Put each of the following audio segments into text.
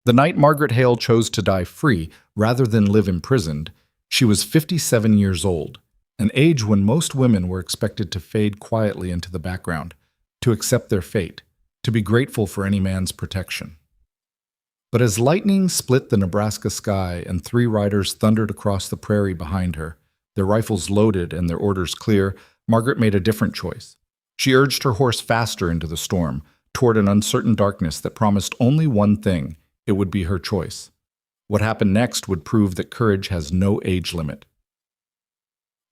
The night Margaret Hale chose to die free rather than live imprisoned, she was 57 years old, an age when most women were expected to fade quietly into the background, to accept their fate, to be grateful for any man's protection. But as lightning split the Nebraska sky and 3 riders thundered across the prairie behind her, their rifles loaded and their orders clear, Margaret made a different choice. She urged her horse faster into the storm, toward an uncertain darkness that promised only one thing: it would be her choice. What happened next would prove that courage has no age limit.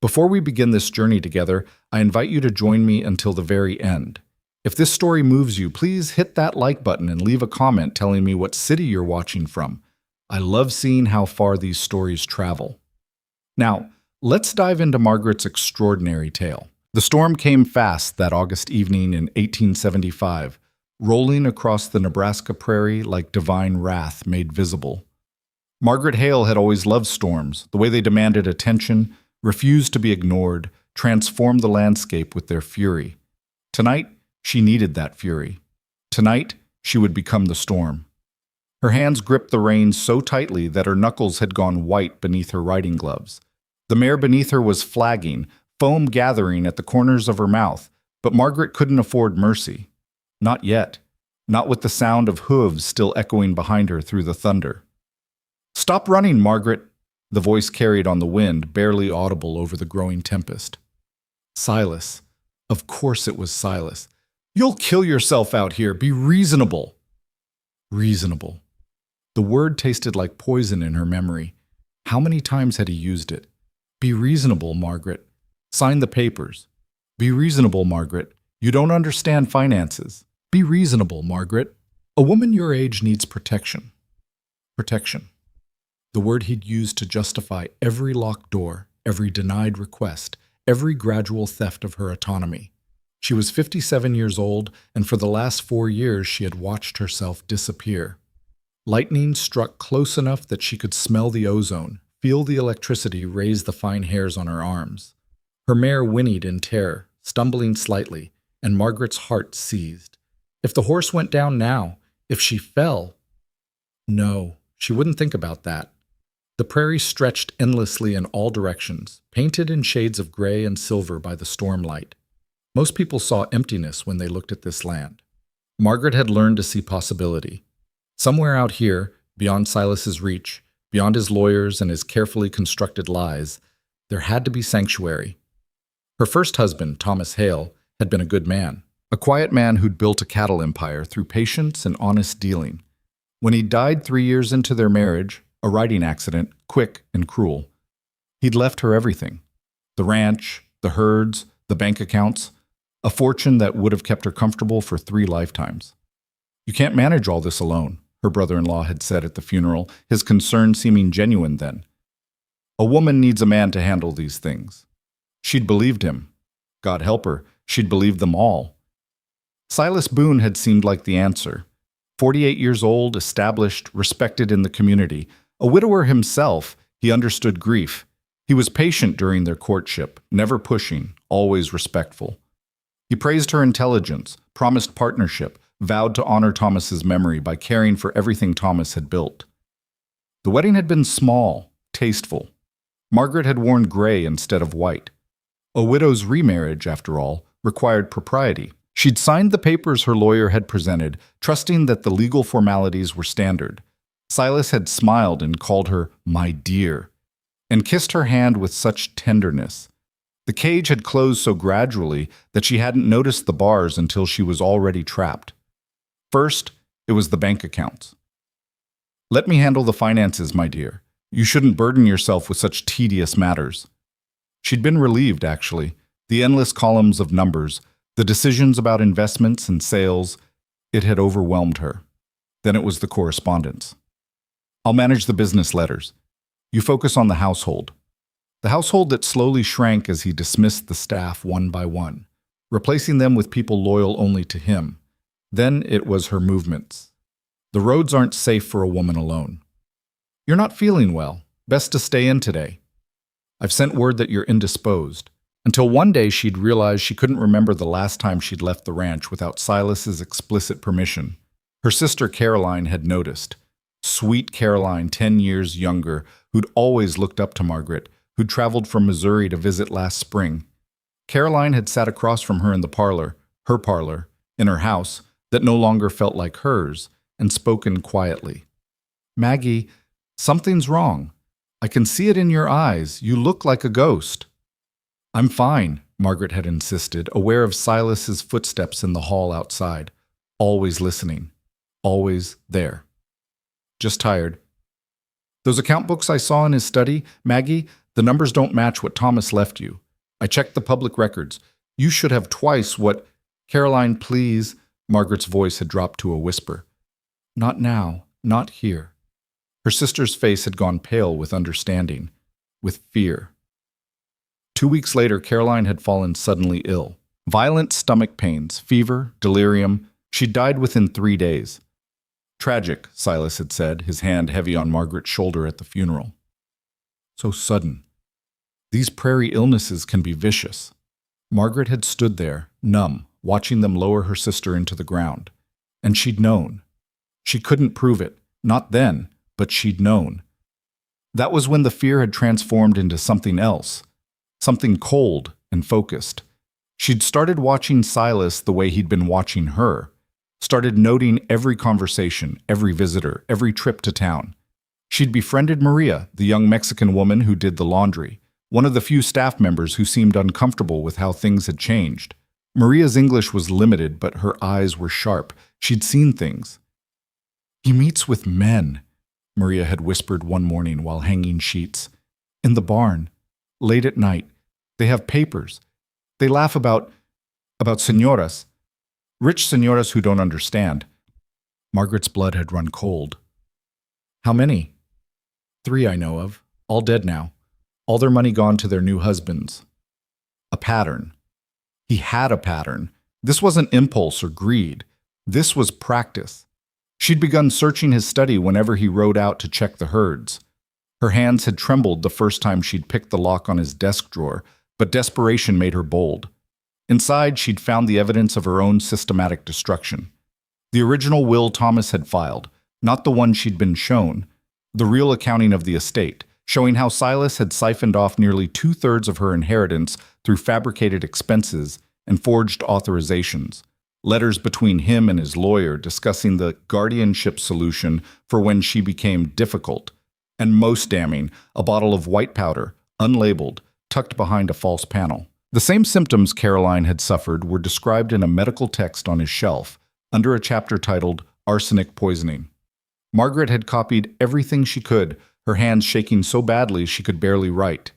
Before we begin this journey together, I invite you to join me until the very end. If this story moves you, please hit that like button and leave a comment telling me what city you're watching from. I love seeing how far these stories travel. Now, let's dive into Margaret's extraordinary tale. The storm came fast that August evening in 1875, rolling across the Nebraska prairie like divine wrath made visible. Margaret Hale had always loved storms, the way they demanded attention, refused to be ignored, transformed the landscape with their fury. Tonight, she needed that fury. Tonight, she would become the storm. Her hands gripped the reins so tightly that her knuckles had gone white beneath her riding gloves. The mare beneath her was flagging, foam gathering at the corners of her mouth, but Margaret couldn't afford mercy. Not yet. Not with the sound of hooves still echoing behind her through the thunder. "Stop running, Margaret," the voice carried on the wind, barely audible over the growing tempest. Silas. Of course it was Silas. "You'll kill yourself out here. Be reasonable." Reasonable. The word tasted like poison in her memory. How many times had he used it? Be reasonable, Margaret. Sign the papers. Be reasonable, Margaret. You don't understand finances. Be reasonable, Margaret. A woman your age needs protection. Protection. The word he'd used to justify every locked door, every denied request, every gradual theft of her autonomy. She was 57 years old, and for the last 4 years she had watched herself disappear. Lightning struck close enough that she could smell the ozone, feel the electricity raise the fine hairs on her arms. Her mare whinnied in terror, stumbling slightly, and Margaret's heart seized. If the horse went down now, if she fell— No, she wouldn't think about that. The prairie stretched endlessly in all directions, painted in shades of gray and silver by the storm light. Most people saw emptiness when they looked at this land. Margaret had learned to see possibility. Somewhere out here, beyond Silas's reach, beyond his lawyers and his carefully constructed lies, there had to be sanctuary. Her first husband, Thomas Hale, had been a good man, a quiet man who'd built a cattle empire through patience and honest dealing. When he died 3 years into their marriage, a riding accident, quick and cruel, he'd left her everything. The ranch, the herds, the bank accounts, a fortune that would have kept her comfortable for 3 lifetimes. "You can't manage all this alone," her brother-in-law had said at the funeral, his concern seeming genuine then. "A woman needs a man to handle these things." She'd believed him. God help her, she'd believed them all. Silas Boone had seemed like the answer. 48 years old, established, respected in the community. A widower himself, he understood grief. He was patient during their courtship, never pushing, always respectful. He praised her intelligence, promised partnership, vowed to honor Thomas's memory by caring for everything Thomas had built. The wedding had been small, tasteful. Margaret had worn gray instead of white. A widow's remarriage, after all, required propriety. She'd signed the papers her lawyer had presented, trusting that the legal formalities were standard. Silas had smiled and called her "my dear," and kissed her hand with such tenderness. The cage had closed so gradually that she hadn't noticed the bars until she was already trapped. First, it was the bank accounts. "Let me handle the finances, my dear. You shouldn't burden yourself with such tedious matters." She'd been relieved, actually. The endless columns of numbers, the decisions about investments and sales, it had overwhelmed her. Then it was the correspondence. "I'll manage the business letters. You focus on the household." The household that slowly shrank as he dismissed the staff one by one, replacing them with people loyal only to him. Then it was her movements. "The roads aren't safe for a woman alone." "You're not feeling well. Best to stay in today." "I've sent word that you're indisposed." Until one day she'd realized she couldn't remember the last time she'd left the ranch without Silas's explicit permission. Her sister Caroline had noticed. Sweet Caroline, 10 years younger, who'd always looked up to Margaret, who'd traveled from Missouri to visit last spring. Caroline had sat across from her in the parlor, her parlor, in her house, that no longer felt like hers, and spoken quietly. "Maggie, something's wrong. I can see it in your eyes. You look like a ghost." "I'm fine," Margaret had insisted, aware of Silas's footsteps in the hall outside, always listening, always there. "Just tired. Those account books I saw in his study, Maggie, the numbers don't match what Thomas left you. I checked the public records. You should have twice what—" "Caroline, please." Margaret's voice had dropped to a whisper. "Not now, not here." Her sister's face had gone pale with understanding, with fear. 2 weeks later, Caroline had fallen suddenly ill. Violent stomach pains, fever, delirium. She died within 3 days. "Tragic," Silas had said, his hand heavy on Margaret's shoulder at the funeral. So sudden. These prairie illnesses can be vicious. Margaret had stood there, numb, watching them lower her sister into the ground. And she'd known. She couldn't prove it, not then, but she'd known. That was when the fear had transformed into something else, something cold and focused. She'd started watching Silas the way he'd been watching her, started noting every conversation, every visitor, every trip to town. She'd befriended Maria, the young Mexican woman who did the laundry, one of the few staff members who seemed uncomfortable with how things had changed. Maria's English was limited, but her eyes were sharp. She'd seen things. "He meets with men," Maria had whispered one morning while hanging sheets. "In the barn, late at night. They have papers. They laugh about señoras. Rich señoras who don't understand." Margaret's blood had run cold. "How many?" "3 I know of, all dead now. All their money gone to their new husbands." A pattern. He had a pattern. This wasn't impulse or greed. This was practice. She'd begun searching his study whenever he rode out to check the herds. Her hands had trembled the first time she'd picked the lock on his desk drawer, but desperation made her bold. Inside, she'd found the evidence of her own systematic destruction. The original will Thomas had filed, not the one she'd been shown, the real accounting of the estate, showing how Silas had siphoned off nearly 2/3 of her inheritance through fabricated expenses and forged authorizations, letters between him and his lawyer discussing the guardianship solution for when she became difficult, and most damning, a bottle of white powder, unlabeled, tucked behind a false panel. The same symptoms Caroline had suffered were described in a medical text on his shelf, under a chapter titled Arsenic Poisoning. Margaret had copied everything she could, her hands shaking so badly she could barely write.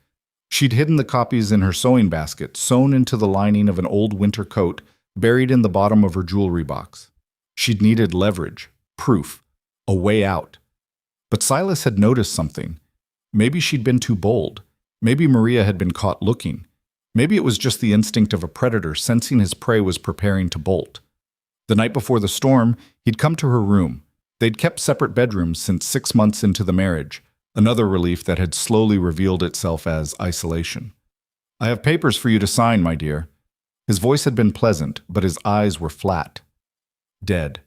She'd hidden the copies in her sewing basket, sewn into the lining of an old winter coat, buried in the bottom of her jewelry box. She'd needed leverage, proof, a way out. But Silas had noticed something. Maybe she'd been too bold. Maybe Maria had been caught looking. Maybe it was just the instinct of a predator sensing his prey was preparing to bolt. The night before the storm, he'd come to her room. They'd kept separate bedrooms since 6 months into the marriage, another relief that had slowly revealed itself as isolation. "I have papers for you to sign, my dear." His voice had been pleasant, but his eyes were flat. Dead.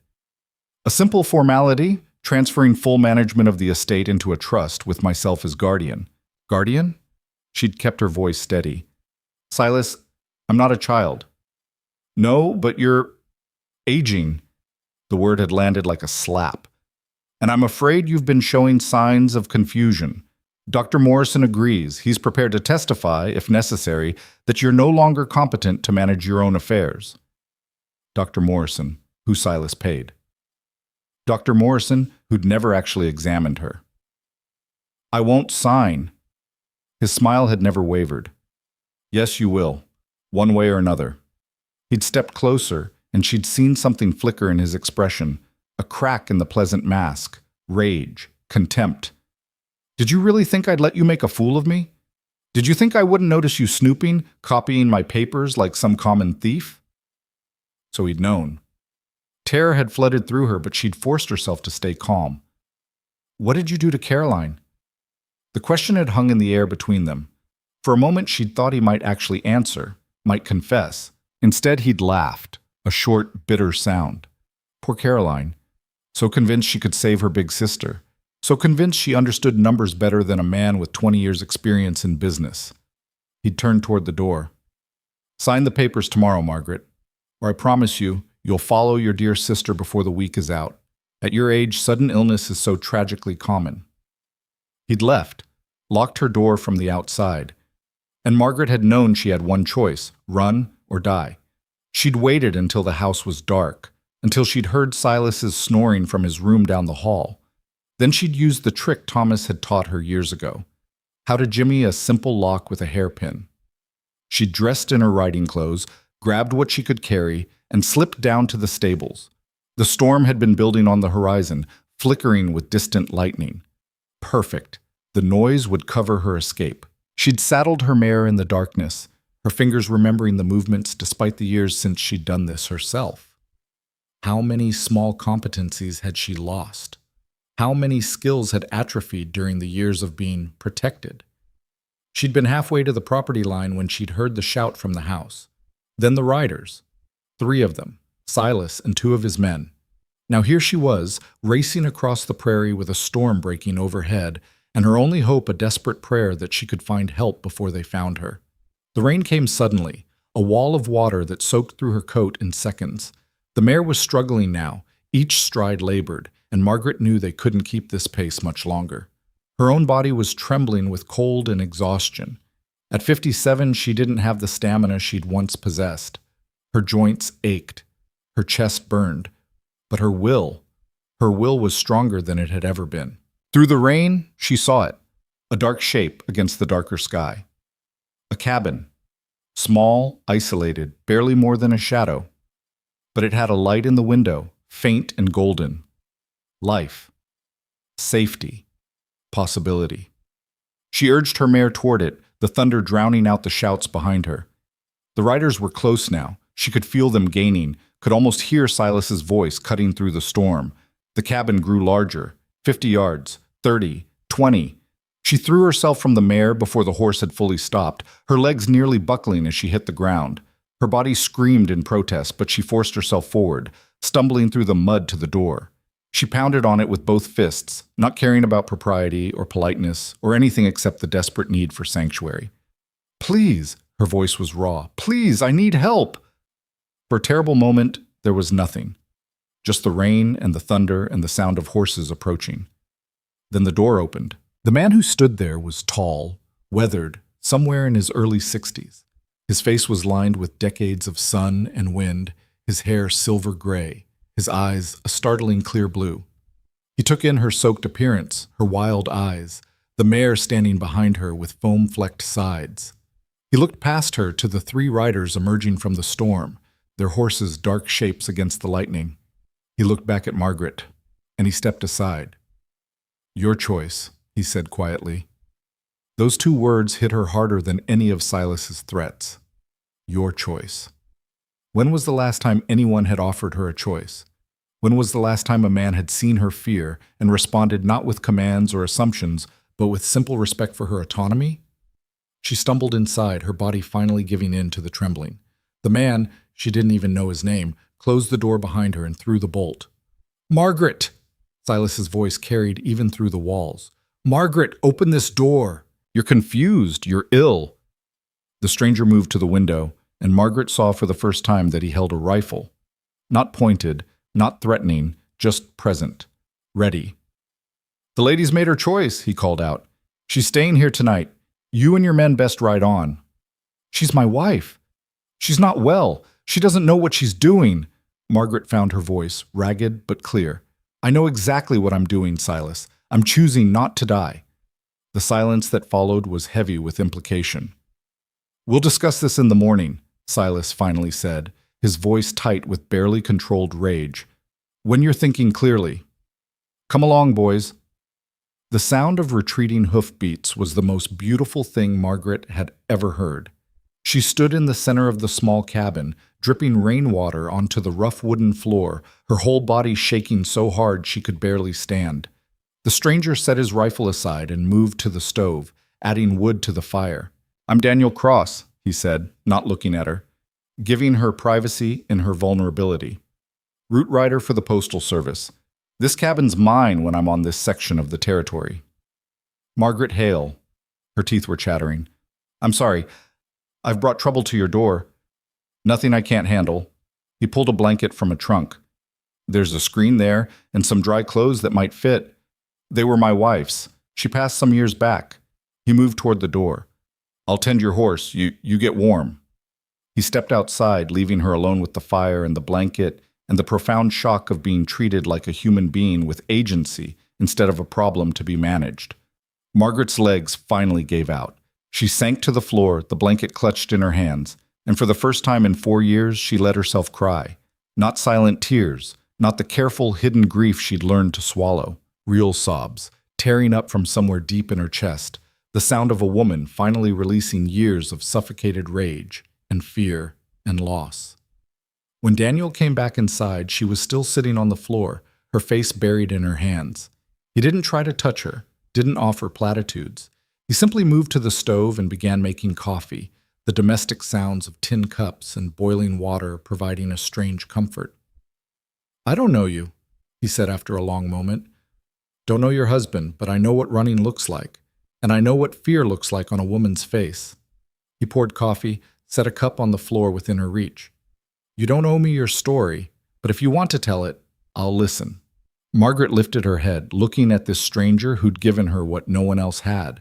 "A simple formality, transferring full management of the estate into a trust with myself as guardian." "Guardian?" She'd kept her voice steady. "Silas, I'm not a child." "No, but you're aging." The word had landed like a slap. "And I'm afraid you've been showing signs of confusion. Dr. Morrison agrees. He's prepared to testify, if necessary, that you're no longer competent to manage your own affairs." Dr. Morrison, who Silas paid. Dr. Morrison, who'd never actually examined her. "I won't sign." His smile had never wavered. "Yes, you will, one way or another." He'd stepped closer, and she'd seen something flicker in his expression, a crack in the pleasant mask, rage, contempt. "Did you really think I'd let you make a fool of me? Did you think I wouldn't notice you snooping, copying my papers like some common thief?" So he'd known. Terror had flooded through her, but she'd forced herself to stay calm. "What did you do to Caroline?" The question had hung in the air between them. For a moment she'd thought he might actually answer, might confess. Instead he'd laughed, a short, bitter sound. Poor Caroline, so convinced she could save her big sister, so convinced she understood numbers better than a man with 20 years' experience in business. He turned toward the door. "Sign the papers tomorrow, Margaret, or I promise you, you'll follow your dear sister before the week is out. At your age, sudden illness is so tragically common." He'd left, locked her door from the outside, and Margaret had known she had one choice: run or die. She'd waited until the house was dark, until she'd heard Silas's snoring from his room down the hall. Then she'd used the trick Thomas had taught her years ago: how to jimmy a simple lock with a hairpin. She dressed in her riding clothes, grabbed what she could carry, and slipped down to the stables. The storm had been building on the horizon, flickering with distant lightning. Perfect. The noise would cover her escape. She'd saddled her mare in the darkness, her fingers remembering the movements despite the years since she'd done this herself. How many small competencies had she lost? How many skills had atrophied during the years of being protected? She'd been halfway to the property line when she'd heard the shout from the house. Then the riders. 3 of them, Silas and 2 of his men. Now here she was, racing across the prairie with a storm breaking overhead, and her only hope a desperate prayer that she could find help before they found her. The rain came suddenly, a wall of water that soaked through her coat in seconds. The mare was struggling now, each stride labored, and Margaret knew they couldn't keep this pace much longer. Her own body was trembling with cold and exhaustion. At 57, she didn't have the stamina she'd once possessed. Her joints ached, her chest burned, but her will was stronger than it had ever been. Through the rain, she saw it, a dark shape against the darker sky. A cabin, small, isolated, barely more than a shadow, but it had a light in the window, faint and golden. Life, safety, possibility. She urged her mare toward it, the thunder drowning out the shouts behind her. The riders were close now. She could feel them gaining, could almost hear Silas's voice cutting through the storm. The cabin grew larger, 50 yards, 30, 20. She threw herself from the mare before the horse had fully stopped, her legs nearly buckling as she hit the ground. Her body screamed in protest, but she forced herself forward, stumbling through the mud to the door. She pounded on it with both fists, not caring about propriety or politeness or anything except the desperate need for sanctuary. "Please," her voice was raw. "Please, I need help." For a terrible moment, there was nothing. Just the rain and the thunder and the sound of horses approaching. Then the door opened. The man who stood there was tall, weathered, somewhere in his early 60s. His face was lined with decades of sun and wind, his hair silver gray, his eyes a startling clear blue. He took in her soaked appearance, her wild eyes, the mare standing behind her with foam-flecked sides. He looked past her to the 3 riders emerging from the storm, their horses dark shapes against the lightning. He looked back at Margaret, and he stepped aside. "Your choice," he said quietly. Those 2 words hit her harder than any of Silas's threats. Your choice. When was the last time anyone had offered her a choice? When was the last time a man had seen her fear and responded not with commands or assumptions, but with simple respect for her autonomy? She stumbled inside, her body finally giving in to the trembling. The man, she didn't even know his name, closed the door behind her and threw the bolt. "Margaret!" Silas's voice carried even through the walls. "Margaret, open this door! You're confused, you're ill." The stranger moved to the window, and Margaret saw for the first time that he held a rifle. Not pointed, not threatening, just present, ready. "The lady's made her choice," he called out. "She's staying here tonight. You and your men best ride on." "She's my wife. She's not well. She doesn't know what she's doing." Margaret found her voice, ragged but clear. "I know exactly what I'm doing, Silas. I'm choosing not to die." The silence that followed was heavy with implication. "We'll discuss this in the morning," Silas finally said, his voice tight with barely controlled rage. "When you're thinking clearly. Come along, boys." The sound of retreating hoofbeats was the most beautiful thing Margaret had ever heard. She stood in the center of the small cabin, dripping rainwater onto the rough wooden floor, her whole body shaking so hard she could barely stand. The stranger set his rifle aside and moved to the stove, adding wood to the fire. "I'm Daniel Cross," he said, not looking at her, giving her privacy in her vulnerability. "Route rider for the Postal Service. This cabin's mine when I'm on this section of the territory. Margaret Hale. Her teeth were chattering. I'm sorry. I've brought trouble to your door. Nothing I can't handle. He pulled a blanket from a trunk. There's a screen there and some dry clothes that might fit. They were my wife's. She passed some years back. He moved toward the door. I'll tend your horse. You get warm. He stepped outside, leaving her alone with the fire and the blanket and the profound shock of being treated like a human being with agency instead of a problem to be managed. Margaret's legs finally gave out. She sank to the floor, the blanket clutched in her hands, and for the first time in 4 years, she let herself cry. Not silent tears, not the careful, hidden grief she'd learned to swallow. Real sobs, tearing up from somewhere deep in her chest, the sound of a woman finally releasing years of suffocated rage and fear and loss. When Daniel came back inside, she was still sitting on the floor, her face buried in her hands. He didn't try to touch her, didn't offer platitudes. He simply moved to the stove and began making coffee, the domestic sounds of tin cups and boiling water providing a strange comfort. I don't know you, he said after a long moment. Don't know your husband, but I know what running looks like, and I know what fear looks like on a woman's face. He poured coffee, set a cup on the floor within her reach. You don't owe me your story, but if you want to tell it, I'll listen. Margaret lifted her head, looking at this stranger who'd given her what no one else had.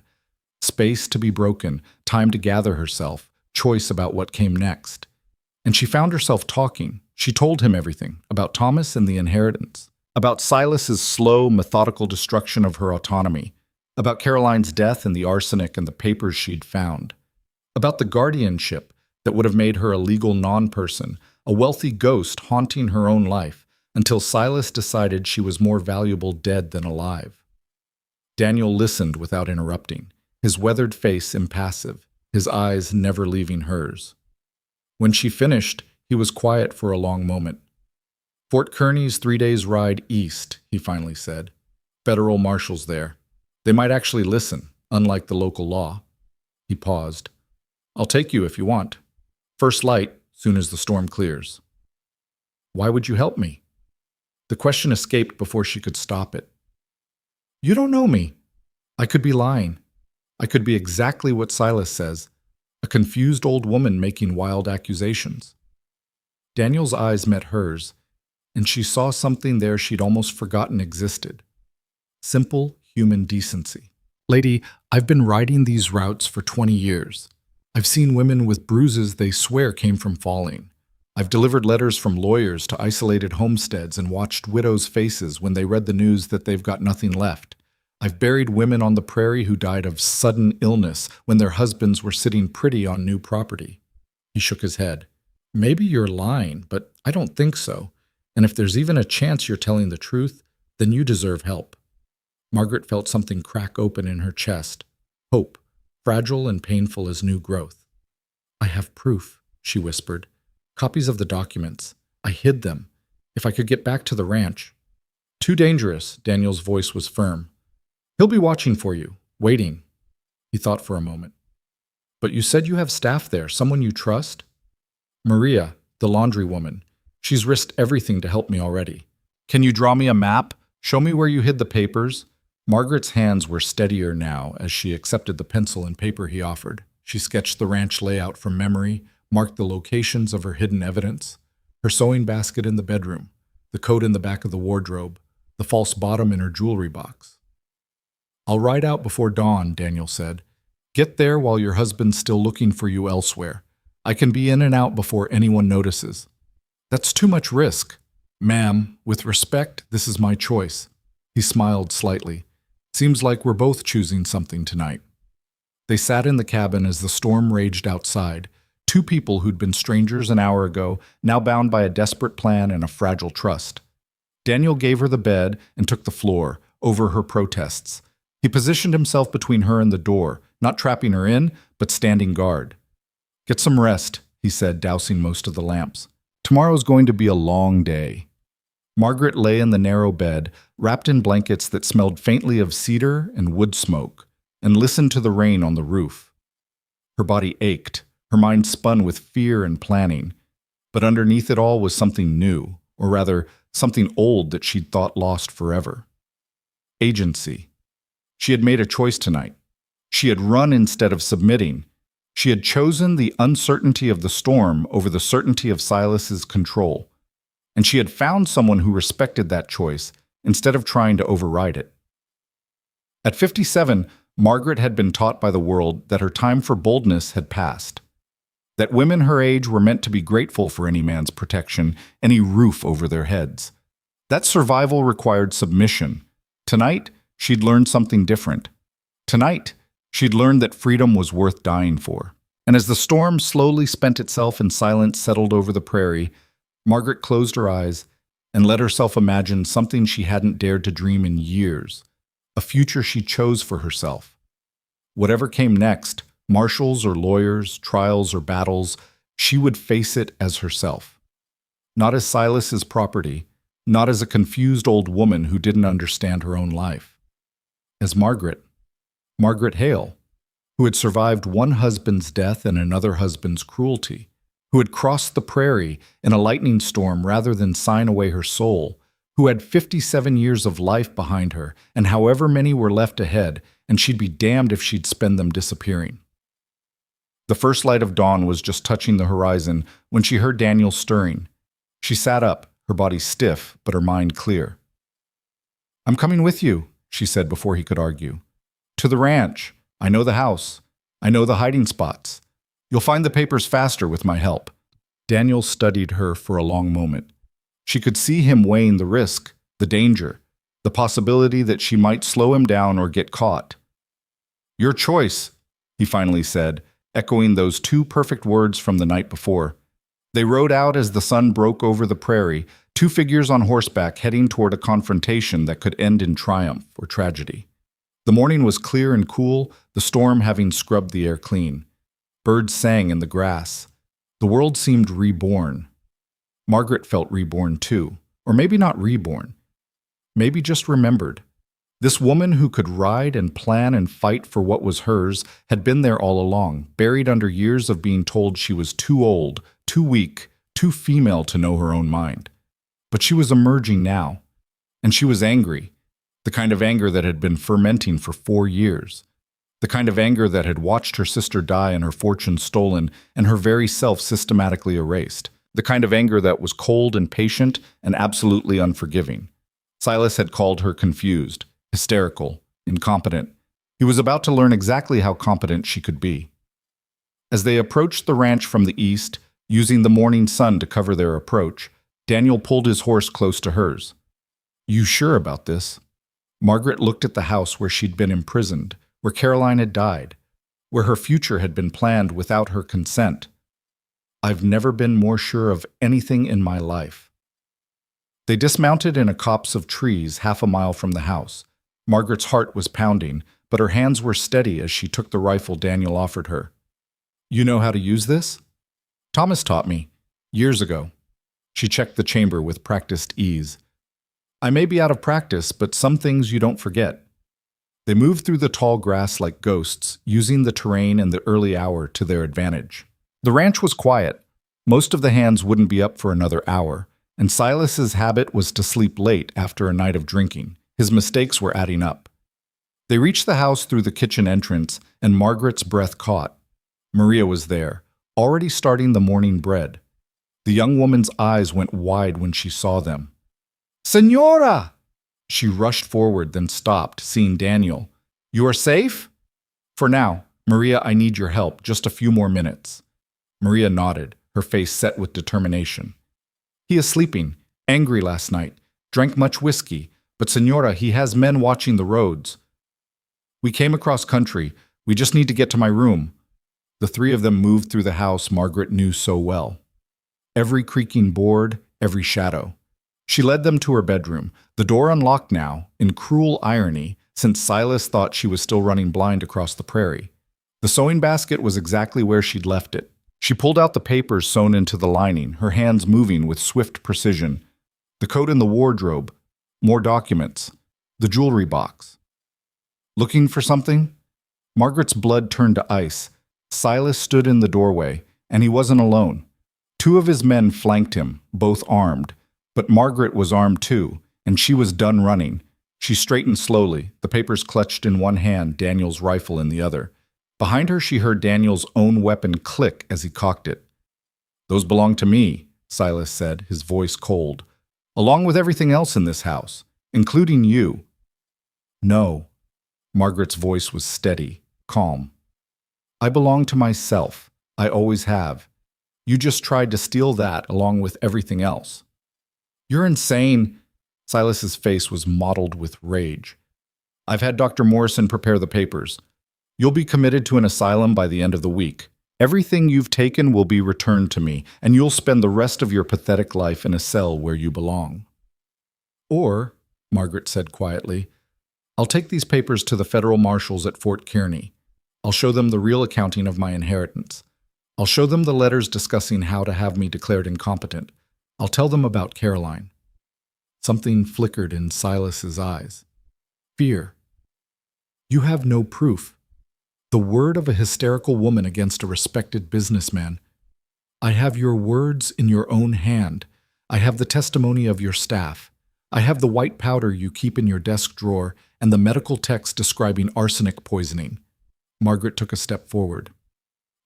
Space to be broken, time to gather herself, choice about what came next. And she found herself talking. She told him everything, about Thomas and the inheritance, about Silas's slow, methodical destruction of her autonomy, about Caroline's death and the arsenic and the papers she'd found, about the guardianship that would have made her a legal non-person, a wealthy ghost haunting her own life, until Silas decided she was more valuable dead than alive. Daniel listened without interrupting, his weathered face impassive, his eyes never leaving hers. When she finished, he was quiet for a long moment. Fort Kearny's 3 days' ride east, he finally said. Federal marshals there. They might actually listen, unlike the local law. He paused. I'll take you if you want. First light, soon as the storm clears. Why would you help me? The question escaped before she could stop it. You don't know me. I could be lying. I could be exactly what Silas says, a confused old woman making wild accusations. Daniel's eyes met hers, and she saw something there she'd almost forgotten existed. Simple human decency. Lady, I've been riding these routes for 20 years. I've seen women with bruises they swear came from falling. I've delivered letters from lawyers to isolated homesteads and watched widows' faces when they read the news that they've got nothing left. I've buried women on the prairie who died of sudden illness when their husbands were sitting pretty on new property. He shook his head. Maybe you're lying, but I don't think so. And if there's even a chance you're telling the truth, then you deserve help. Margaret felt something crack open in her chest. Hope, fragile and painful as new growth. I have proof, she whispered. Copies of the documents. I hid them. If I could get back to the ranch. Too dangerous, Daniel's voice was firm. He'll be watching for you, waiting. He thought for a moment. But you said you have staff there, someone you trust? Maria, the laundry woman. She's risked everything to help me already. Can you draw me a map? Show me where you hid the papers? Margaret's hands were steadier now as she accepted the pencil and paper he offered. She sketched the ranch layout from memory, marked the locations of her hidden evidence, her sewing basket in the bedroom, the coat in the back of the wardrobe, the false bottom in her jewelry box. I'll ride out before dawn, Daniel said. Get there while your husband's still looking for you elsewhere. I can be in and out before anyone notices. That's too much risk. Ma'am, with respect, this is my choice. He smiled slightly. Seems like we're both choosing something tonight. They sat in the cabin as the storm raged outside. Two people who'd been strangers an hour ago, now bound by a desperate plan and a fragile trust. Daniel gave her the bed and took the floor, over her protests. He positioned himself between her and the door, not trapping her in, but standing guard. Get some rest, he said, dousing most of the lamps. Tomorrow's going to be a long day. Margaret lay in the narrow bed, wrapped in blankets that smelled faintly of cedar and wood smoke, and listened to the rain on the roof. Her body ached, her mind spun with fear and planning, but underneath it all was something new, or rather, something old that she'd thought lost forever. Agency. She had made a choice tonight. She had run instead of submitting. She had chosen the uncertainty of the storm over the certainty of Silas's control. And she had found someone who respected that choice instead of trying to override it. At 57, Margaret had been taught by the world that her time for boldness had passed. That women her age were meant to be grateful for any man's protection, any roof over their heads. That survival required submission. Tonight, she'd learned something different. Tonight, she'd learned that freedom was worth dying for. And as the storm slowly spent itself and silence settled over the prairie, Margaret closed her eyes and let herself imagine something she hadn't dared to dream in years, a future she chose for herself. Whatever came next, marshals or lawyers, trials or battles, she would face it as herself. Not as Silas's property, not as a confused old woman who didn't understand her own life. As Margaret Hale, who had survived one husband's death and another husband's cruelty, who had crossed the prairie in a lightning storm rather than sign away her soul, who had 57 years of life behind her, and however many were left ahead, and she'd be damned if she'd spend them disappearing. The first light of dawn was just touching the horizon when she heard Daniel stirring. She sat up, her body stiff, but her mind clear. "I'm coming with you," she said before he could argue. "To the ranch. I know the house. I know the hiding spots. You'll find the papers faster with my help." Daniel studied her for a long moment. She could see him weighing the risk, the danger, the possibility that she might slow him down or get caught. "Your choice," he finally said, echoing those two perfect words from the night before. They rode out as the sun broke over the prairie, two figures on horseback heading toward a confrontation that could end in triumph or tragedy. The morning was clear and cool, the storm having scrubbed the air clean. Birds sang in the grass. The world seemed reborn. Margaret felt reborn too, or maybe not reborn. Maybe just remembered. This woman who could ride and plan and fight for what was hers had been there all along, buried under years of being told she was too old, too weak, too female to know her own mind. But she was emerging now, and she was angry, the kind of anger that had been fermenting for 4 years, the kind of anger that had watched her sister die and her fortune stolen and her very self systematically erased, the kind of anger that was cold and patient and absolutely unforgiving. Silas had called her confused, hysterical, incompetent. He was about to learn exactly how competent she could be. As they approached the ranch from the east, using the morning sun to cover their approach, Daniel pulled his horse close to hers. "You sure about this?" Margaret looked at the house where she'd been imprisoned, where Caroline had died, where her future had been planned without her consent. "I've never been more sure of anything in my life." They dismounted in a copse of trees half a mile from the house. Margaret's heart was pounding, but her hands were steady as she took the rifle Daniel offered her. "You know how to use this?" "Thomas taught me, years ago." She checked the chamber with practiced ease. "I may be out of practice, but some things you don't forget." They moved through the tall grass like ghosts, using the terrain and the early hour to their advantage. The ranch was quiet. Most of the hands wouldn't be up for another hour, and Silas's habit was to sleep late after a night of drinking. His mistakes were adding up. They reached the house through the kitchen entrance, and Margaret's breath caught. Maria was there, already starting the morning bread. The young woman's eyes went wide when she saw them. "Senora!" She rushed forward, then stopped, seeing Daniel. "You are safe?" "For now. Maria, I need your help. Just a few more minutes." Maria nodded, her face set with determination. "He is sleeping, angry last night, drank much whiskey, but Senora, he has men watching the roads. We came across country. We just need to get to my room." The three of them moved through the house Margaret knew so well. Every creaking board, every shadow. She led them to her bedroom, the door unlocked now, in cruel irony, since Silas thought she was still running blind across the prairie. The sewing basket was exactly where she'd left it. She pulled out the papers sewn into the lining, her hands moving with swift precision. The coat in the wardrobe, more documents, the jewelry box. Looking for something? Margaret's blood turned to ice. Silas stood in the doorway, and he wasn't alone. 2 of his men flanked him, both armed. But Margaret was armed too, and she was done running. She straightened slowly, the papers clutched in one hand, Daniel's rifle in the other. Behind her, she heard Daniel's own weapon click as he cocked it. "Those belong to me," Silas said, his voice cold. "Along with everything else in this house, including you." "No." Margaret's voice was steady, calm. "I belong to myself. I always have. You just tried to steal that along with everything else." "You're insane." Silas's face was mottled with rage. "I've had Dr. Morrison prepare the papers. You'll be committed to an asylum by the end of the week. Everything you've taken will be returned to me, and you'll spend the rest of your pathetic life in a cell where you belong." "Or," Margaret said quietly, "I'll take these papers to the federal marshals at Fort Kearney. I'll show them the real accounting of my inheritance. I'll show them the letters discussing how to have me declared incompetent. I'll tell them about Caroline." Something flickered in Silas's eyes. Fear. "You have no proof. The word of a hysterical woman against a respected businessman. I have your words in your own hand. I have the testimony of your staff. I have the white powder you keep in your desk drawer and the medical text describing arsenic poisoning." Margaret took a step forward.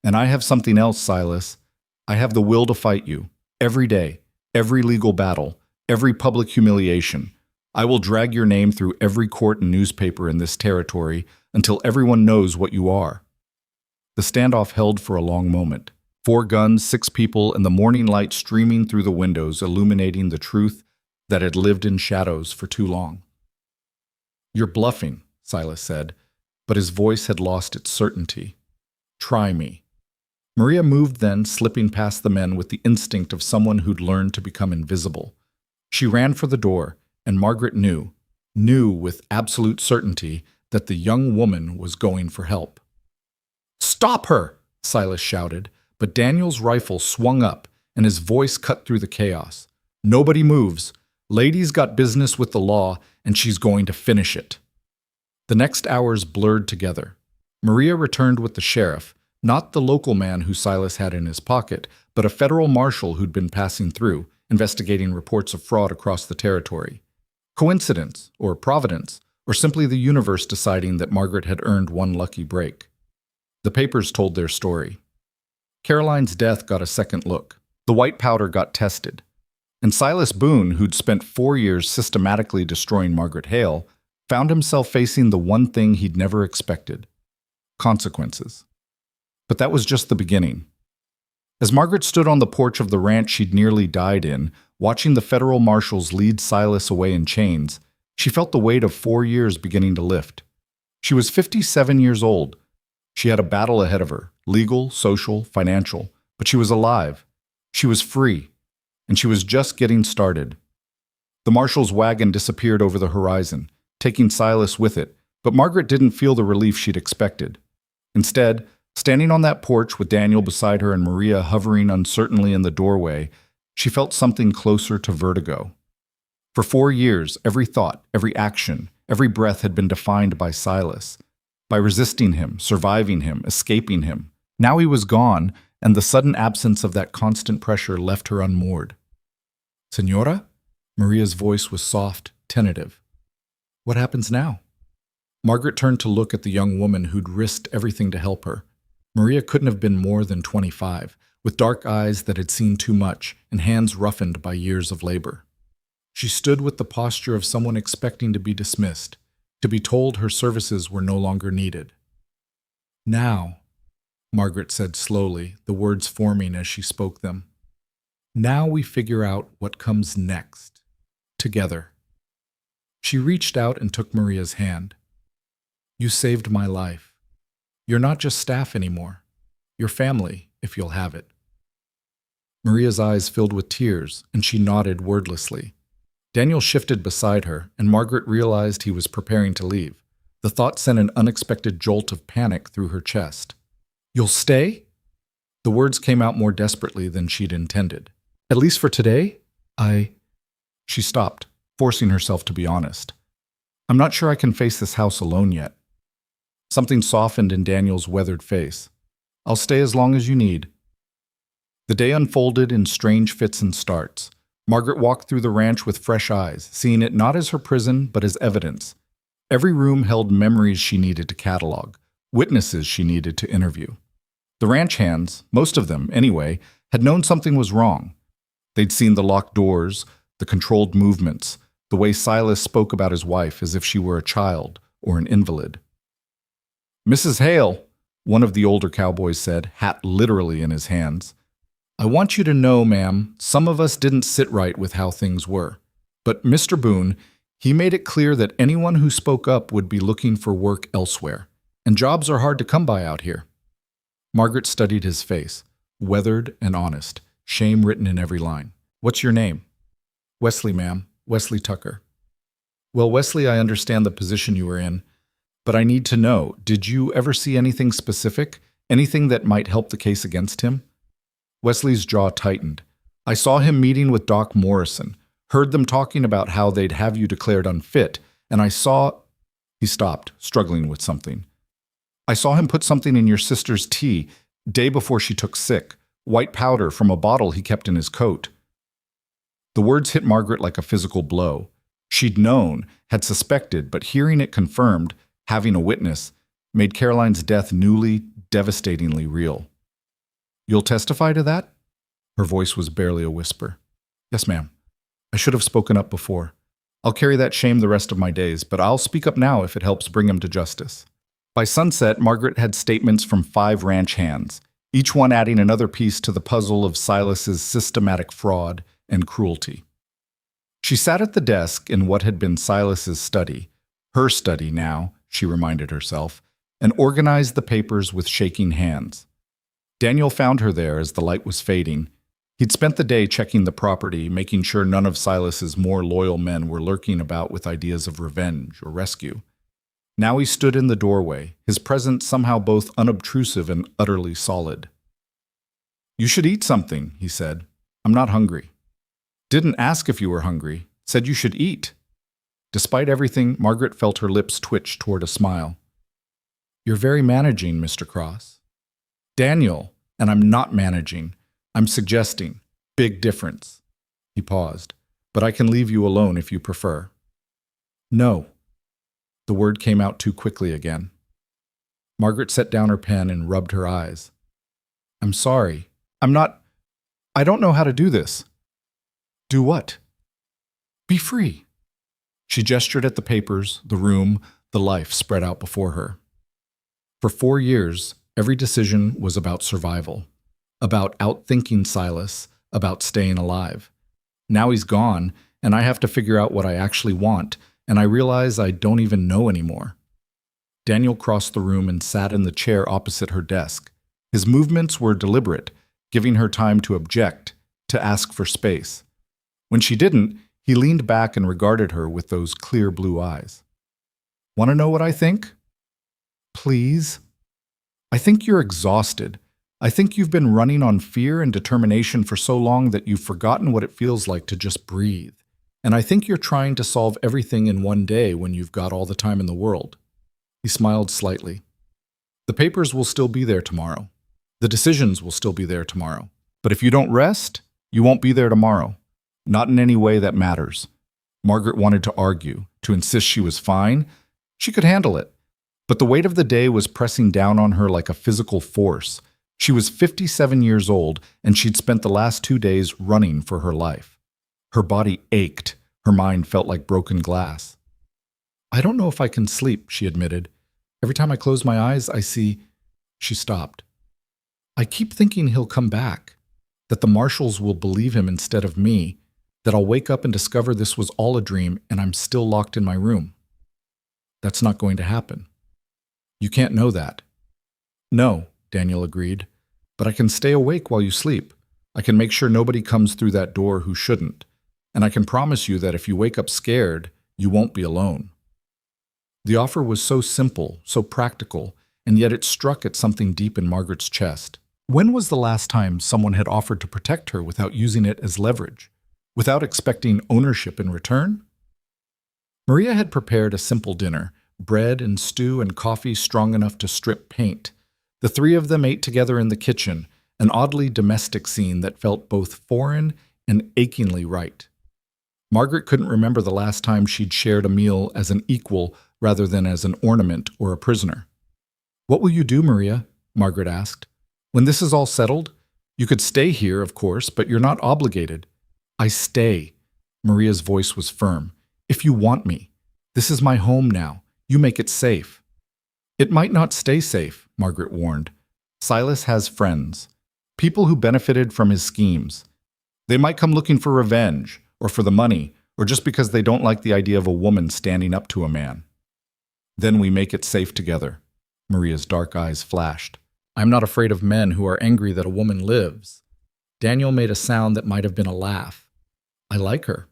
"And I have something else, Silas. I have the will to fight you. Every day, every legal battle, every public humiliation. I will drag your name through every court and newspaper in this territory until everyone knows what you are." The standoff held for a long moment. 4 guns, 6 people, and the morning light streaming through the windows, illuminating the truth that had lived in shadows for too long. "You're bluffing," Silas said, but his voice had lost its certainty. "Try me." Maria moved then, slipping past the men with the instinct of someone who'd learned to become invisible. She ran for the door, and Margaret knew with absolute certainty that the young woman was going for help. "Stop her!" Silas shouted, but Daniel's rifle swung up, and his voice cut through the chaos. "Nobody moves. Lady's got business with the law, and she's going to finish it." The next hours blurred together. Maria returned with the sheriff, not the local man who Silas had in his pocket, but a federal marshal who'd been passing through, investigating reports of fraud across the territory. Coincidence, or providence, or simply the universe deciding that Margaret had earned one lucky break. The papers told their story. Caroline's death got a second look. The white powder got tested. And Silas Boone, who'd spent 4 years systematically destroying Margaret Hale, found himself facing the one thing he'd never expected: consequences. But that was just the beginning. As Margaret stood on the porch of the ranch she'd nearly died in, watching the federal marshals lead Silas away in chains, she felt the weight of 4 years beginning to lift. She was 57 years old. She had a battle ahead of her, legal, social, financial, but she was alive. She was free, and she was just getting started. The marshal's wagon disappeared over the horizon, taking Silas with it, but Margaret didn't feel the relief she'd expected. Instead, standing on that porch with Daniel beside her and Maria hovering uncertainly in the doorway, she felt something closer to vertigo. For 4 years, every thought, every action, every breath had been defined by Silas, by resisting him, surviving him, escaping him. Now he was gone, and the sudden absence of that constant pressure left her unmoored. "Señora?" Maria's voice was soft, tentative. "What happens now?" Margaret turned to look at the young woman who'd risked everything to help her. Maria couldn't have been more than 25, with dark eyes that had seen too much and hands roughened by years of labor. She stood with the posture of someone expecting to be dismissed, to be told her services were no longer needed. "Now," Margaret said slowly, the words forming as she spoke them. "Now we figure out what comes next, together." She reached out and took Maria's hand. "You saved my life. You're not just staff anymore. You're family, if you'll have it." Maria's eyes filled with tears, and she nodded wordlessly. Daniel shifted beside her, and Margaret realized he was preparing to leave. The thought sent an unexpected jolt of panic through her chest. "You'll stay?" The words came out more desperately than she'd intended. "At least for today? She stopped, forcing herself to be honest. "I'm not sure I can face this house alone yet." Something softened in Daniel's weathered face. "I'll stay as long as you need." The day unfolded in strange fits and starts. Margaret walked through the ranch with fresh eyes, seeing it not as her prison, but as evidence. Every room held memories she needed to catalog, witnesses she needed to interview. The ranch hands, most of them anyway, had known something was wrong. They'd seen the locked doors, the controlled movements, the way Silas spoke about his wife as if she were a child or an invalid. "Mrs. Hale," one of the older cowboys said, hat literally in his hands, "I want you to know, ma'am, some of us didn't sit right with how things were. But Mr. Boone, he made it clear that anyone who spoke up would be looking for work elsewhere, and jobs are hard to come by out here." Margaret studied his face, weathered and honest, shame written in every line. "What's your name?" "Wesley, ma'am. Wesley Tucker." "Well, Wesley, I understand the position you were in, but I need to know, did you ever see anything specific, anything that might help the case against him?" Wesley's jaw tightened. "I saw him meeting with Doc Morrison, heard them talking about how they'd have you declared unfit, and I saw—" He stopped, struggling with something. "I saw him put something in your sister's tea, day before she took sick, white powder from a bottle he kept in his coat." The words hit Margaret like a physical blow. She'd known, had suspected, but hearing it confirmed, having a witness, made Caroline's death newly, devastatingly real. "You'll testify to that?" Her voice was barely a whisper. "Yes, ma'am. I should have spoken up before. I'll carry that shame the rest of my days, but I'll speak up now if it helps bring him to justice." By sunset, Margaret had statements from 5 ranch hands, each one adding another piece to the puzzle of Silas's systematic fraud and cruelty. She sat at the desk in what had been Silas's study, her study now, she reminded herself, and organized the papers with shaking hands. Daniel found her there as the light was fading. He'd spent the day checking the property, making sure none of Silas's more loyal men were lurking about with ideas of revenge or rescue. Now he stood in the doorway, his presence somehow both unobtrusive and utterly solid. "You should eat something," he said. "I'm not hungry." "Didn't ask if you were hungry. Said you should eat." Despite everything, Margaret felt her lips twitch toward a smile. "You're very managing, Mr. Cross." "Daniel, and I'm not managing. I'm suggesting. Big difference." He paused. "But I can leave you alone if you prefer." "No." The word came out too quickly again. Margaret set down her pen and rubbed her eyes. "I'm sorry. I don't know how to do this." "Do what?" "Be free." She gestured at the papers, the room, the life spread out before her. For 4 years, every decision was about survival, about outthinking Silas, about staying alive. Now he's gone, and I have to figure out what I actually want, and I realize I don't even know anymore. Daniel crossed the room and sat in the chair opposite her desk. His movements were deliberate, giving her time to object, to ask for space. When she didn't, he leaned back and regarded her with those clear blue eyes. "Want to know what I think?" "Please." "I think you're exhausted. I think you've been running on fear and determination for so long that you've forgotten what it feels like to just breathe. And I think you're trying to solve everything in one day when you've got all the time in the world." He smiled slightly. "The papers will still be there tomorrow. The decisions will still be there tomorrow. But if you don't rest, you won't be there tomorrow. Not in any way that matters." Margaret wanted to argue, to insist she was fine. She could handle it. But the weight of the day was pressing down on her like a physical force. She was 57 years old, and she'd spent the last 2 days running for her life. Her body ached. Her mind felt like broken glass. "I don't know if I can sleep," she admitted. "Every time I close my eyes, I see—" She stopped. "I keep thinking he'll come back, that the marshals will believe him instead of me, that I'll wake up and discover this was all a dream and I'm still locked in my room. That's not going to happen." "You can't know that." "No," Daniel agreed, "but I can stay awake while you sleep. I can make sure nobody comes through that door who shouldn't. And I can promise you that if you wake up scared, you won't be alone." The offer was so simple, so practical, and yet it struck at something deep in Margaret's chest. When was the last time someone had offered to protect her without using it as leverage, without expecting ownership in return? Maria had prepared a simple dinner, bread and stew and coffee strong enough to strip paint. The 3 of them ate together in the kitchen, an oddly domestic scene that felt both foreign, and achingly right. Margaret couldn't remember the last time she'd shared a meal as an equal rather than as an ornament or a prisoner. "What will you do, Maria?" Margaret asked. "When this is all settled? You could stay here, of course, but you're not obligated." "I stay." Maria's voice was firm. "If you want me. This is my home now. You make it safe." "It might not stay safe," Margaret warned. "Silas has friends, people who benefited from his schemes. They might come looking for revenge, or for the money, or just because they don't like the idea of a woman standing up to a man." "Then we make it safe together." Maria's dark eyes flashed. "I'm not afraid of men who are angry that a woman lives." Daniel made a sound that might have been a laugh. "I like her."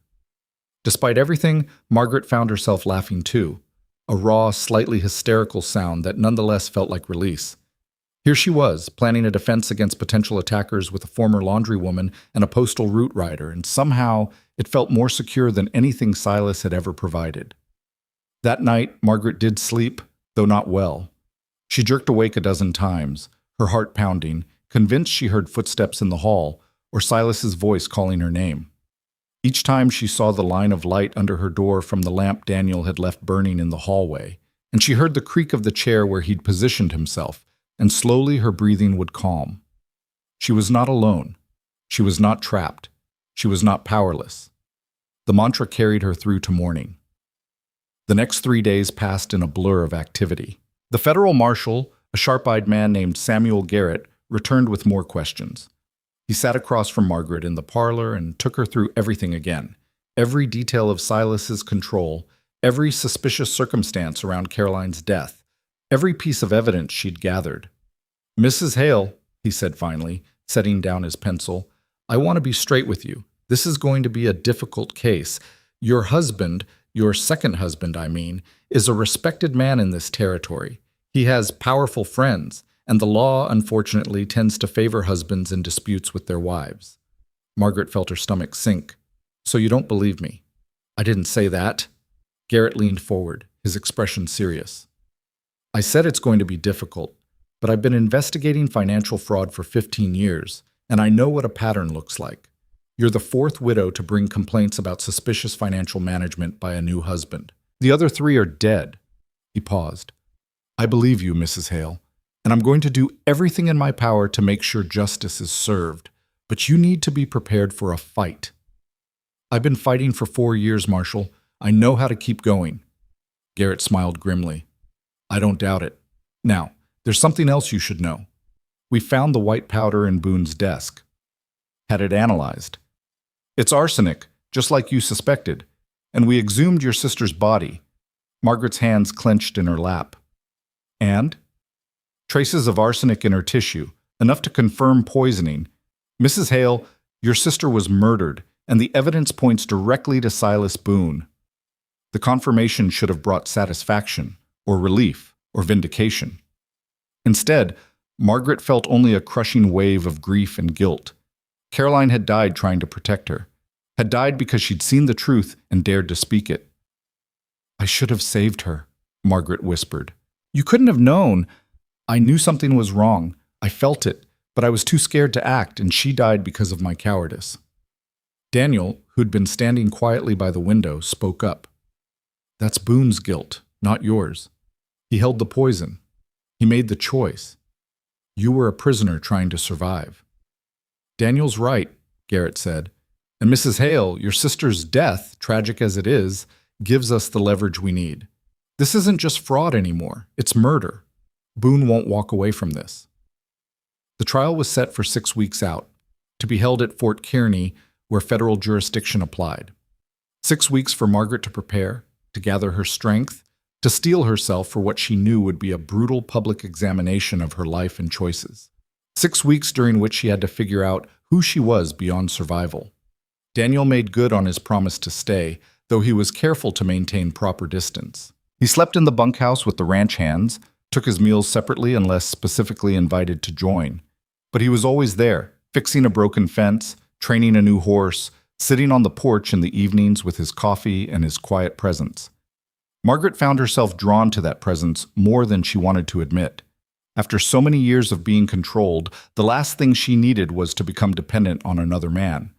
Despite everything, Margaret found herself laughing too, a raw, slightly hysterical sound that nonetheless felt like release. Here she was, planning a defense against potential attackers with a former laundrywoman and a postal route rider, and somehow it felt more secure than anything Silas had ever provided. That night, Margaret did sleep, though not well. She jerked awake a dozen times, her heart pounding, convinced she heard footsteps in the hall or Silas's voice calling her name. Each time she saw the line of light under her door from the lamp Daniel had left burning in the hallway, and she heard the creak of the chair where he'd positioned himself, and slowly her breathing would calm. She was not alone. She was not trapped. She was not powerless. The mantra carried her through to morning. The next 3 days passed in a blur of activity. The federal marshal, a sharp-eyed man named Samuel Garrett, returned with more questions. He sat across from Margaret in the parlor and took her through everything again. Every detail of Silas's control, every suspicious circumstance around Caroline's death, every piece of evidence she'd gathered. "Mrs. Hale," he said finally, setting down his pencil, "I want to be straight with you. This is going to be a difficult case. Your husband, your second husband, I mean, is a respected man in this territory. He has powerful friends, and the law, unfortunately, tends to favor husbands in disputes with their wives." Margaret felt her stomach sink. "So you don't believe me?" "I didn't say that." Garrett leaned forward, his expression serious. "I said it's going to be difficult, but I've been investigating financial fraud for 15 years, and I know what a pattern looks like. You're the fourth widow to bring complaints about suspicious financial management by a new husband. The other 3 are dead." He paused. "I believe you, Mrs. Hale, and I'm going to do everything in my power to make sure justice is served, but you need to be prepared for a fight." "I've been fighting for 4 years, Marshal. I know how to keep going." Garrett smiled grimly. "I don't doubt it. Now, there's something else you should know. We found the white powder in Boone's desk. Had it analyzed. It's arsenic, just like you suspected, and we exhumed your sister's body." Margaret's hands clenched in her lap. "And?" "Traces of arsenic in her tissue, enough to confirm poisoning. Mrs. Hale, your sister was murdered, and the evidence points directly to Silas Boone. The confirmation should have brought satisfaction, or relief, or vindication. Instead, Margaret felt only a crushing wave of grief and guilt. Caroline had died trying to protect her, had died because she'd seen the truth and dared to speak it. "I should have saved her," Margaret whispered. "You couldn't have known. I knew something was wrong. I felt it, but I was too scared to act, and she died because of my cowardice." Daniel, who'd been standing quietly by the window, spoke up. "That's Boone's guilt, not yours. He held the poison. He made the choice. You were a prisoner trying to survive." "Daniel's right," Garrett said. "And Mrs. Hale, your sister's death, tragic as it is, gives us the leverage we need. This isn't just fraud anymore. It's murder. Boone won't walk away from this." The trial was set for 6 weeks out, to be held at Fort Kearney, where federal jurisdiction applied. 6 weeks for Margaret to prepare, to gather her strength, to steel herself for what she knew would be a brutal public examination of her life and choices. 6 weeks during which she had to figure out who she was beyond survival. Daniel made good on his promise to stay, though he was careful to maintain proper distance. He slept in the bunkhouse with the ranch hands, took his meals separately unless specifically invited to join. But he was always there, fixing a broken fence, training a new horse, sitting on the porch in the evenings with his coffee and his quiet presence. Margaret found herself drawn to that presence more than she wanted to admit. After so many years of being controlled, the last thing she needed was to become dependent on another man.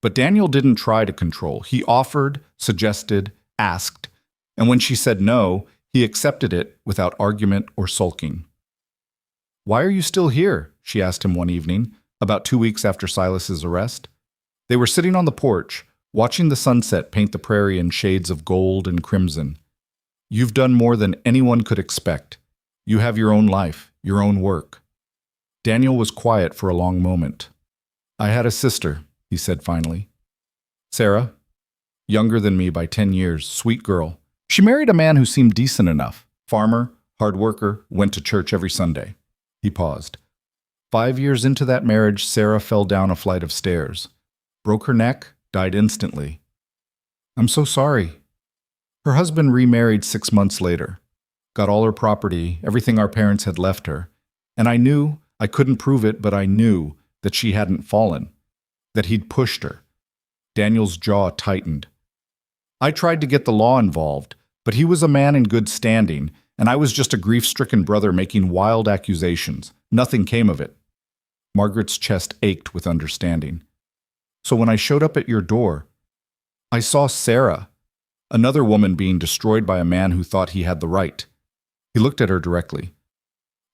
But Daniel didn't try to control. He offered, suggested, asked, and when she said no, he accepted it without argument or sulking. "Why are you still here?" she asked him one evening, about 2 weeks after Silas's arrest. They were sitting on the porch, watching the sunset paint the prairie in shades of gold and crimson. "You've done more than anyone could expect. You have your own life, your own work." Daniel was quiet for a long moment. "I had a sister," he said finally. "Sarah, younger than me by 10 years, sweet girl. She married a man who seemed decent enough. Farmer, hard worker, went to church every Sunday." He paused. 5 years into that marriage, Sarah fell down a flight of stairs. Broke her neck, died instantly. "I'm so sorry." Her husband remarried 6 months later. Got all her property, everything our parents had left her. And I couldn't prove it, but I knew that she hadn't fallen, that he'd pushed her. Daniel's jaw tightened. "I tried to get the law involved, but he was a man in good standing, and I was just a grief-stricken brother making wild accusations. Nothing came of it." Margaret's chest ached with understanding. "So when I showed up at your door, I saw Sarah, another woman being destroyed by a man who thought he had the right." He looked at her directly.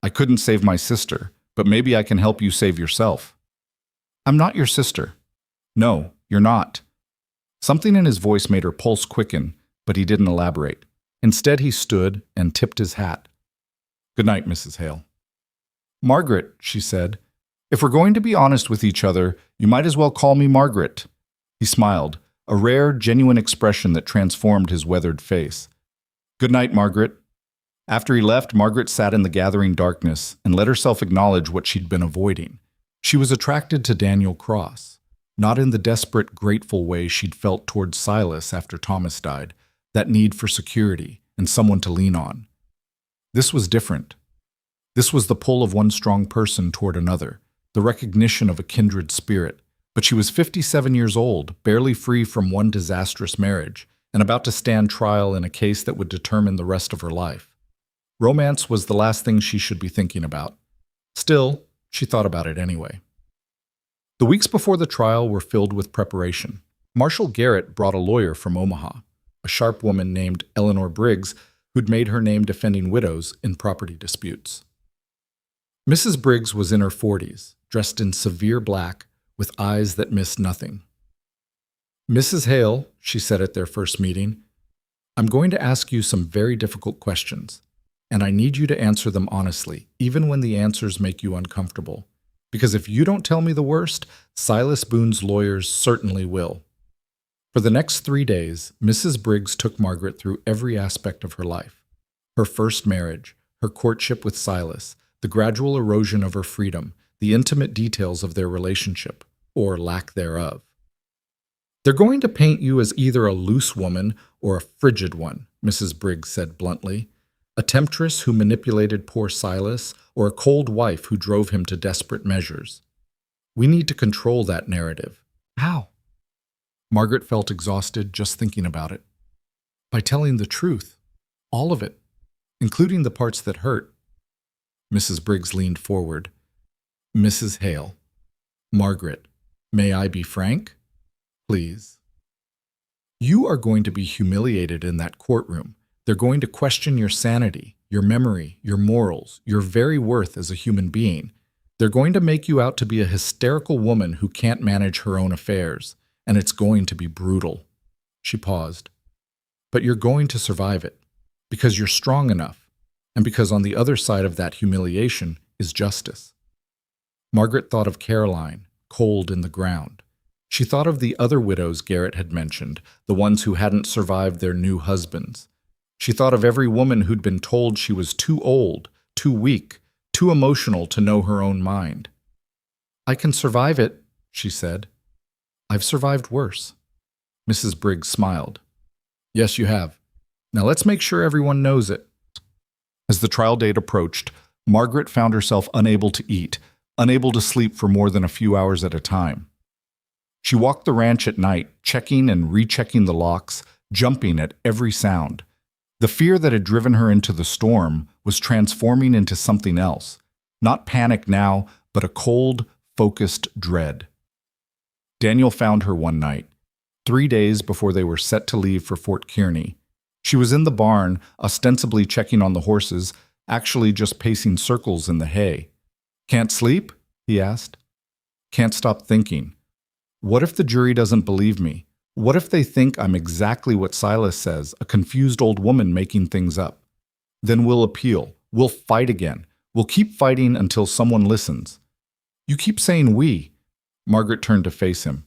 "I couldn't save my sister, but maybe I can help you save yourself." "I'm not your sister." "No, you're not." Something in his voice made her pulse quicken, but he didn't elaborate. Instead, he stood and tipped his hat. "Good night, Mrs. Hale." "Margaret," she said, "if we're going to be honest with each other, you might as well call me Margaret." He smiled, a rare, genuine expression that transformed his weathered face. "Good night, Margaret." After he left, Margaret sat in the gathering darkness and let herself acknowledge what she'd been avoiding. She was attracted to Daniel Cross, not in the desperate, grateful way she'd felt towards Silas after Thomas died, that need for security and someone to lean on. This was different. This was the pull of one strong person toward another, the recognition of a kindred spirit. But she was 57 years old, barely free from one disastrous marriage, and about to stand trial in a case that would determine the rest of her life. Romance was the last thing she should be thinking about. Still, she thought about it anyway. The weeks before the trial were filled with preparation. Marshal Garrett brought a lawyer from Omaha, a sharp woman named Eleanor Briggs, who'd made her name defending widows in property disputes. Mrs. Briggs was in her 40s, dressed in severe black, with eyes that missed nothing. "Mrs. Hale," she said at their first meeting, "I'm going to ask you some very difficult questions, and I need you to answer them honestly, even when the answers make you uncomfortable. Because if you don't tell me the worst, Silas Boone's lawyers certainly will." For the next 3 days, Mrs. Briggs took Margaret through every aspect of her life. Her first marriage, her courtship with Silas, the gradual erosion of her freedom, the intimate details of their relationship, or lack thereof. "They're going to paint you as either a loose woman or a frigid one," Mrs. Briggs said bluntly. "A temptress who manipulated poor Silas, or a cold wife who drove him to desperate measures. We need to control that narrative." "How?" Margaret felt exhausted just thinking about it. "By telling the truth. All of it. Including the parts that hurt." Mrs. Briggs leaned forward. "Mrs. Hale. Margaret, may I be frank? Please. You are going to be humiliated in that courtroom. They're going to question your sanity, your memory, your morals, your very worth as a human being. They're going to make you out to be a hysterical woman who can't manage her own affairs, and it's going to be brutal." She paused. "But you're going to survive it, because you're strong enough, and because on the other side of that humiliation is justice." Margaret thought of Caroline, cold in the ground. She thought of the other widows Garrett had mentioned, the ones who hadn't survived their new husbands. She thought of every woman who'd been told she was too old, too weak, too emotional to know her own mind. "I can survive it," she said. "I've survived worse." Mrs. Briggs smiled. "Yes, you have. Now let's make sure everyone knows it." As the trial date approached, Margaret found herself unable to eat, unable to sleep for more than a few hours at a time. She walked the ranch at night, checking and rechecking the locks, jumping at every sound. The fear that had driven her into the storm was transforming into something else. Not panic now, but a cold, focused dread. Daniel found her one night, 3 days before they were set to leave for Fort Kearney. She was in the barn, ostensibly checking on the horses, actually just pacing circles in the hay. "Can't sleep?" he asked. "Can't stop thinking. What if the jury doesn't believe me? What if they think I'm exactly what Silas says, a confused old woman making things up? Then we'll appeal. We'll fight again. We'll keep fighting until someone listens." "You keep saying we." Margaret turned to face him.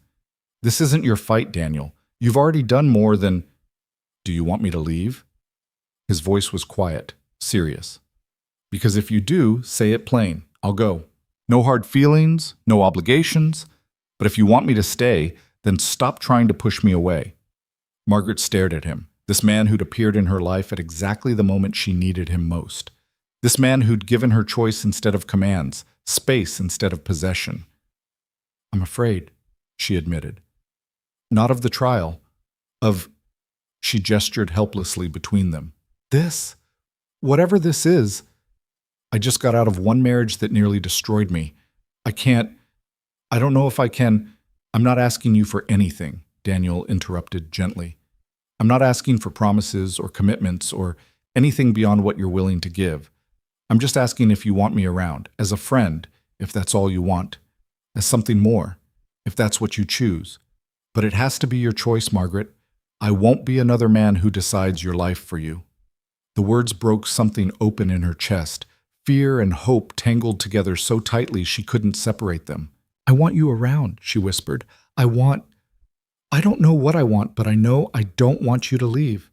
"This isn't your fight, Daniel. You've already done more than—" "Do you want me to leave?" His voice was quiet, serious. "Because if you do, say it plain. I'll go. No hard feelings, no obligations. But if you want me to stay, then stop trying to push me away." Margaret stared at him, this man who'd appeared in her life at exactly the moment she needed him most. This man who'd given her choice instead of commands, space instead of possession. "I'm afraid," she admitted. "Not of the trial. Of—" She gestured helplessly between them. "This? Whatever this is. I just got out of one marriage that nearly destroyed me. I don't know if I can—" "I'm not asking you for anything," Daniel interrupted gently. "I'm not asking for promises or commitments or anything beyond what you're willing to give. I'm just asking if you want me around, as a friend, if that's all you want, as something more, if that's what you choose. But it has to be your choice, Margaret. I won't be another man who decides your life for you." The words broke something open in her chest. Fear and hope tangled together so tightly she couldn't separate them. "I want you around," she whispered. I don't know what I want, but I know I don't want you to leave."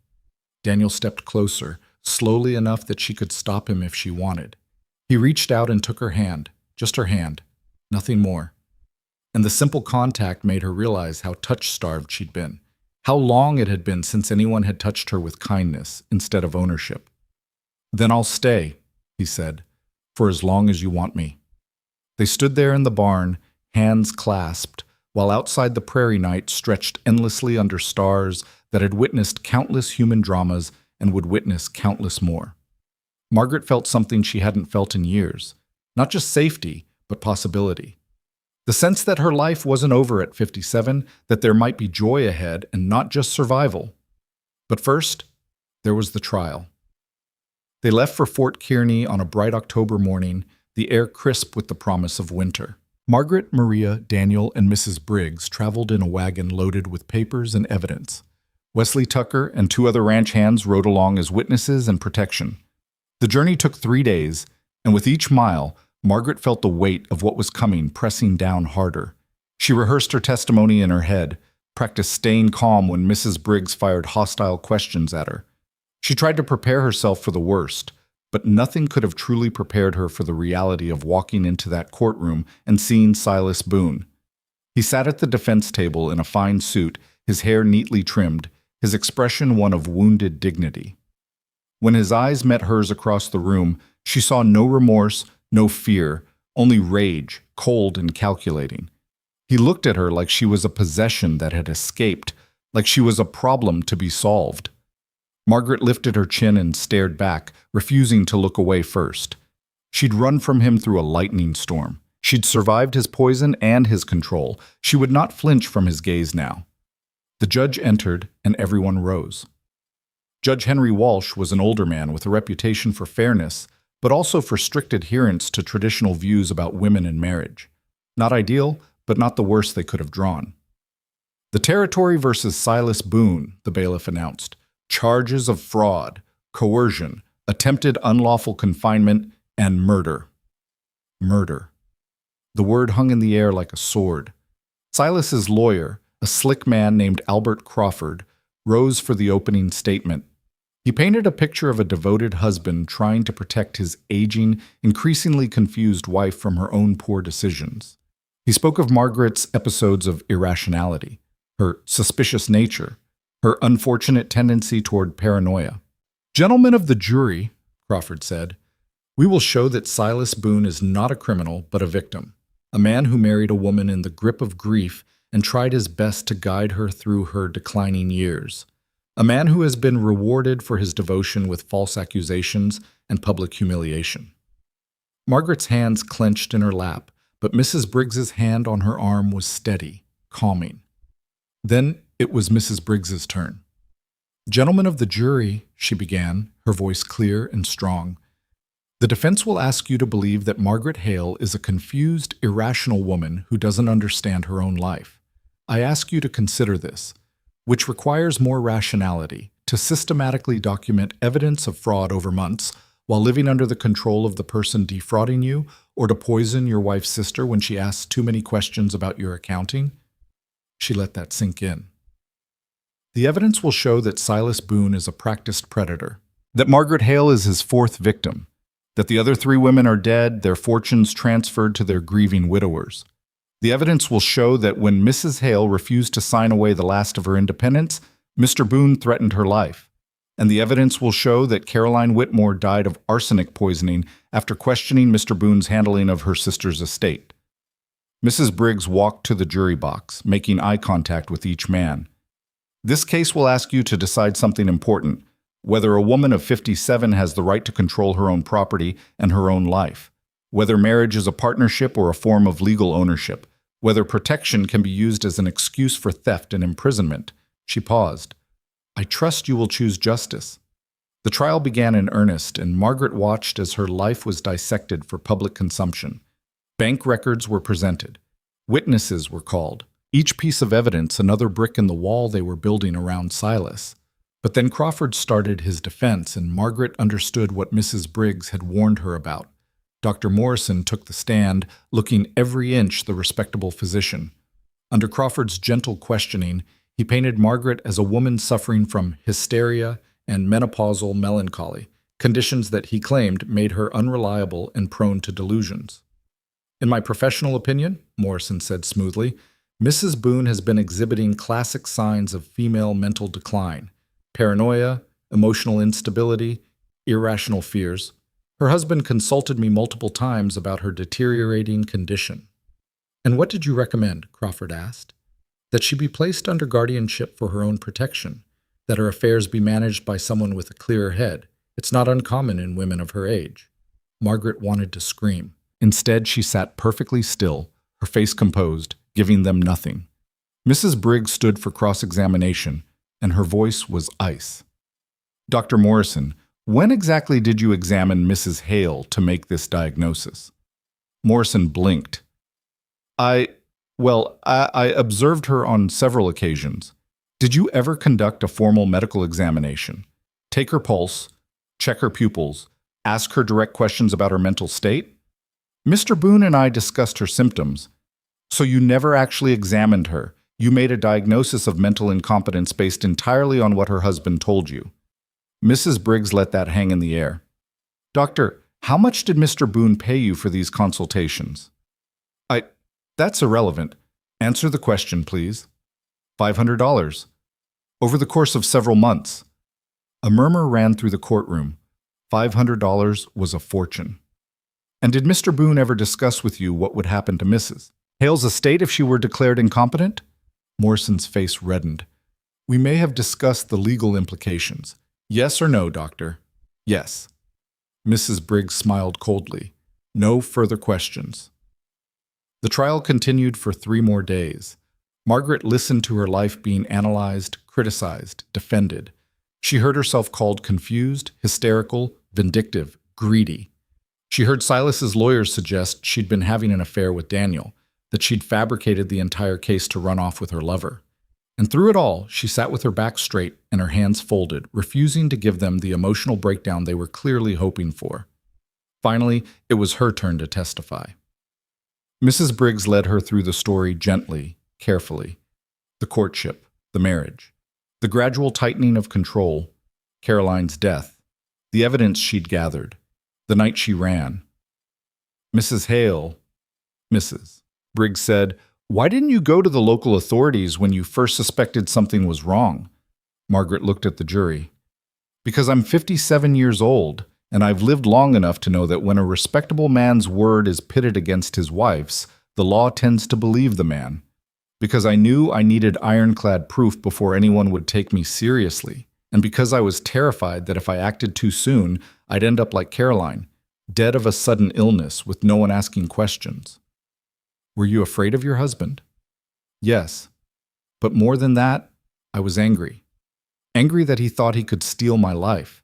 Daniel stepped closer, slowly enough that she could stop him if she wanted. He reached out and took her hand, just her hand, nothing more. And the simple contact made her realize how touch-starved she'd been, how long it had been since anyone had touched her with kindness instead of ownership. "Then I'll stay," he said, "for as long as you want me." They stood there in the barn, hands clasped, while outside the prairie night stretched endlessly under stars that had witnessed countless human dramas and would witness countless more. Margaret felt something she hadn't felt in years, not just safety, but possibility. The sense that her life wasn't over at 57, that there might be joy ahead and not just survival. But first, there was the trial. They left for Fort Kearney on a bright October morning, the air crisp with the promise of winter. Margaret, Maria, Daniel, and Mrs. Briggs traveled in a wagon loaded with papers and evidence. Wesley Tucker and 2 other ranch hands rode along as witnesses and protection. The journey took 3 days, and with each mile, Margaret felt the weight of what was coming pressing down harder. She rehearsed her testimony in her head, practiced staying calm when Mrs. Briggs fired hostile questions at her. She tried to prepare herself for the worst, but nothing could have truly prepared her for the reality of walking into that courtroom and seeing Silas Boone. He sat at the defense table in a fine suit, his hair neatly trimmed, his expression one of wounded dignity. When his eyes met hers across the room, she saw no remorse, no fear, only rage, cold and calculating. He looked at her like she was a possession that had escaped, like she was a problem to be solved. Margaret lifted her chin and stared back, refusing to look away first. She'd run from him through a lightning storm. She'd survived his poison and his control. She would not flinch from his gaze now. The judge entered, and everyone rose. Judge Henry Walsh was an older man with a reputation for fairness, but also for strict adherence to traditional views about women and marriage. Not ideal, but not the worst they could have drawn. "The territory versus Silas Boone," the bailiff announced. "Charges of fraud, coercion, attempted unlawful confinement, and murder." Murder. The word hung in the air like a sword. Silas's lawyer, a slick man named Albert Crawford, rose for the opening statement. He painted a picture of a devoted husband trying to protect his aging, increasingly confused wife from her own poor decisions. He spoke of Margaret's episodes of irrationality, her suspicious nature, her unfortunate tendency toward paranoia. "Gentlemen of the jury," Crawford said, "we will show that Silas Boone is not a criminal, but a victim, a man who married a woman in the grip of grief and tried his best to guide her through her declining years, a man who has been rewarded for his devotion with false accusations and public humiliation." Margaret's hands clenched in her lap, but Mrs. Briggs's hand on her arm was steady. calming. Then it was Mrs. Briggs's turn. "Gentlemen of the jury," she began, her voice clear and strong, "the defense will ask you to believe that Margaret Hale is a confused, irrational woman who doesn't understand her own life. I ask you to consider this, which requires more rationality, to systematically document evidence of fraud over months while living under the control of the person defrauding you, or to poison your wife's sister when she asks too many questions about your accounting." She let that sink in. "The evidence will show that Silas Boone is a practiced predator, that Margaret Hale is his fourth victim, that the other 3 women are dead, their fortunes transferred to their grieving widowers. The evidence will show that when Mrs. Hale refused to sign away the last of her independence, Mr. Boone threatened her life. And the evidence will show that Caroline Whitmore died of arsenic poisoning after questioning Mr. Boone's handling of her sister's estate." Mrs. Briggs walked to the jury box, making eye contact with each man. "This case will ask you to decide something important, whether a woman of 57 has the right to control her own property and her own life, whether marriage is a partnership or a form of legal ownership, whether protection can be used as an excuse for theft and imprisonment." She paused. "I trust you will choose justice." The trial began in earnest, and Margaret watched as her life was dissected for public consumption. Bank records were presented. Witnesses were called. Each piece of evidence another brick in the wall they were building around Silas. But then Crawford started his defense, and Margaret understood what Mrs. Briggs had warned her about. Dr. Morrison took the stand, looking every inch the respectable physician. Under Crawford's gentle questioning, he painted Margaret as a woman suffering from hysteria and menopausal melancholy, conditions that he claimed made her unreliable and prone to delusions. "In my professional opinion," Morrison said smoothly, "Mrs. Boone has been exhibiting classic signs of female mental decline: paranoia, emotional instability, irrational fears. Her husband consulted me multiple times about her deteriorating condition." "And what did you recommend?" Crawford asked. "That she be placed under guardianship for her own protection, that her affairs be managed by someone with a clearer head. It's not uncommon in women of her age." Margaret wanted to scream. Instead, she sat perfectly still, her face composed, giving them nothing. Mrs. Briggs stood for cross-examination, and her voice was ice. "Dr. Morrison, when exactly did you examine Mrs. Hale to make this diagnosis?" Morrison blinked. I observed her on several occasions. Did you ever conduct a formal medical examination? Take her pulse, check her pupils, ask her direct questions about her mental state? Mr. Boone and I discussed her symptoms. So you never actually examined her. You made a diagnosis of mental incompetence based entirely on what her husband told you. Mrs. Briggs let that hang in the air. "Doctor, how much did Mr. Boone pay you for these consultations?" That's irrelevant. Answer the question, please." $500. Over the course of several months. A murmur ran through the courtroom. $500 was a fortune. "And did Mr. Boone ever discuss with you what would happen to Mrs. Hale's estate if she were declared incompetent?" Morrison's face reddened. "We may have discussed the legal implications. Yes or no, doctor?" "Yes." Mrs. Briggs smiled coldly. No further questions. The trial continued for 3 more days. Margaret listened to her life being analyzed, criticized, defended. She heard herself called confused, hysterical, vindictive, greedy. She heard Silas's lawyers suggest she'd been having an affair with Daniel, that she'd fabricated the entire case to run off with her lover. And through it all, she sat with her back straight and her hands folded, refusing to give them the emotional breakdown they were clearly hoping for. Finally, it was her turn to testify. Mrs. Briggs led her through the story gently, carefully. The courtship, the marriage, the gradual tightening of control, Caroline's death, the evidence she'd gathered, the night she ran. Mrs. Briggs said, "Why didn't you go to the local authorities when you first suspected something was wrong?" Margaret looked at the jury. "Because I'm 57 years old, and I've lived long enough to know that when a respectable man's word is pitted against his wife's, the law tends to believe the man. Because I knew I needed ironclad proof before anyone would take me seriously, and because I was terrified that if I acted too soon, I'd end up like Caroline, dead of a sudden illness with no one asking questions." "Were you afraid of your husband?" Yes, but more than that, I was angry. Angry that he thought he could steal my life.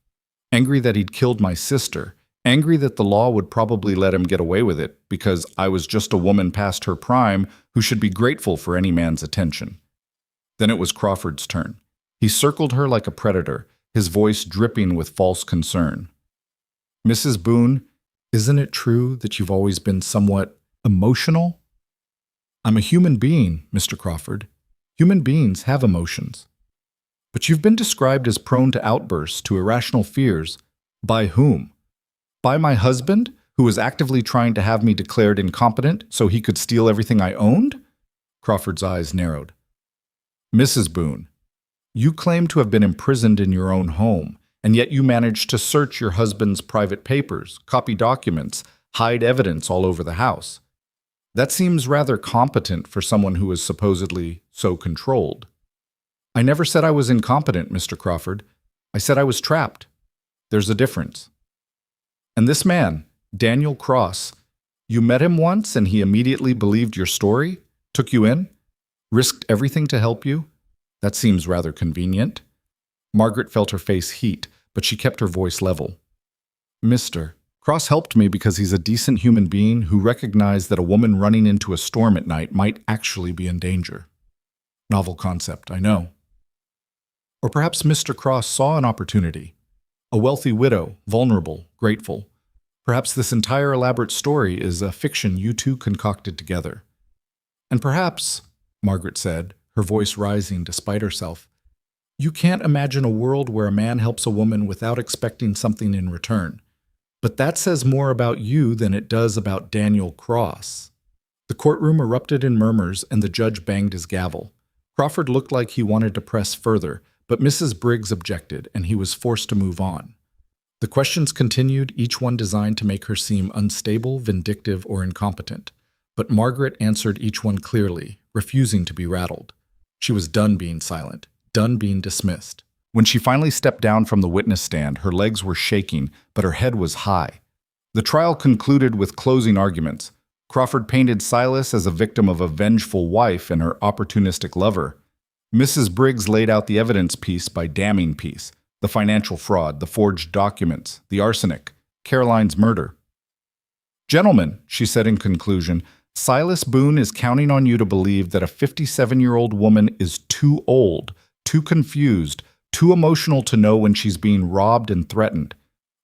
Angry that he'd killed my sister. Angry that the law would probably let him get away with it because I was just a woman past her prime who should be grateful for any man's attention. Then it was Crawford's turn. He circled her like a predator, his voice dripping with false concern. Mrs. Boone, isn't it true that you've always been somewhat emotional? I'm a human being, Mr. Crawford. Human beings have emotions. But you've been described as prone to outbursts, to irrational fears. By whom? By my husband, who was actively trying to have me declared incompetent so he could steal everything I owned? Crawford's eyes narrowed. Mrs. Boone, you claim to have been imprisoned in your own home, and yet you managed to search your husband's private papers, copy documents, hide evidence all over the house. That seems rather competent for someone who is supposedly so controlled. I never said I was incompetent, Mr. Crawford. I said I was trapped. There's a difference. And this man, Daniel Cross, you met him once and he immediately believed your story, took you in, risked everything to help you? That seems rather convenient. Margaret felt her face heat, but she kept her voice level. Mr. Cross helped me because he's a decent human being who recognized that a woman running into a storm at night might actually be in danger. Novel concept, I know. Or perhaps Mr. Cross saw an opportunity. A wealthy widow, vulnerable, grateful. Perhaps this entire elaborate story is a fiction you two concocted together. And perhaps, Margaret said, her voice rising despite herself, you can't imagine a world where a man helps a woman without expecting something in return. But that says more about you than it does about Daniel Cross. The courtroom erupted in murmurs and the judge banged his gavel. Crawford looked like he wanted to press further, but Mrs. Briggs objected and he was forced to move on. The questions continued, each one designed to make her seem unstable, vindictive, or incompetent. But Margaret answered each one clearly, refusing to be rattled. She was done being silent, done being dismissed. When she finally stepped down from the witness stand, her legs were shaking, but her head was high. The trial concluded with closing arguments. Crawford painted Silas as a victim of a vengeful wife and her opportunistic lover. Mrs. Briggs laid out the evidence piece by damning piece, the financial fraud, the forged documents, the arsenic, Caroline's murder. Gentlemen, she said in conclusion, Silas Boone is counting on you to believe that a 57-year-old woman is too old, too confused, too emotional to know when she's being robbed and threatened.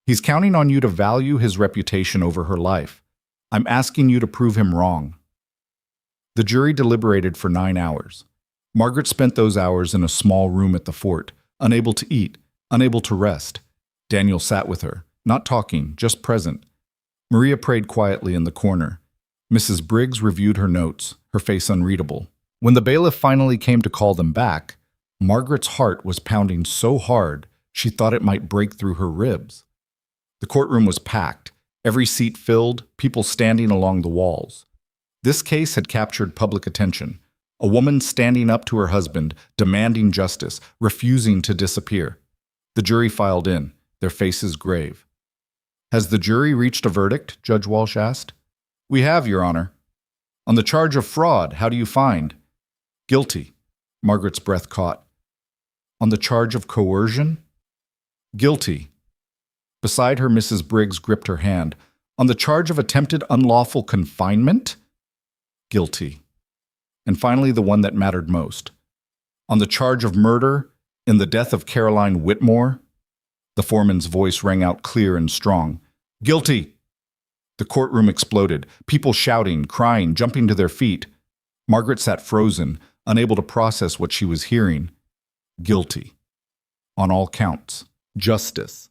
He's counting on you to value his reputation over her life. I'm asking you to prove him wrong. The jury deliberated for 9 hours. Margaret spent those hours in a small room at the fort, unable to eat, unable to rest. Daniel sat with her, not talking, just present. Maria prayed quietly in the corner. Mrs. Briggs reviewed her notes, her face unreadable. When the bailiff finally came to call them back, Margaret's heart was pounding so hard she thought it might break through her ribs. The courtroom was packed, every seat filled, people standing along the walls. This case had captured public attention. A woman standing up to her husband, demanding justice, refusing to disappear. The jury filed in, their faces grave. Has the jury reached a verdict? Judge Walsh asked. We have, Your Honor. On the charge of fraud, how do you find? Guilty. Margaret's breath caught. On the charge of coercion? Guilty. Beside her, Mrs. Briggs gripped her hand. On the charge of attempted unlawful confinement? Guilty. And finally, the one that mattered most. On the charge of murder in the death of Caroline Whitmore? The foreman's voice rang out clear and strong. Guilty! The courtroom exploded, people shouting, crying, jumping to their feet. Margaret sat frozen, unable to process what she was hearing. Guilty. On all counts. Justice.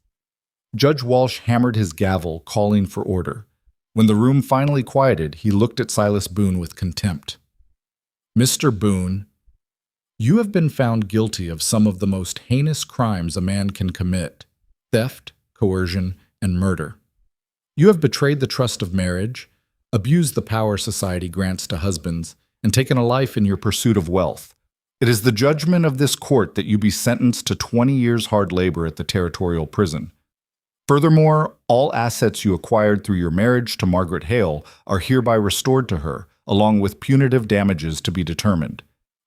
Judge Walsh hammered his gavel, calling for order. When the room finally quieted, he looked at Silas Boone with contempt. Mr. Boone, you have been found guilty of some of the most heinous crimes a man can commit: theft, coercion, and murder. You have betrayed the trust of marriage, abused the power society grants to husbands, and taken a life in your pursuit of wealth. It is the judgment of this court that you be sentenced to 20 years hard labor at the territorial prison. Furthermore, all assets you acquired through your marriage to Margaret Hale are hereby restored to her, along with punitive damages to be determined.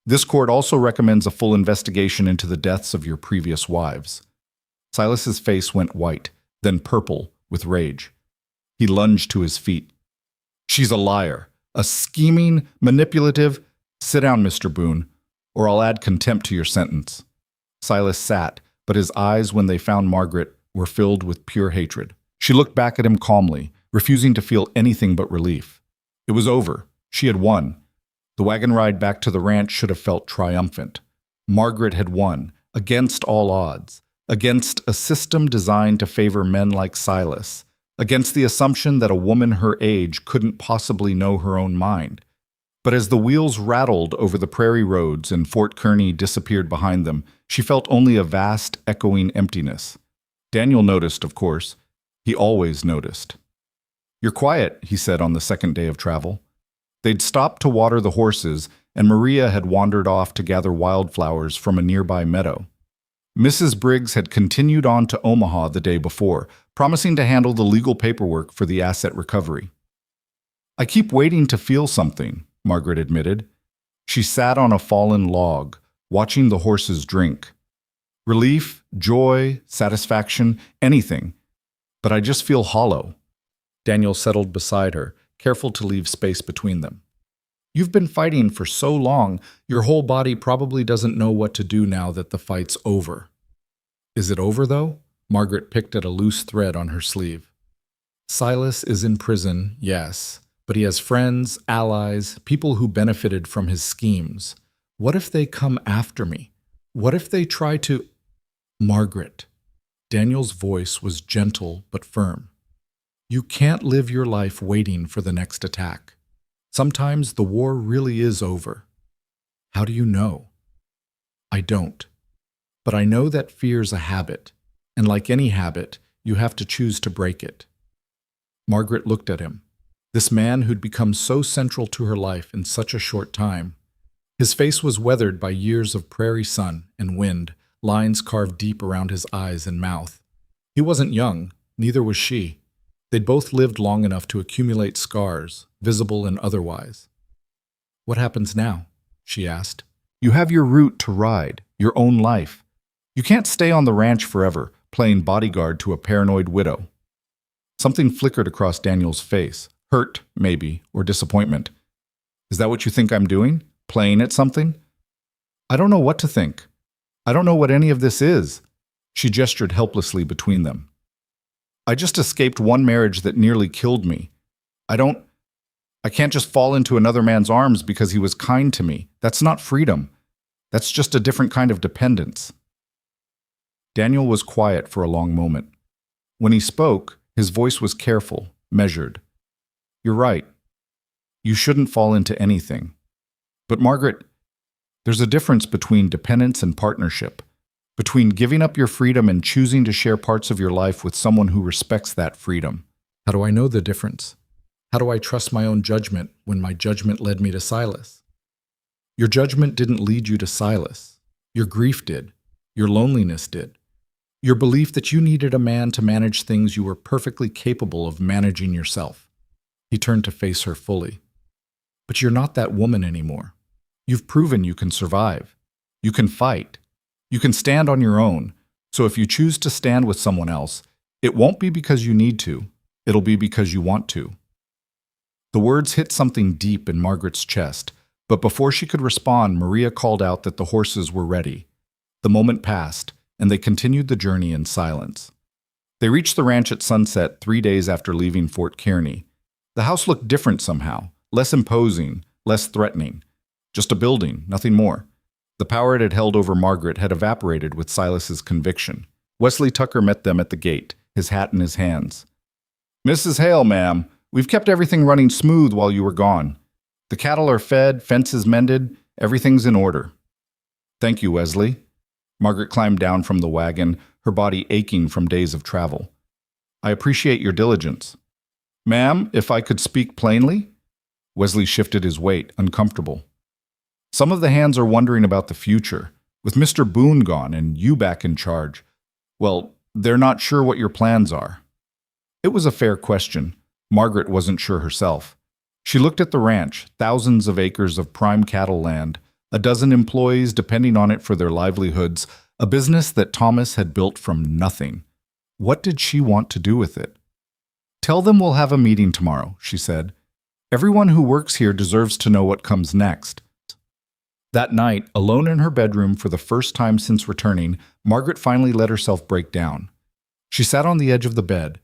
This court also recommends a full investigation into the deaths of your previous wives. Silas's face went white, then purple with rage. He lunged to his feet. She's a liar, a scheming, manipulative. Sit down, Mr. Boone, or I'll add contempt to your sentence. Silas sat, but his eyes, when they found Margaret, were filled with pure hatred. She looked back at him calmly, refusing to feel anything but relief. It was over. She had won. The wagon ride back to the ranch should have felt triumphant. Margaret had won, against all odds, against a system designed to favor men like Silas, against the assumption that a woman her age couldn't possibly know her own mind. But as the wheels rattled over the prairie roads and Fort Kearny disappeared behind them, she felt only a vast, echoing emptiness. Daniel noticed, of course. He always noticed. "You're quiet," he said on the second day of travel. They'd stopped to water the horses, and Maria had wandered off to gather wildflowers from a nearby meadow. Mrs. Briggs had continued on to Omaha the day before, promising to handle the legal paperwork for the asset recovery. "I keep waiting to feel something," Margaret admitted. She sat on a fallen log, watching the horses drink. Relief, joy, satisfaction, anything. But I just feel hollow. Daniel settled beside her, careful to leave space between them. "You've been fighting for so long, your whole body probably doesn't know what to do now that the fight's over." "Is it over, though?" Margaret picked at a loose thread on her sleeve. "Silas is in prison, yes, but he has friends, allies, people who benefited from his schemes. What if they come after me? What if they try to—" "Margaret." Daniel's voice was gentle but firm. "You can't live your life waiting for the next attack. Sometimes the war really is over." "How do you know?" "I don't. But I know that fear's a habit, and like any habit, you have to choose to break it." Margaret looked at him. This man who'd become so central to her life in such a short time. His face was weathered by years of prairie sun and wind, lines carved deep around his eyes and mouth. He wasn't young, neither was she. They'd both lived long enough to accumulate scars, visible and otherwise. "What happens now?" she asked. "You have your route to ride, your own life. You can't stay on the ranch forever, playing bodyguard to a paranoid widow." Something flickered across Daniel's face, hurt, maybe, or disappointment. "Is that what you think I'm doing? Playing at something?" "I don't know what to think. I don't know what any of this is." She gestured helplessly between them. "I just escaped one marriage that nearly killed me. I can't just fall into another man's arms because he was kind to me. That's not freedom. That's just a different kind of dependence." Daniel was quiet for a long moment. When he spoke, his voice was careful, measured. "You're right. You shouldn't fall into anything. But Margaret, there's a difference between dependence and partnership, between giving up your freedom and choosing to share parts of your life with someone who respects that freedom." "How do I know the difference? How do I trust my own judgment when my judgment led me to Silas?" "Your judgment didn't lead you to Silas. Your grief did. Your loneliness did. Your belief that you needed a man to manage things you were perfectly capable of managing yourself." He turned to face her fully. "But you're not that woman anymore. You've proven you can survive. You can fight. You can stand on your own. So if you choose to stand with someone else, it won't be because you need to. It'll be because you want to." The words hit something deep in Margaret's chest, but before she could respond, Maria called out that the horses were ready. The moment passed, and they continued the journey in silence. They reached the ranch at sunset 3 days after leaving Fort Kearny. The house looked different somehow, less imposing, less threatening. Just a building, nothing more. The power it had held over Margaret had evaporated with Silas's conviction. Wesley Tucker met them at the gate, his hat in his hands. "Mrs. Hale, ma'am, we've kept everything running smooth while you were gone. The cattle are fed, fences mended, everything's in order." "Thank you, Wesley." Margaret climbed down from the wagon, her body aching from days of travel. "I appreciate your diligence." "Ma'am, if I could speak plainly?" Wesley shifted his weight, uncomfortable. "Some of the hands are wondering about the future. With Mr. Boone gone and you back in charge, well, they're not sure what your plans are." It was a fair question. Margaret wasn't sure herself. She looked at the ranch, thousands of acres of prime cattle land, a dozen employees depending on it for their livelihoods, a business that Thomas had built from nothing. What did she want to do with it? "Tell them we'll have a meeting tomorrow," she said. "Everyone who works here deserves to know what comes next." That night, alone in her bedroom for the first time since returning, Margaret finally let herself break down. She sat on the edge of the bed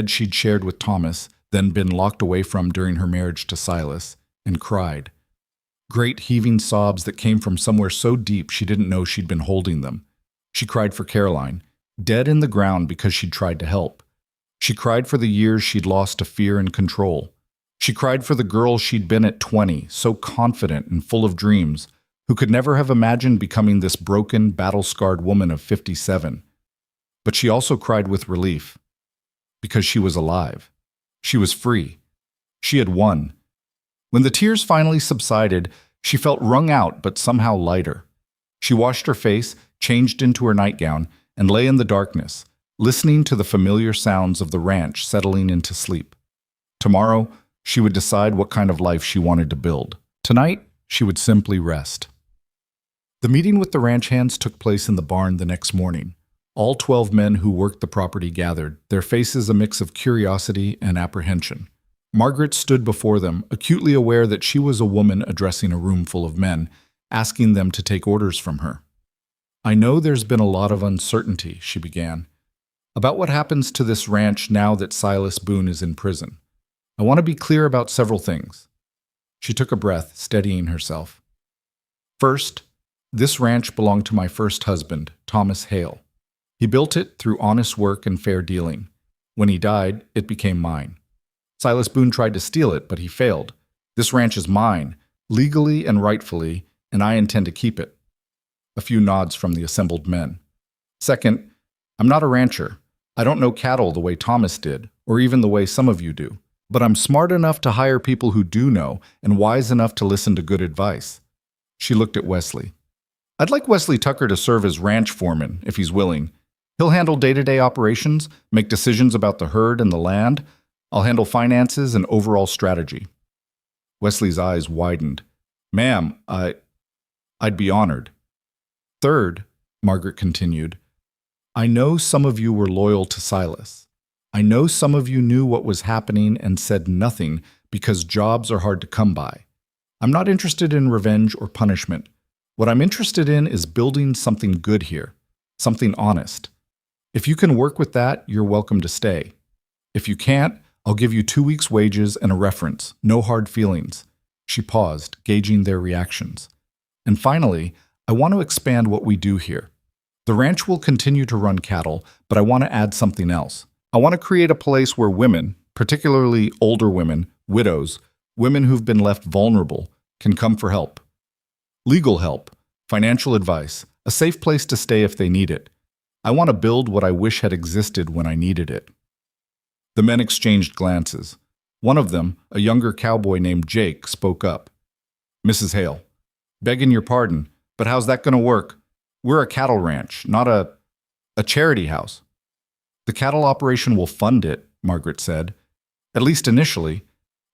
she'd shared with Thomas, then been locked away from during her marriage to Silas, and cried. Great heaving sobs that came from somewhere so deep she didn't know she'd been holding them. She cried for Caroline, dead in the ground because she'd tried to help. She cried for the years she'd lost to fear and control. She cried for the girl she'd been at 20, so confident and full of dreams, who could never have imagined becoming this broken, battle-scarred woman of 57. But she also cried with relief, because she was alive. She was free. She had won. When the tears finally subsided, she felt wrung out but somehow lighter. She washed her face, changed into her nightgown, and lay in the darkness, listening to the familiar sounds of the ranch settling into sleep. Tomorrow, she would decide what kind of life she wanted to build. Tonight, she would simply rest. The meeting with the ranch hands took place in the barn the next morning. All 12 men who worked the property gathered, their faces a mix of curiosity and apprehension. Margaret stood before them, acutely aware that she was a woman addressing a room full of men, asking them to take orders from her. "I know there's been a lot of uncertainty," she began, "about what happens to this ranch now that Silas Boone is in prison. I want to be clear about several things." She took a breath, steadying herself. "First, this ranch belonged to my first husband, Thomas Hale. He built it through honest work and fair dealing. When he died, it became mine. Silas Boone tried to steal it, but he failed. This ranch is mine, legally and rightfully, and I intend to keep it." A few nods from the assembled men. "Second, I'm not a rancher. I don't know cattle the way Thomas did, or even the way some of you do. But I'm smart enough to hire people who do know, and wise enough to listen to good advice." She looked at Wesley. "I'd like Wesley Tucker to serve as ranch foreman, if he's willing. He'll handle day-to-day operations, make decisions about the herd and the land. I'll handle finances and overall strategy." Wesley's eyes widened. "Ma'am, I'd be honored." "Third," Margaret continued, "I know some of you were loyal to Silas. I know some of you knew what was happening and said nothing because jobs are hard to come by. I'm not interested in revenge or punishment. What I'm interested in is building something good here, something honest. If you can work with that, you're welcome to stay. If you can't, I'll give you 2 weeks' wages and a reference, no hard feelings." She paused, gauging their reactions. "And finally, I want to expand what we do here. The ranch will continue to run cattle, but I want to add something else. I want to create a place where women, particularly older women, widows, women who've been left vulnerable, can come for help. Legal help, financial advice, a safe place to stay if they need it. I want to build what I wish had existed when I needed it." The men exchanged glances. One of them, a younger cowboy named Jake, spoke up. "Mrs. Hale, begging your pardon, but how's that going to work? We're a cattle ranch, not a charity house." "The cattle operation will fund it," Margaret said, "at least initially,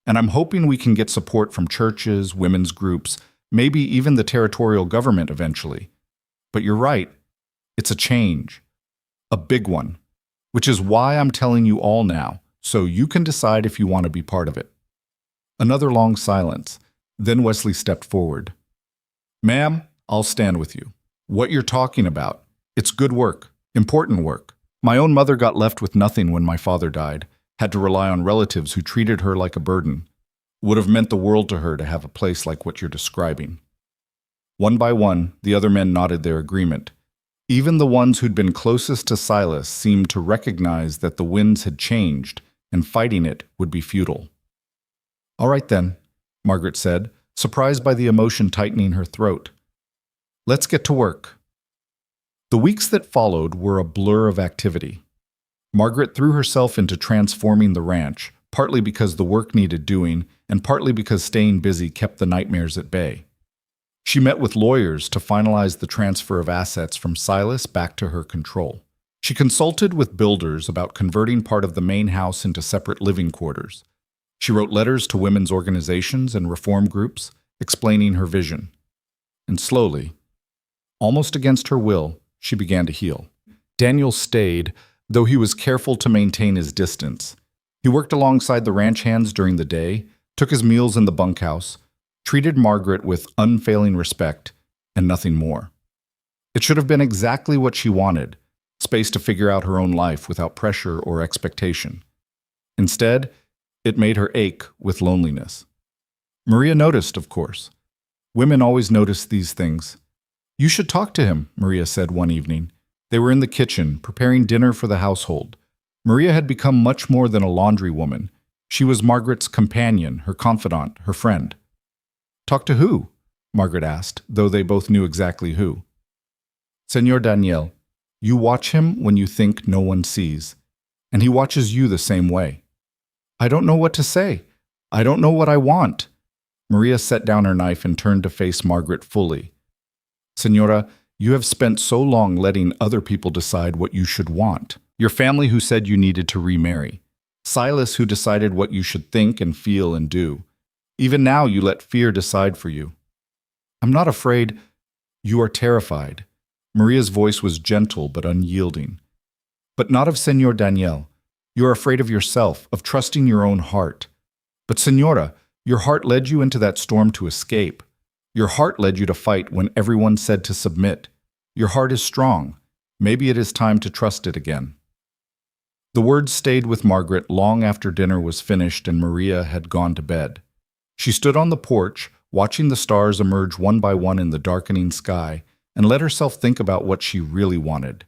and I'm hoping we can get support from churches, women's groups, maybe even the territorial government eventually. But you're right, it's a change, a big one, which is why I'm telling you all now, so you can decide if you want to be part of it." Another long silence. Then Wesley stepped forward. "Ma'am, I'll stand with you. What you're talking about, it's good work, important work. My own mother got left with nothing when my father died, had to rely on relatives who treated her like a burden. Would have meant the world to her to have a place like what you're describing." One by one, the other men nodded their agreement. Even the ones who'd been closest to Silas seemed to recognize that the winds had changed, and fighting it would be futile. "All right then," Margaret said, surprised by the emotion tightening her throat. "Let's get to work." The weeks that followed were a blur of activity. Margaret threw herself into transforming the ranch, partly because the work needed doing, and partly because staying busy kept the nightmares at bay. She met with lawyers to finalize the transfer of assets from Silas back to her control. She consulted with builders about converting part of the main house into separate living quarters. She wrote letters to women's organizations and reform groups, explaining her vision. and slowly, almost against her will, she began to heal. Daniel stayed, though he was careful to maintain his distance. He worked alongside the ranch hands during the day, took his meals in the bunkhouse, treated Margaret with unfailing respect, and nothing more. It should have been exactly what she wanted, space to figure out her own life without pressure or expectation. Instead, it made her ache with loneliness. Maria noticed, of course. Women always notice these things. "You should talk to him," Maria said one evening. They were in the kitchen, preparing dinner for the household. Maria had become much more than a laundry woman. She was Margaret's companion, her confidant, her friend. "Talk to who?" Margaret asked, though they both knew exactly who. "Senor Daniel, you watch him when you think no one sees, and he watches you the same way." "I don't know what to say. I don't know what I want." Maria set down her knife and turned to face Margaret fully. "Senora, you have spent so long letting other people decide what you should want. Your family who said you needed to remarry. Silas who decided what you should think and feel and do. Even now you let fear decide for you." "I'm not afraid. You are terrified." Maria's voice was gentle but unyielding. "But not of Senor Daniel. You are afraid of yourself, of trusting your own heart. But Senora, your heart led you into that storm to escape. Your heart led you to fight when everyone said to submit. Your heart is strong. Maybe it is time to trust it again." The words stayed with Margaret long after dinner was finished and Maria had gone to bed. She stood on the porch, watching the stars emerge one by one in the darkening sky, and let herself think about what she really wanted.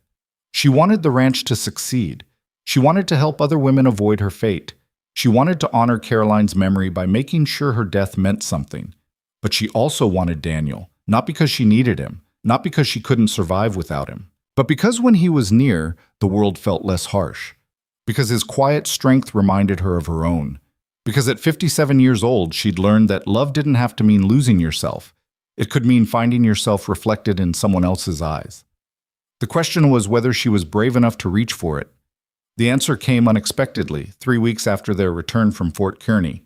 She wanted the ranch to succeed. She wanted to help other women avoid her fate. She wanted to honor Caroline's memory by making sure her death meant something. But she also wanted Daniel, not because she needed him, not because she couldn't survive without him, but because when he was near, the world felt less harsh. Because his quiet strength reminded her of her own. Because at 57 years old, she'd learned that love didn't have to mean losing yourself. It could mean finding yourself reflected in someone else's eyes. The question was whether she was brave enough to reach for it. The answer came unexpectedly, 3 weeks after their return from Fort Kearney.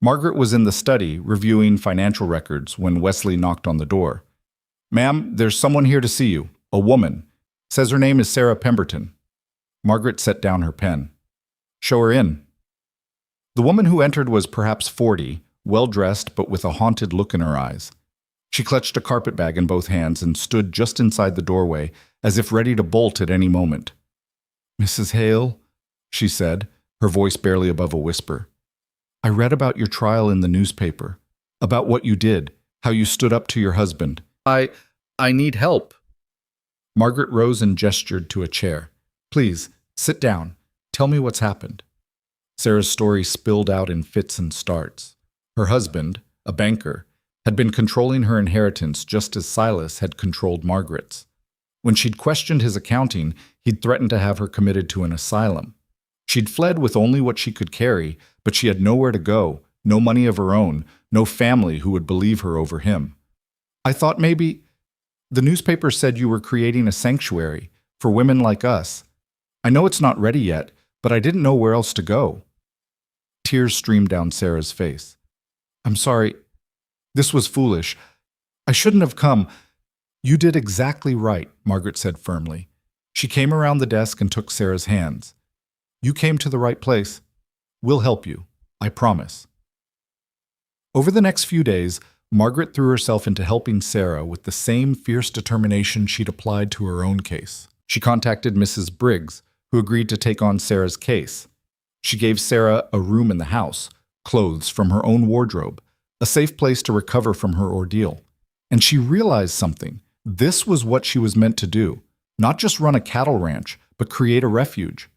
Margaret was in the study, reviewing financial records, when Wesley knocked on the door. "Ma'am, there's someone here to see you. A woman. Says her name is Sarah Pemberton." Margaret set down her pen. "Show her in." The woman who entered was perhaps 40, well-dressed but with a haunted look in her eyes. She clutched a carpetbag in both hands and stood just inside the doorway, as if ready to bolt at any moment. "Mrs. Hale," she said, her voice barely above a whisper. "I read about your trial in the newspaper, about what you did, how you stood up to your husband. I need help." Margaret rose and gestured to a chair. "Please, sit down. Tell me what's happened." Sarah's story spilled out in fits and starts. Her husband, a banker, had been controlling her inheritance just as Silas had controlled Margaret's. When she'd questioned his accounting, he'd threatened to have her committed to an asylum. She'd fled with only what she could carry, but she had nowhere to go, no money of her own, no family who would believe her over him. "I thought maybe the newspaper said you were creating a sanctuary for women like us. I know it's not ready yet, but I didn't know where else to go." Tears streamed down Sarah's face. "I'm sorry. This was foolish. I shouldn't have come." "You did exactly right," Margaret said firmly. She came around the desk and took Sarah's hands. "You came to the right place. We'll help you. I promise." Over the next few days, Margaret threw herself into helping Sarah with the same fierce determination she'd applied to her own case. She contacted Mrs. Briggs, who agreed to take on Sarah's case. She gave Sarah a room in the house, clothes from her own wardrobe, a safe place to recover from her ordeal. And she realized something. This was what she was meant to do. Not just run a cattle ranch, but create a refuge.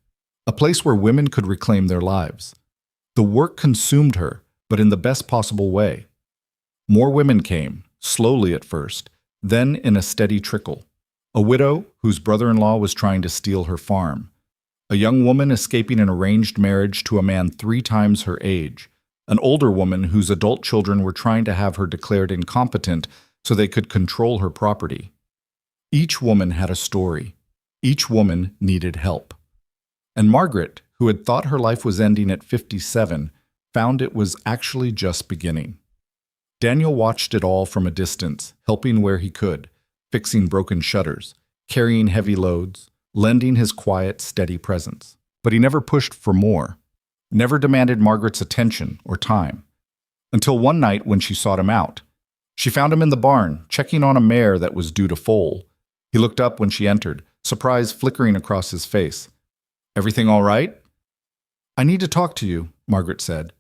A place where women could reclaim their lives. The work consumed her, but in the best possible way. More women came, slowly at first, then in a steady trickle. A widow whose brother-in-law was trying to steal her farm. A young woman escaping an arranged marriage to a man 3 times her age. An older woman whose adult children were trying to have her declared incompetent so they could control her property. Each woman had a story. Each woman needed help. And Margaret, who had thought her life was ending at 57, found it was actually just beginning. Daniel watched it all from a distance, helping where he could, fixing broken shutters, carrying heavy loads, lending his quiet, steady presence. But he never pushed for more, never demanded Margaret's attention or time. Until one night when she sought him out. She found him in the barn, checking on a mare that was due to foal. He looked up when she entered, surprise flickering across his face. "Everything all right?" "I need to talk to you," Margaret said.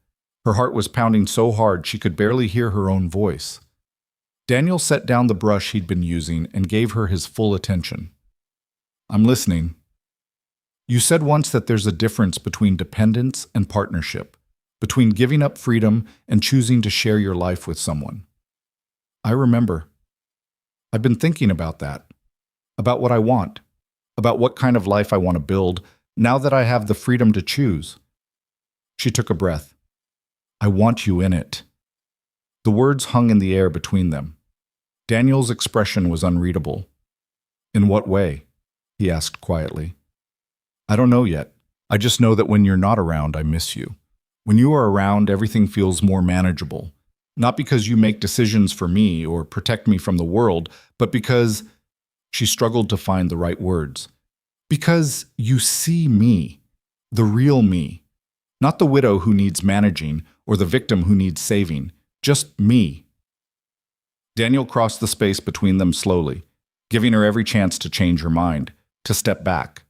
Her heart was pounding so hard she could barely hear her own voice. Daniel set down the brush he'd been using and gave her his full attention. "I'm listening." "You said once that there's a difference between dependence and partnership, between giving up freedom and choosing to share your life with someone." "I remember. I've been thinking about that, about what I want, about what kind of life I want to build, now that I have the freedom to choose." She took a breath. "I want you in it." The words hung in the air between them. Daniel's expression was unreadable. "In what way?" he asked quietly. "I don't know yet. I just know that when you're not around, I miss you. When you are around, everything feels more manageable. Not because you make decisions for me or protect me from the world, but because—" she struggled to find the right words. "Because you see me, the real me. Not the widow who needs managing or the victim who needs saving. Just me." Daniel crossed the space between them slowly, giving her every chance to change her mind, to step back.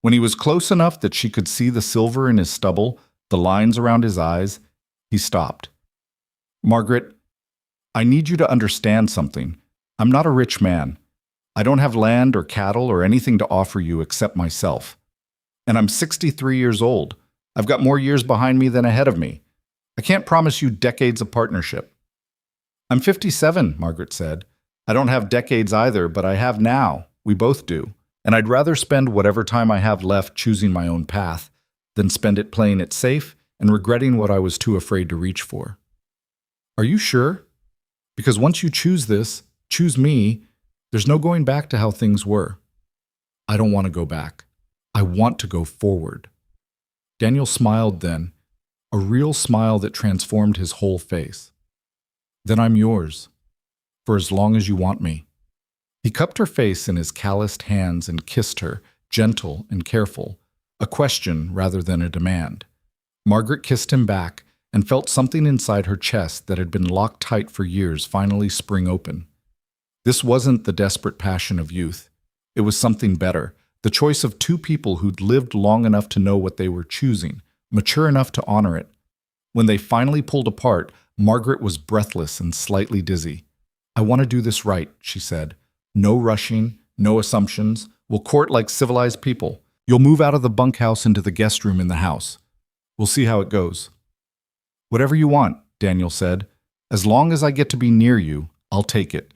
When he was close enough that she could see the silver in his stubble, the lines around his eyes, he stopped. "Margaret, I need you to understand something. I'm not a rich man. I don't have land or cattle or anything to offer you except myself. And I'm 63 years old. I've got more years behind me than ahead of me. I can't promise you decades of partnership." "I'm 57, Margaret said. "I don't have decades either, but I have now. We both do. And I'd rather spend whatever time I have left choosing my own path than spend it playing it safe and regretting what I was too afraid to reach for." "Are you sure? Because once you choose this, choose me, there's no going back to how things were." "I don't want to go back. I want to go forward." Daniel smiled then, a real smile that transformed his whole face. "Then I'm yours, for as long as you want me." He cupped her face in his calloused hands and kissed her, gentle and careful, a question rather than a demand. Margaret kissed him back and felt something inside her chest that had been locked tight for years finally spring open. This wasn't the desperate passion of youth. It was something better, the choice of two people who'd lived long enough to know what they were choosing, mature enough to honor it. When they finally pulled apart, Margaret was breathless and slightly dizzy. "I want to do this right," she said. "No rushing, no assumptions. We'll court like civilized people. You'll move out of the bunkhouse into the guest room in the house. We'll see how it goes." "Whatever you want," Daniel said. "As long as I get to be near you, I'll take it."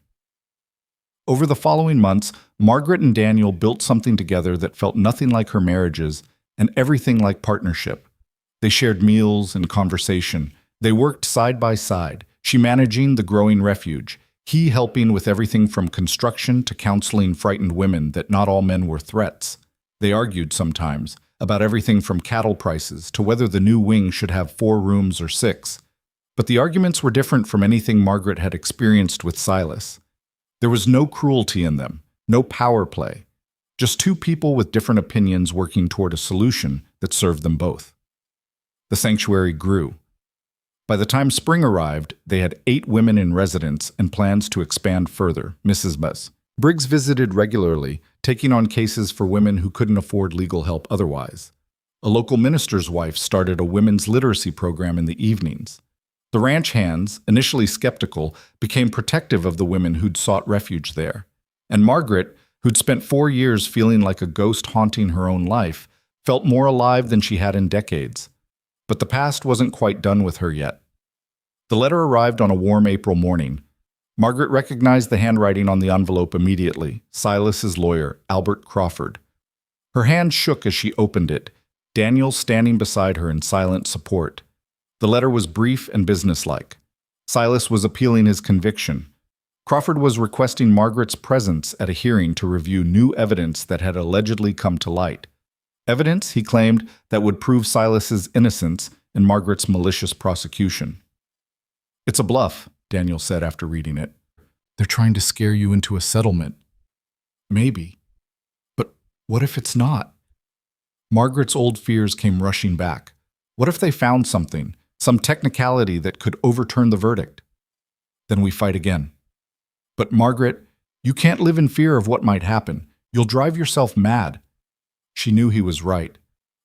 Over the following months, Margaret and Daniel built something together that felt nothing like her marriages and everything like partnership. They shared meals and conversation. They worked side by side, she managing the growing refuge, he helping with everything from construction to counseling frightened women that not all men were threats. They argued sometimes about everything from cattle prices to whether the new wing should have 4 rooms or 6. But the arguments were different from anything Margaret had experienced with Silas. There was no cruelty in them, no power play, just two people with different opinions working toward a solution that served them both. The sanctuary grew. By the time spring arrived, they had 8 women in residence and plans to expand further, Mrs. Bus. Briggs visited regularly, taking on cases for women who couldn't afford legal help otherwise. A local minister's wife started a women's literacy program in the evenings. The ranch hands, initially skeptical, became protective of the women who'd sought refuge there. And Margaret, who'd spent 4 years feeling like a ghost haunting her own life, felt more alive than she had in decades. But the past wasn't quite done with her yet. The letter arrived on a warm April morning. Margaret recognized the handwriting on the envelope immediately, Silas's lawyer, Albert Crawford. Her hand shook as she opened it, Daniel standing beside her in silent support. The letter was brief and businesslike. Silas was appealing his conviction. Crawford was requesting Margaret's presence at a hearing to review new evidence that had allegedly come to light. Evidence, he claimed, that would prove Silas's innocence in Margaret's malicious prosecution. "It's a bluff," Daniel said after reading it. They're trying to scare you into a settlement. Maybe. But what if it's not? Margaret's old fears came rushing back. What if they found something, some technicality that could overturn the verdict? Then we fight again. But Margaret, you can't live in fear of what might happen. You'll drive yourself mad. She knew he was right,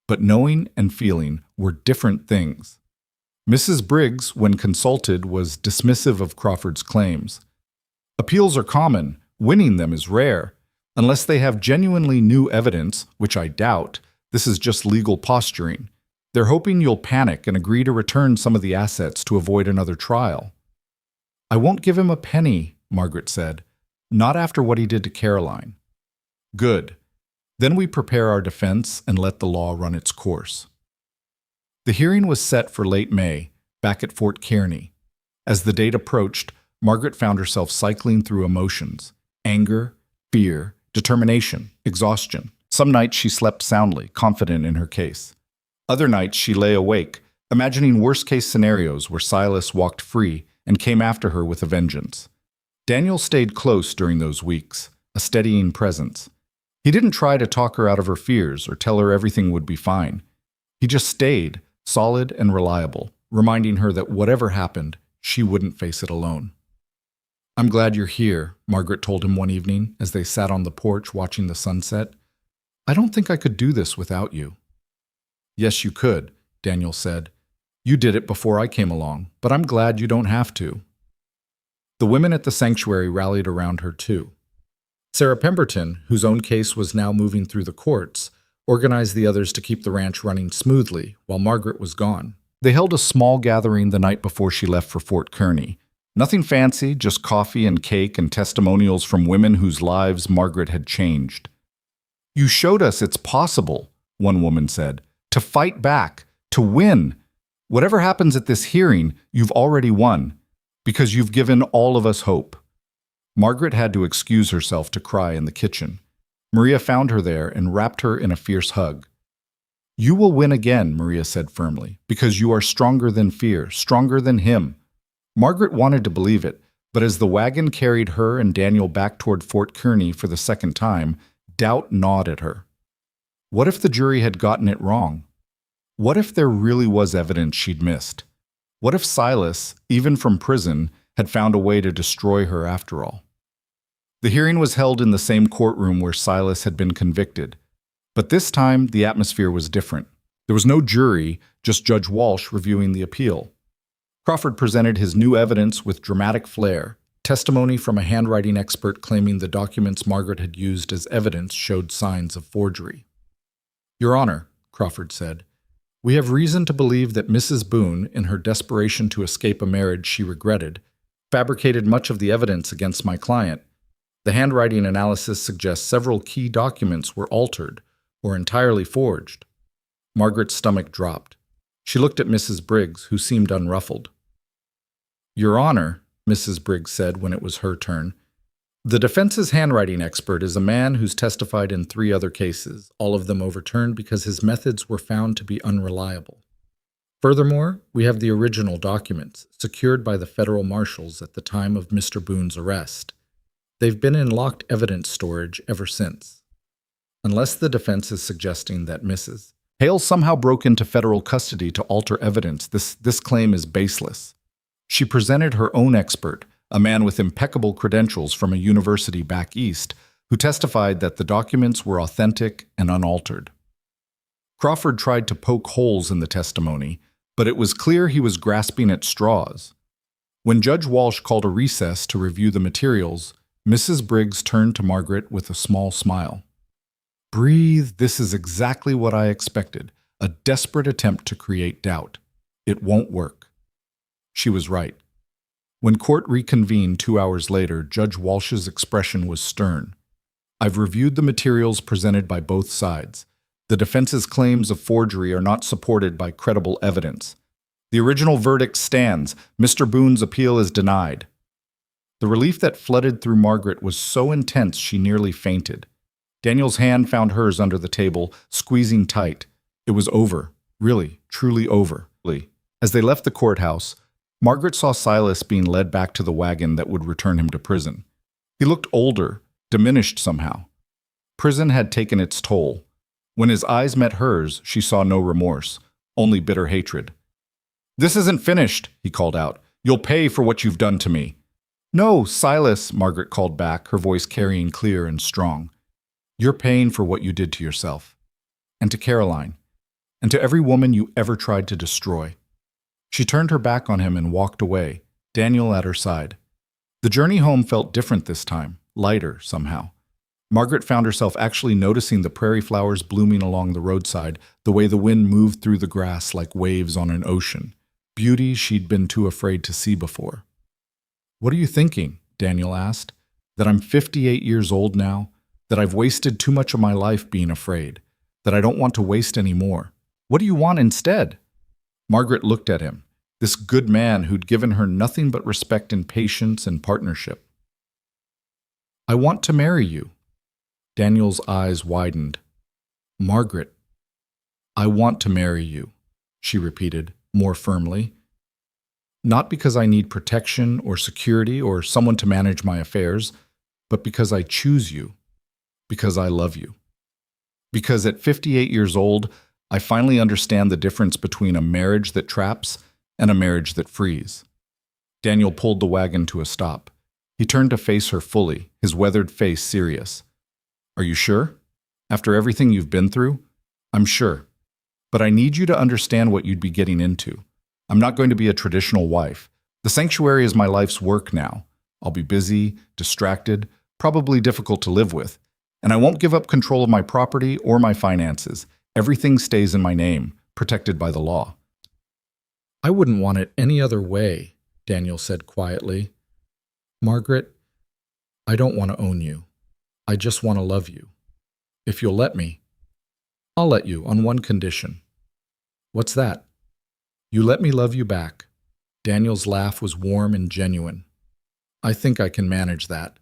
but knowing and feeling were different things. Mrs. Briggs, when consulted, was dismissive of Crawford's claims. Appeals are common, winning them is rare. Unless they have genuinely new evidence, which I doubt, this is just legal posturing. They're hoping you'll panic and agree to return some of the assets to avoid another trial. I won't give him a penny, Margaret said. Not after what he did to Caroline. Good. Then we prepare our defense and let the law run its course. The hearing was set for late May, back at Fort Kearney. As the date approached, Margaret found herself cycling through emotions: anger, fear, determination, exhaustion. Some nights she slept soundly, confident in her case. Other nights she lay awake, imagining worst-case scenarios where Silas walked free and came after her with a vengeance. Daniel stayed close during those weeks, a steadying presence. He didn't try to talk her out of her fears or tell her everything would be fine. He just stayed, solid and reliable, reminding her that whatever happened, she wouldn't face it alone. I'm glad you're here, Margaret told him one evening as they sat on the porch watching the sunset. I don't think I could do this without you. Yes, you could, Daniel said. You did it before I came along, but I'm glad you don't have to. The women at the sanctuary rallied around her too. Sarah Pemberton, whose own case was now moving through the courts, organized the others to keep the ranch running smoothly while Margaret was gone. They held a small gathering the night before she left for Fort Kearney. Nothing fancy, just coffee and cake and testimonials from women whose lives Margaret had changed. You showed us it's possible, one woman said, to fight back, to win. Whatever happens at this hearing, you've already won, because you've given all of us hope. Margaret had to excuse herself to cry in the kitchen. Maria found her there and wrapped her in a fierce hug. You will win again, Maria said firmly, because you are stronger than fear, stronger than him. Margaret wanted to believe it, but as the wagon carried her and Daniel back toward Fort Kearney for the second time, doubt gnawed at her. What if the jury had gotten it wrong? What if there really was evidence she'd missed? What if Silas, even from prison, had found a way to destroy her after all? The hearing was held in the same courtroom where Silas had been convicted, but this time the atmosphere was different. There was no jury, just Judge Walsh reviewing the appeal. Crawford presented his new evidence with dramatic flair, testimony from a handwriting expert claiming the documents Margaret had used as evidence showed signs of forgery. Your Honor, Crawford said, we have reason to believe that Mrs. Boone, in her desperation to escape a marriage she regretted, fabricated much of the evidence against my client. The handwriting analysis suggests several key documents were altered or entirely forged. Margaret's stomach dropped. She looked at Mrs. Briggs, who seemed unruffled. Your Honor, Mrs. Briggs said when it was her turn, the defense's handwriting expert is a man who's testified in 3 other cases, all of them overturned because his methods were found to be unreliable. Furthermore, we have the original documents, secured by the federal marshals at the time of Mr. Boone's arrest. They've been in locked evidence storage ever since. Unless the defense is suggesting that Mrs. Hale somehow broke into federal custody to alter evidence, this claim is baseless. She presented her own expert, a man with impeccable credentials from a university back east, who testified that the documents were authentic and unaltered. Crawford tried to poke holes in the testimony, but it was clear he was grasping at straws. When Judge Walsh called a recess to review the materials, Mrs. Briggs turned to Margaret with a small smile. Breathe, this is exactly what I expected, a desperate attempt to create doubt. It won't work. She was right. When court reconvened 2 hours later, Judge Walsh's expression was stern. I've reviewed the materials presented by both sides. The defense's claims of forgery are not supported by credible evidence. The original verdict stands. Mr. Boone's appeal is denied. The relief that flooded through Margaret was so intense she nearly fainted. Daniel's hand found hers under the table, squeezing tight. It was over. Really, truly over. As they left the courthouse, Margaret saw Silas being led back to the wagon that would return him to prison. He looked older, diminished somehow. Prison had taken its toll. When his eyes met hers, she saw no remorse, only bitter hatred. "This isn't finished," he called out. "You'll pay for what you've done to me." "No, Silas," Margaret called back, her voice carrying clear and strong. "You're paying for what you did to yourself, and to Caroline, and to every woman you ever tried to destroy." She turned her back on him and walked away, Daniel at her side. The journey home felt different this time, lighter somehow. Margaret found herself actually noticing the prairie flowers blooming along the roadside, the way the wind moved through the grass like waves on an ocean, beauty she'd been too afraid to see before. "What are you thinking?" Daniel asked. "That I'm 58 years old now? That I've wasted too much of my life being afraid? That I don't want to waste any more? What do you want instead?" Margaret looked at him, this good man who'd given her nothing but respect and patience and partnership. "I want to marry you." Daniel's eyes widened. "Margaret, I want to marry you," she repeated, more firmly. "Not because I need protection or security or someone to manage my affairs, but because I choose you, because I love you. Because at 58 years old, I finally understand the difference between a marriage that traps and a marriage that frees." Daniel pulled the wagon to a stop. He turned to face her fully, his weathered face serious. "Are you sure? After everything you've been through?" "I'm sure. But I need you to understand what you'd be getting into. I'm not going to be a traditional wife. The sanctuary is my life's work now. I'll be busy, distracted, probably difficult to live with. And I won't give up control of my property or my finances. Everything stays in my name, protected by the law." "I wouldn't want it any other way," Daniel said quietly. "Margaret, I don't want to own you. I just want to love you. If you'll let me, I'll let you on one condition." "What's that?" "You let me love you back." Daniel's laugh was warm and genuine. "I think I can manage that."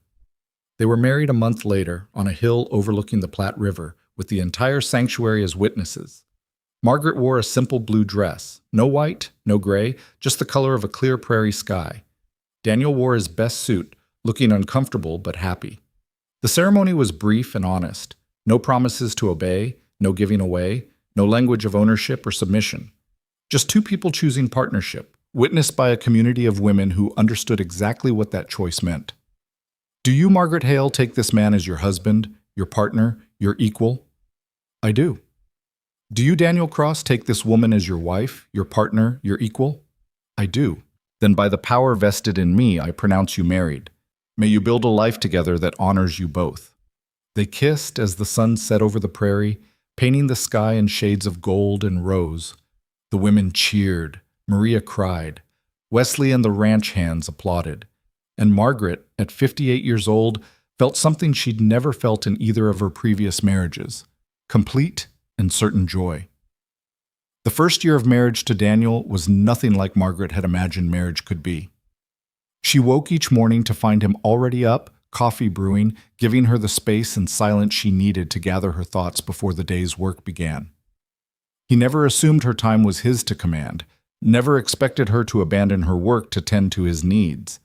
They were married a month later on a hill overlooking the Platte River, with the entire sanctuary as witnesses. Margaret wore a simple blue dress, no white, no gray, just the color of a clear prairie sky. Daniel wore his best suit, looking uncomfortable but happy. The ceremony was brief and honest. No promises to obey, no giving away, no language of ownership or submission. Just two people choosing partnership, witnessed by a community of women who understood exactly what that choice meant. "Do you, Margaret Hale, take this man as your husband, your partner, your equal?" "I do." "Do you, Daniel Cross, take this woman as your wife, your partner, your equal?" "I do." "Then by the power vested in me, I pronounce you married. May you build a life together that honors you both." They kissed as the sun set over the prairie, painting the sky in shades of gold and rose. The women cheered, Maria cried, Wesley and the ranch hands applauded, and Margaret, at 58 years old, felt something she'd never felt in either of her previous marriages: complete and certain joy. The first year of marriage to Daniel was nothing like Margaret had imagined marriage could be. She woke each morning to find him already up, coffee brewing, giving her the space and silence she needed to gather her thoughts before the day's work began. He never assumed her time was his to command, never expected her to abandon her work to tend to his needs.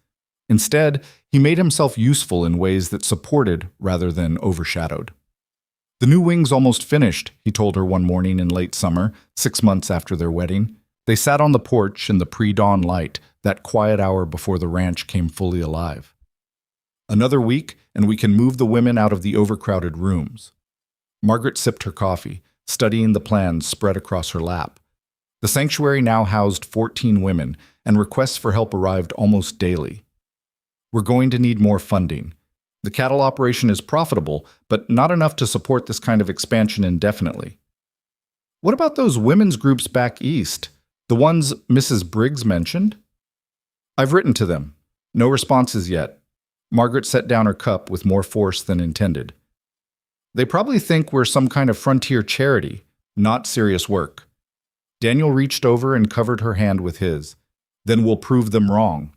Instead, he made himself useful in ways that supported rather than overshadowed. "The new wing's almost finished," he told her one morning in late summer, 6 months after their wedding. They sat on the porch in the pre-dawn light, that quiet hour before the ranch came fully alive. "Another week, and we can move the women out of the overcrowded rooms." Margaret sipped her coffee, studying the plans spread across her lap. The sanctuary now housed 14 women, and requests for help arrived almost daily. "We're going to need more funding. The cattle operation is profitable, but not enough to support this kind of expansion indefinitely." "What about those women's groups back east? The ones Mrs. Briggs mentioned?" "I've written to them. No responses yet." Margaret set down her cup with more force than intended. "They probably think we're some kind of frontier charity, not serious work." Daniel reached over and covered her hand with his. "Then we'll prove them wrong.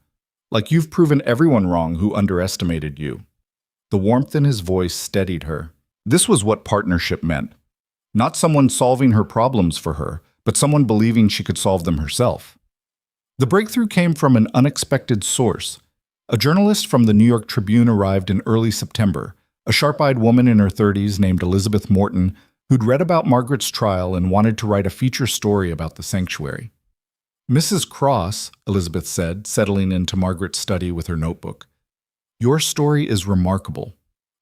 Like you've proven everyone wrong who underestimated you." The warmth in his voice steadied her. This was what partnership meant. Not someone solving her problems for her, but someone believing she could solve them herself. The breakthrough came from an unexpected source. A journalist from the New York Tribune arrived in early September, a sharp-eyed woman in her 30s named Elizabeth Morton, who'd read about Margaret's trial and wanted to write a feature story about the sanctuary. "Mrs. Cross," Elizabeth said, settling into Margaret's study with her notebook, "your story is remarkable.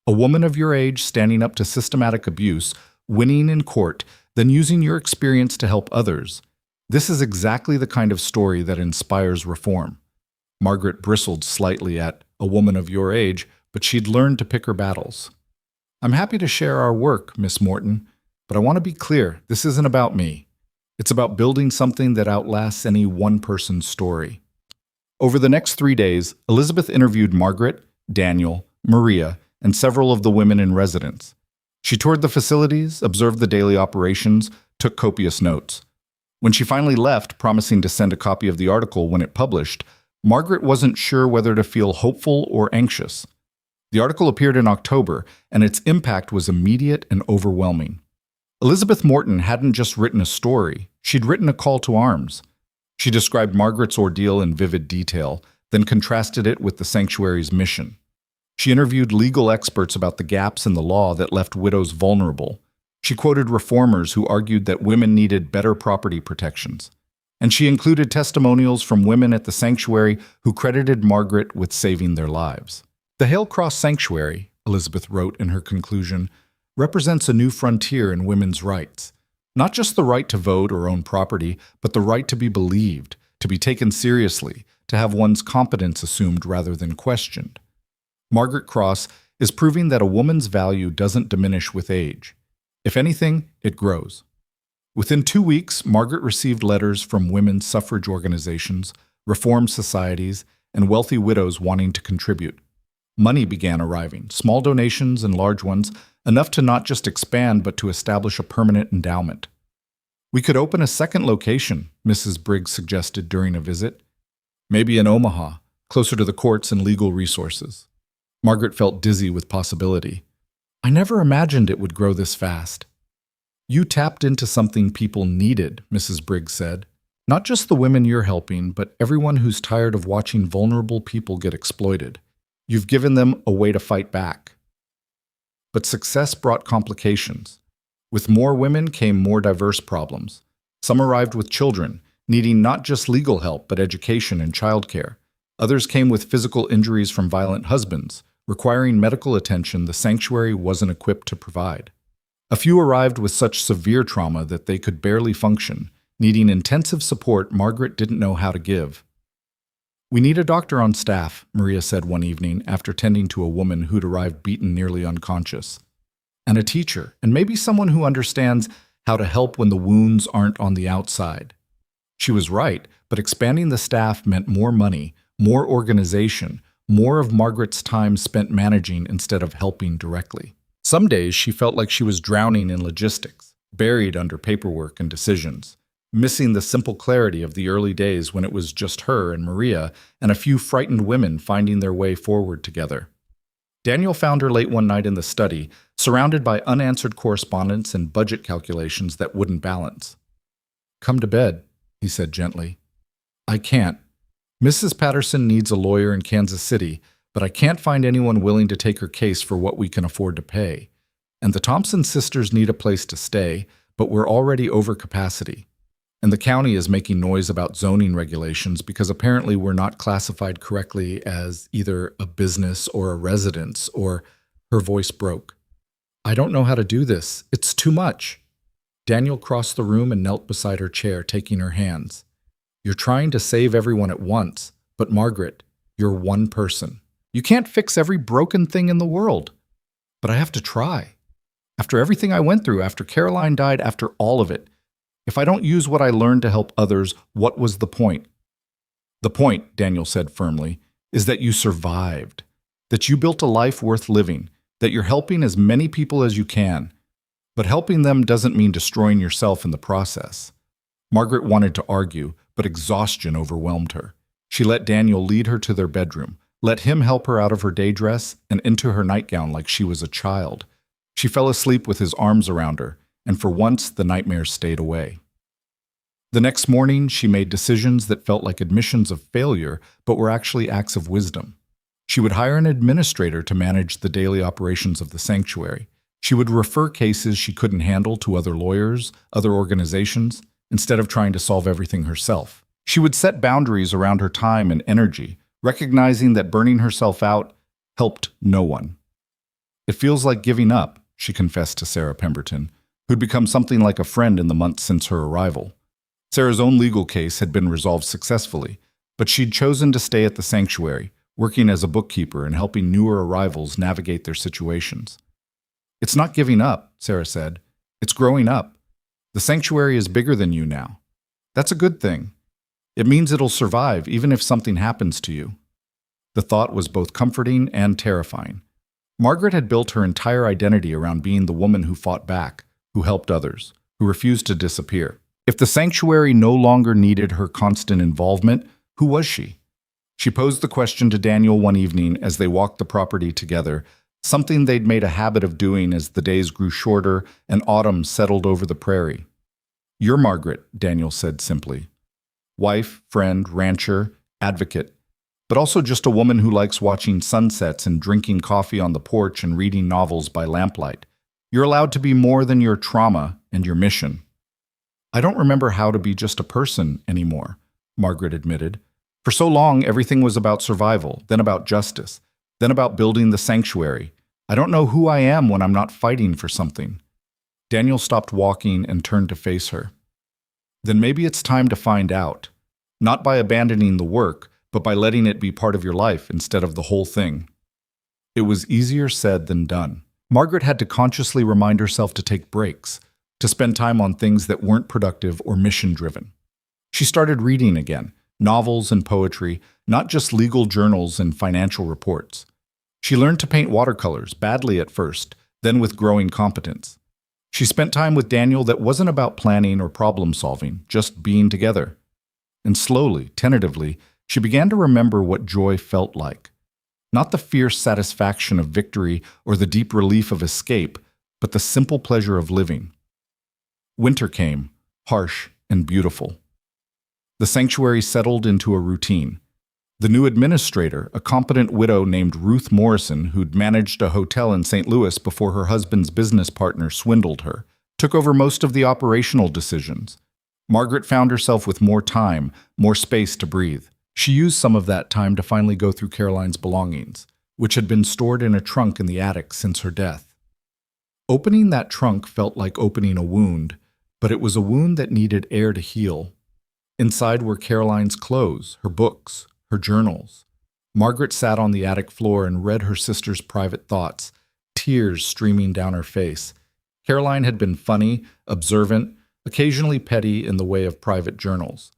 A woman of your age standing up to systematic abuse, winning in court, then using your experience to help others. This is exactly the kind of story that inspires reform." Margaret bristled slightly at "a woman of your age," but she'd learned to pick her battles. "I'm happy to share our work, Miss Morton, but I want to be clear, this isn't about me. It's about building something that outlasts any one person's story." Over the next 3 days, Elizabeth interviewed Margaret, Daniel, Maria, and several of the women in residence. She toured the facilities, observed the daily operations, took copious notes. When she finally left, promising to send a copy of the article when it published, Margaret wasn't sure whether to feel hopeful or anxious. The article appeared in October, and its impact was immediate and overwhelming. Elizabeth Morton hadn't just written a story, she'd written a call to arms. She described Margaret's ordeal in vivid detail, then contrasted it with the sanctuary's mission. She interviewed legal experts about the gaps in the law that left widows vulnerable. She quoted reformers who argued that women needed better property protections. And she included testimonials from women at the sanctuary who credited Margaret with saving their lives. "The Hale Cross Sanctuary," Elizabeth wrote in her conclusion, "represents a new frontier in women's rights. Not just the right to vote or own property, but the right to be believed, to be taken seriously, to have one's competence assumed rather than questioned." Margaret Cross is proving that a woman's value doesn't diminish with age. If anything, it grows. Within 2 weeks, Margaret received letters from women's suffrage organizations, reform societies, and wealthy widows wanting to contribute. Money began arriving, small donations and large ones, enough to not just expand but to establish a permanent endowment. "We could open a second location," Mrs. Briggs suggested during a visit. "Maybe in Omaha, closer to the courts and legal resources." Margaret felt dizzy with possibility. "I never imagined it would grow this fast." "You tapped into something people needed," Mrs. Briggs said. "Not just the women you're helping, but everyone who's tired of watching vulnerable people get exploited. You've given them a way to fight back." But success brought complications. With more women came more diverse problems. Some arrived with children, needing not just legal help but education and childcare. Others came with physical injuries from violent husbands, requiring medical attention the sanctuary wasn't equipped to provide. A few arrived with such severe trauma that they could barely function, needing intensive support Margaret didn't know how to give. "We need a doctor on staff," Maria said one evening after tending to a woman who'd arrived beaten nearly unconscious. "And a teacher, and maybe someone who understands how to help when the wounds aren't on the outside." She was right, but expanding the staff meant more money, more organization, more of Margaret's time spent managing instead of helping directly. Some days she felt like she was drowning in logistics, buried under paperwork and decisions, missing the simple clarity of the early days when it was just her and Maria and a few frightened women finding their way forward together. Daniel found her late one night in the study, surrounded by unanswered correspondence and budget calculations that wouldn't balance. "Come to bed," he said gently. "I can't. Mrs. Patterson needs a lawyer in Kansas City, but I can't find anyone willing to take her case for what we can afford to pay. And the Thompson sisters need a place to stay, but we're already over capacity. And the county is making noise about zoning regulations because apparently we're not classified correctly as either a business or a residence," or her voice broke. "I don't know how to do this. It's too much." Daniel crossed the room and knelt beside her chair, taking her hands. "You're trying to save everyone at once, but Margaret, you're one person. You can't fix every broken thing in the world. But I have to try. After everything I went through, after Caroline died, after all of it, if I don't use what I learned to help others, what was the point?" "The point," Daniel said firmly, "is that you survived, that you built a life worth living, that you're helping as many people as you can. But helping them doesn't mean destroying yourself in the process." Margaret wanted to argue, but exhaustion overwhelmed her. She let Daniel lead her to their bedroom, let him help her out of her day dress and into her nightgown like she was a child. She fell asleep with his arms around her, and for once the nightmares stayed away. The next morning, she made decisions that felt like admissions of failure, but were actually acts of wisdom. She would hire an administrator to manage the daily operations of the sanctuary. She would refer cases she couldn't handle to other lawyers, other organizations, instead of trying to solve everything herself. She would set boundaries around her time and energy, recognizing that burning herself out helped no one. "It feels like giving up," she confessed to Sarah Pemberton, who'd become something like a friend in the months since her arrival. Sarah's own legal case had been resolved successfully, but she'd chosen to stay at the sanctuary, working as a bookkeeper and helping newer arrivals navigate their situations. "It's not giving up," Sarah said. "It's growing up. The sanctuary is bigger than you now. That's a good thing. It means it'll survive even if something happens to you." The thought was both comforting and terrifying. Margaret had built her entire identity around being the woman who fought back, who helped others, who refused to disappear. If the sanctuary no longer needed her constant involvement, who was she? She posed the question to Daniel one evening as they walked the property together, something they'd made a habit of doing as the days grew shorter and autumn settled over the prairie. "You're Margaret," Daniel said simply. "Wife, friend, rancher, advocate, but also just a woman who likes watching sunsets and drinking coffee on the porch and reading novels by lamplight. You're allowed to be more than your trauma and your mission." "I don't remember how to be just a person anymore," Margaret admitted. "For so long, everything was about survival, then about justice, then about building the sanctuary. I don't know who I am when I'm not fighting for something." Daniel stopped walking and turned to face her. "Then maybe it's time to find out. Not by abandoning the work, but by letting it be part of your life instead of the whole thing." It was easier said than done. Margaret had to consciously remind herself to take breaks, to spend time on things that weren't productive or mission-driven. She started reading again, novels and poetry, not just legal journals and financial reports. She learned to paint watercolors, badly at first, then with growing competence. She spent time with Daniel that wasn't about planning or problem-solving, just being together. And slowly, tentatively, she began to remember what joy felt like. Not the fierce satisfaction of victory or the deep relief of escape, but the simple pleasure of living. Winter came, harsh and beautiful. The sanctuary settled into a routine. The new administrator, a competent widow named Ruth Morrison, who'd managed a hotel in St. Louis before her husband's business partner swindled her, took over most of the operational decisions. Margaret found herself with more time, more space to breathe. She used some of that time to finally go through Caroline's belongings, which had been stored in a trunk in the attic since her death. Opening that trunk felt like opening a wound, but it was a wound that needed air to heal. Inside were Caroline's clothes, her books, her journals. Margaret sat on the attic floor and read her sister's private thoughts, tears streaming down her face. Caroline had been funny, observant, occasionally petty in the way of private journals.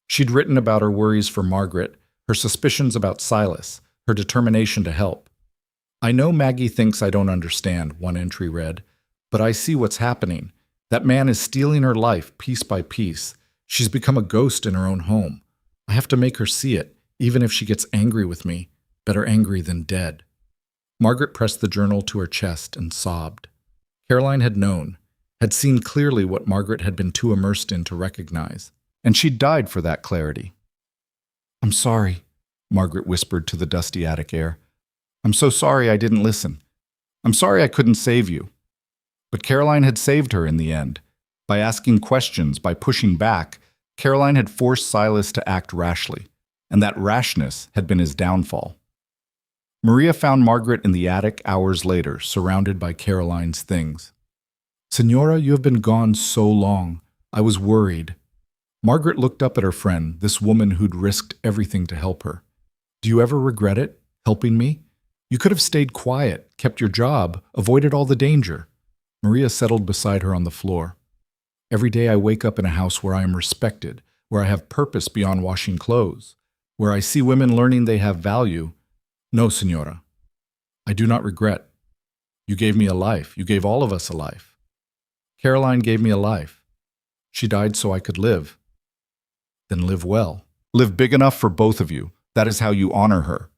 She'd written about her worries for Margaret, her suspicions about Silas, her determination to help. "I know Maggie thinks I don't understand," one entry read, "but I see what's happening. That man is stealing her life piece by piece. She's become a ghost in her own home. I have to make her see it, even if she gets angry with me. Better angry than dead." Margaret pressed the journal to her chest and sobbed. Caroline had known, had seen clearly what Margaret had been too immersed in to recognize, and she'd died for that clarity. "I'm sorry," Margaret whispered to the dusty attic air. "I'm so sorry I didn't listen. I'm sorry I couldn't save you." But Caroline had saved her in the end. By asking questions, by pushing back, Caroline had forced Silas to act rashly, and that rashness had been his downfall. Maria found Margaret in the attic hours later, surrounded by Caroline's things. "Senora, you have been gone so long. I was worried." Margaret looked up at her friend, this woman who'd risked everything to help her. "Do you ever regret it, helping me? You could have stayed quiet, kept your job, avoided all the danger." Maria settled beside her on the floor. "Every day I wake up in a house where I am respected, where I have purpose beyond washing clothes, where I see women learning they have value. No, Senora, I do not regret. You gave me a life. You gave all of us a life. Caroline gave me a life. She died so I could live. Then live well. Live big enough for both of you. That is how you honor her."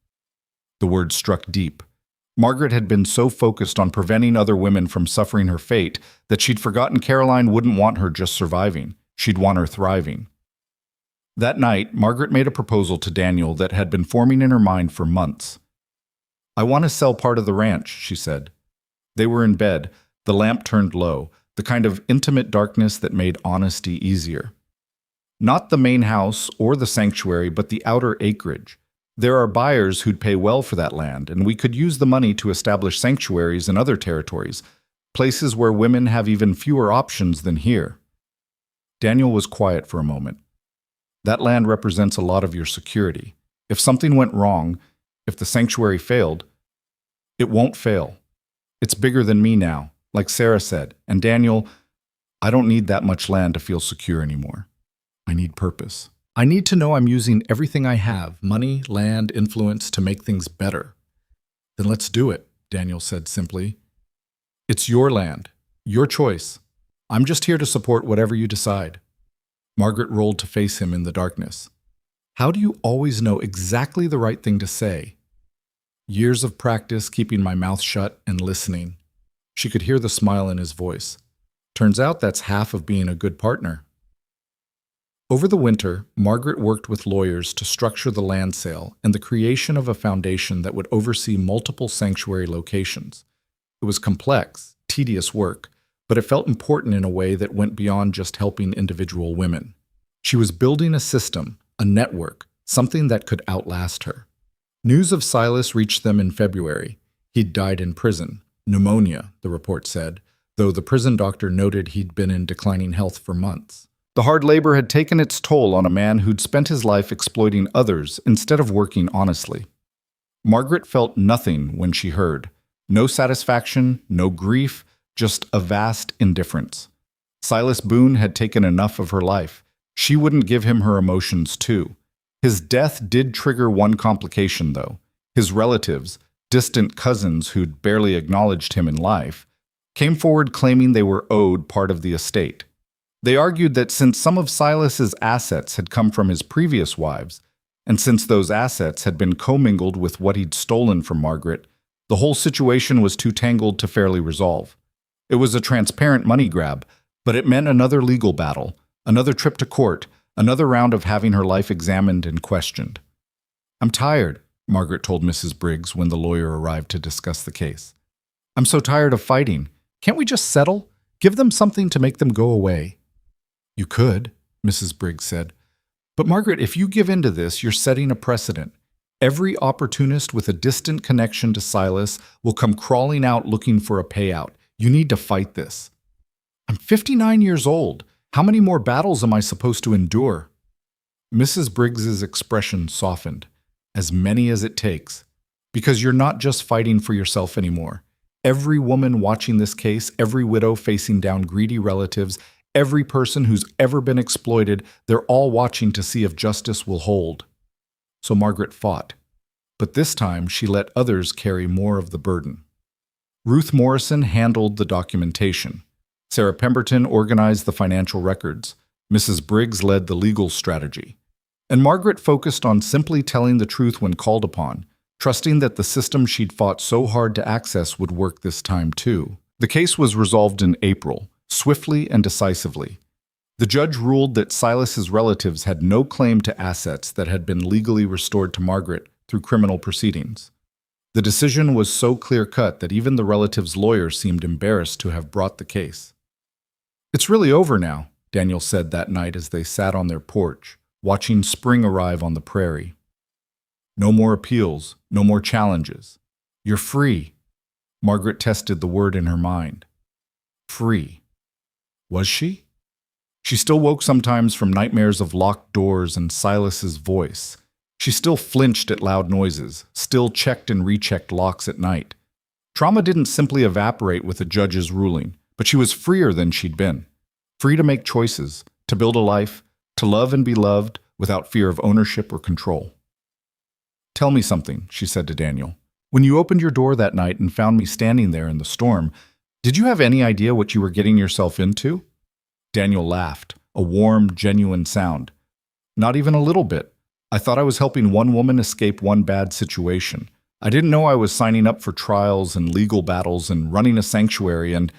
The words struck deep. Margaret had been so focused on preventing other women from suffering her fate that she'd forgotten Caroline wouldn't want her just surviving. She'd want her thriving. That night, Margaret made a proposal to Daniel that had been forming in her mind for months. "I want to sell part of the ranch," she said. They were in bed, the lamp turned low, the kind of intimate darkness that made honesty easier. "Not the main house or the sanctuary, but the outer acreage. There are buyers who'd pay well for that land, and we could use the money to establish sanctuaries in other territories, places where women have even fewer options than here." Daniel was quiet for a moment. "That land represents a lot of your security. If something went wrong, if the sanctuary failed—" "It won't fail. It's bigger than me now, like Sarah said. And Daniel, I don't need that much land to feel secure anymore. I need purpose. I need to know I'm using everything I have, money, land, influence, to make things better." "Then let's do it," Daniel said simply. "It's your land, your choice. I'm just here to support whatever you decide." Margaret rolled to face him in the darkness. "How do you always know exactly the right thing to say?" "Years of practice keeping my mouth shut and listening." She could hear the smile in his voice. "Turns out that's half of being a good partner." Over the winter, Margaret worked with lawyers to structure the land sale and the creation of a foundation that would oversee multiple sanctuary locations. It was complex, tedious work, but it felt important in a way that went beyond just helping individual women. She was building a system, a network, something that could outlast her. News of Silas reached them in February. He'd died in prison. Pneumonia, the report said, though the prison doctor noted he'd been in declining health for months. The hard labor had taken its toll on a man who'd spent his life exploiting others instead of working honestly. Margaret felt nothing when she heard. No satisfaction, no grief, just a vast indifference. Silas Boone had taken enough of her life. She wouldn't give him her emotions too. His death did trigger one complication, though. His relatives, distant cousins who'd barely acknowledged him in life, came forward claiming they were owed part of the estate. They argued that since some of Silas's assets had come from his previous wives, and since those assets had been commingled with what he'd stolen from Margaret, the whole situation was too tangled to fairly resolve. It was a transparent money grab, but it meant another legal battle, another trip to court, another round of having her life examined and questioned. "I'm tired," Margaret told Mrs. Briggs when the lawyer arrived to discuss the case. "I'm so tired of fighting. Can't we just settle? Give them something to make them go away." "You could," Mrs. Briggs said. "But Margaret, if you give in to this, you're setting a precedent. Every opportunist with a distant connection to Silas will come crawling out looking for a payout. You need to fight this." "I'm 59 years old. How many more battles am I supposed to endure?" Mrs. Briggs's expression softened. "As many as it takes. Because you're not just fighting for yourself anymore. Every woman watching this case, every widow facing down greedy relatives, every person who's ever been exploited, they're all watching to see if justice will hold." So Margaret fought. But this time she let others carry more of the burden. Ruth Morrison handled the documentation. Sarah Pemberton organized the financial records. Mrs. Briggs led the legal strategy. And Margaret focused on simply telling the truth when called upon, trusting that the system she'd fought so hard to access would work this time too. The case was resolved in April, swiftly and decisively. The judge ruled that Silas's relatives had no claim to assets that had been legally restored to Margaret through criminal proceedings. The decision was so clear-cut that even the relatives' lawyer seemed embarrassed to have brought the case. "It's really over now," Daniel said that night as they sat on their porch, watching spring arrive on the prairie. "No more appeals, no more challenges. You're free." Margaret tested the word in her mind. Free. Was she? She still woke sometimes from nightmares of locked doors and Silas's voice. She still flinched at loud noises, still checked and rechecked locks at night. Trauma didn't simply evaporate with a judge's ruling, but she was freer than she'd been. Free to make choices, to build a life, to love and be loved without fear of ownership or control. "Tell me something," she said to Daniel. "When you opened your door that night and found me standing there in the storm, did you have any idea what you were getting yourself into?" Daniel laughed, a warm, genuine sound. "Not even a little bit. I thought I was helping one woman escape one bad situation. I didn't know I was signing up for trials and legal battles and running a sanctuary and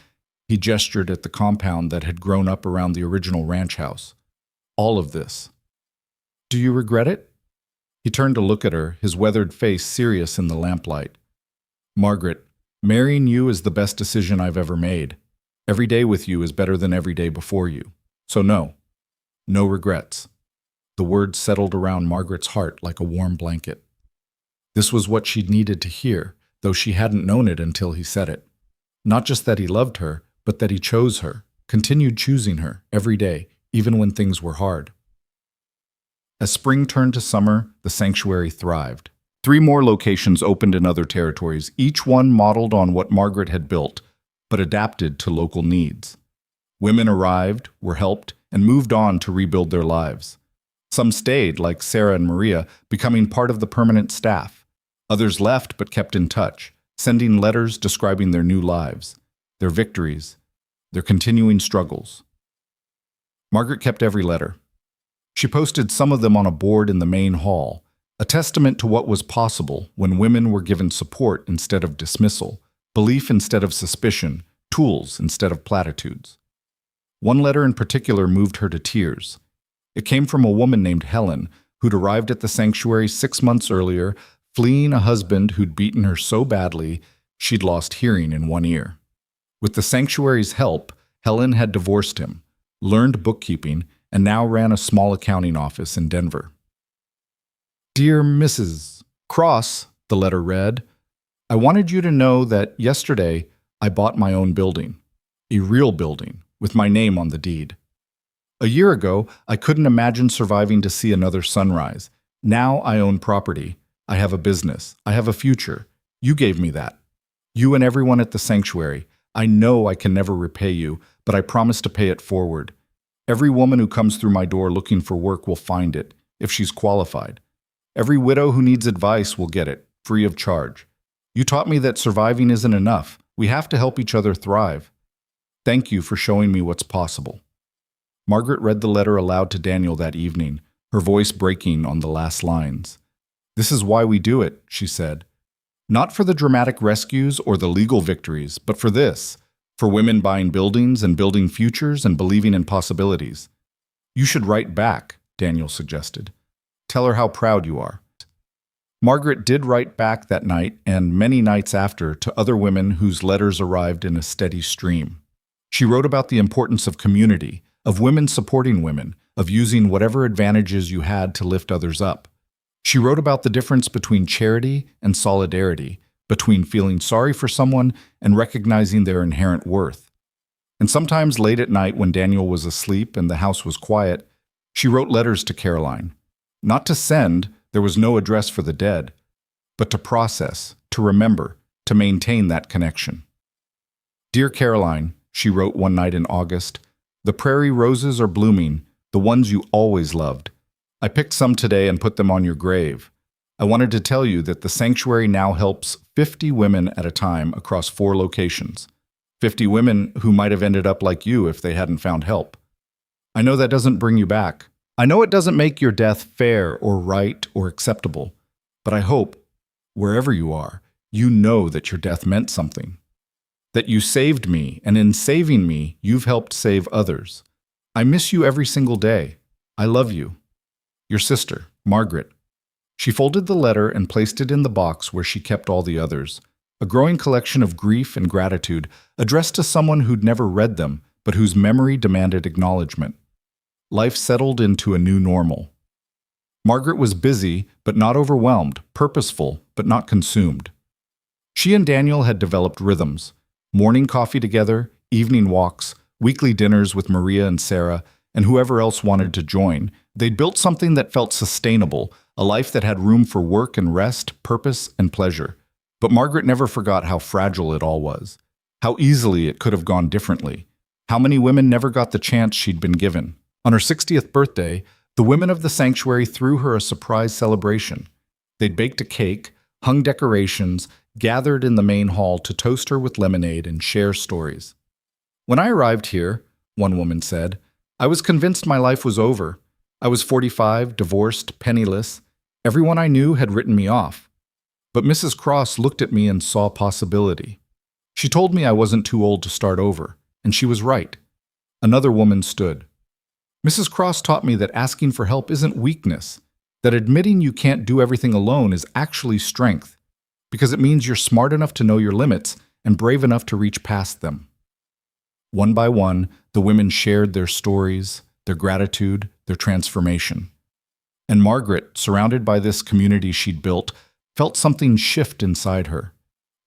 He gestured at the compound that had grown up around the original ranch house. All of this. Do you regret it? He turned to look at her, his weathered face serious in the lamplight. Margaret, marrying you is the best decision I've ever made. Every day with you is better than every day before you. So no. No regrets. The words settled around Margaret's heart like a warm blanket. This was what she'd needed to hear, though she hadn't known it until he said it. Not just that he loved her, but that he chose her, continued choosing her every day, even when things were hard. As spring turned to summer, the sanctuary thrived. 3 more locations opened in other territories, each one modeled on what Margaret had built, but adapted to local needs. Women arrived, were helped, and moved on to rebuild their lives. Some stayed, like Sarah and Maria, becoming part of the permanent staff. Others left but kept in touch, sending letters describing their new lives, their victories, their continuing struggles. Margaret kept every letter. She posted some of them on a board in the main hall, a testament to what was possible when women were given support instead of dismissal, belief instead of suspicion, tools instead of platitudes. One letter in particular moved her to tears. It came from a woman named Helen, who'd arrived at the sanctuary 6 months earlier, fleeing a husband who'd beaten her so badly she'd lost hearing in one ear. With the sanctuary's help, Helen had divorced him, learned bookkeeping, and now ran a small accounting office in Denver. Dear Mrs. Cross, the letter read, I wanted you to know that yesterday I bought my own building, a real building, with my name on the deed. A year ago, I couldn't imagine surviving to see another sunrise. Now I own property. I have a business. I have a future. You gave me that. You and everyone at the sanctuary. I know I can never repay you, but I promise to pay it forward. Every woman who comes through my door looking for work will find it, if she's qualified. Every widow who needs advice will get it, free of charge. You taught me that surviving isn't enough. We have to help each other thrive. Thank you for showing me what's possible. Margaret read the letter aloud to Daniel that evening, her voice breaking on the last lines. This is why we do it, she said. Not for the dramatic rescues or the legal victories, but for this, for women buying buildings and building futures and believing in possibilities. You should write back, Daniel suggested. Tell her how proud you are. Margaret did write back that night and many nights after to other women whose letters arrived in a steady stream. She wrote about the importance of community, of women supporting women, of using whatever advantages you had to lift others up. She wrote about the difference between charity and solidarity, between feeling sorry for someone and recognizing their inherent worth. And sometimes late at night when Daniel was asleep and the house was quiet, she wrote letters to Caroline. Not to send, there was no address for the dead, but to process, to remember, to maintain that connection. Dear Caroline, she wrote one night in August, the prairie roses are blooming, the ones you always loved. I picked some today and put them on your grave. I wanted to tell you that the sanctuary now helps 50 women at a time across 4 locations. 50 women who might have ended up like you if they hadn't found help. I know that doesn't bring you back. I know it doesn't make your death fair or right or acceptable. But I hope, wherever you are, you know that your death meant something. That you saved me, and in saving me, you've helped save others. I miss you every single day. I love you. Your sister, Margaret. She folded the letter and placed it in the box where she kept all the others, a growing collection of grief and gratitude addressed to someone who'd never read them, but whose memory demanded acknowledgement. Life settled into a new normal. Margaret was busy, but not overwhelmed, purposeful, but not consumed. She and Daniel had developed rhythms, morning coffee together, evening walks, weekly dinners with Maria and Sarah, and whoever else wanted to join. They'd built something that felt sustainable, a life that had room for work and rest, purpose and pleasure. But Margaret never forgot how fragile it all was, how easily it could have gone differently, how many women never got the chance she'd been given. On her 60th birthday, the women of the sanctuary threw her a surprise celebration. They'd baked a cake, hung decorations, gathered in the main hall to toast her with lemonade and share stories. When I arrived here, one woman said, I was convinced my life was over. I was 45, divorced, penniless. Everyone I knew had written me off. But Mrs. Cross looked at me and saw possibility. She told me I wasn't too old to start over. and she was right. Another woman stood. Mrs. Cross taught me that asking for help isn't weakness, that admitting you can't do everything alone is actually strength, because it means you're smart enough to know your limits and brave enough to reach past them. One by one, the women shared their stories, their gratitude, their transformation. And Margaret, surrounded by this community she'd built, felt something shift inside her.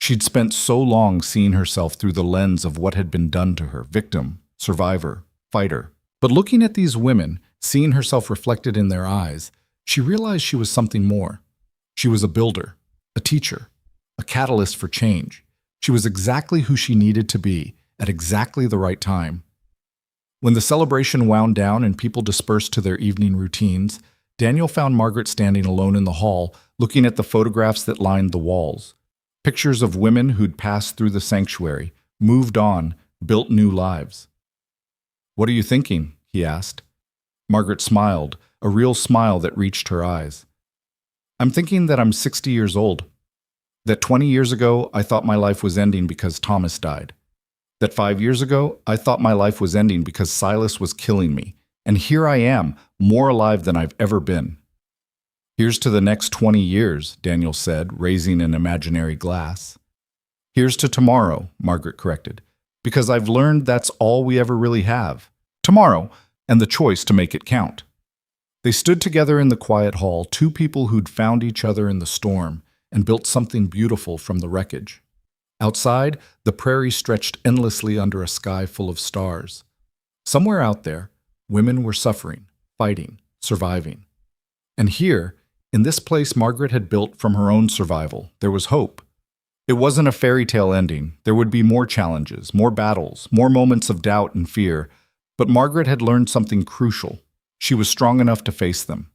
She'd spent so long seeing herself through the lens of what had been done to her, victim, survivor, fighter. But looking at these women, seeing herself reflected in their eyes, she realized she was something more. She was a builder, a teacher, a catalyst for change. She was exactly who she needed to be at exactly the right time. When the celebration wound down and people dispersed to their evening routines, Daniel found Margaret standing alone in the hall, looking at the photographs that lined the walls. Pictures of women who'd passed through the sanctuary, moved on, built new lives. "What are you thinking?" he asked. Margaret smiled, a real smile that reached her eyes. "I'm thinking that I'm 60 years old. That 20 years ago, I thought my life was ending because Thomas died. That 5 years ago, I thought my life was ending because Silas was killing me. And here I am, more alive than I've ever been." "Here's to the next 20 years, Daniel said, raising an imaginary glass. "Here's to tomorrow," Margaret corrected, "because I've learned that's all we ever really have. Tomorrow, and the choice to make it count." They stood together in the quiet hall, two people who'd found each other in the storm and built something beautiful from the wreckage. Outside, the prairie stretched endlessly under a sky full of stars. Somewhere out there, women were suffering, fighting, surviving. And here, in this place Margaret had built from her own survival, there was hope. It wasn't a fairy tale ending. There would be more challenges, more battles, more moments of doubt and fear. But Margaret had learned something crucial. She was strong enough to face them.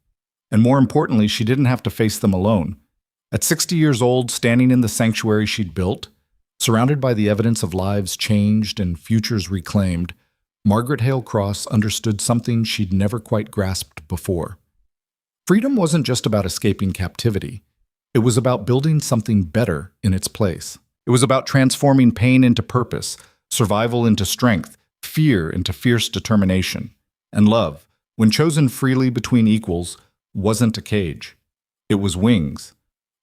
And more importantly, she didn't have to face them alone. At 60 years old, standing in the sanctuary she'd built, surrounded by the evidence of lives changed and futures reclaimed, Margaret Hale Cross understood something she'd never quite grasped before. Freedom wasn't just about escaping captivity. It was about building something better in its place. It was about transforming pain into purpose, survival into strength, fear into fierce determination. And love, when chosen freely between equals, wasn't a cage. It was wings.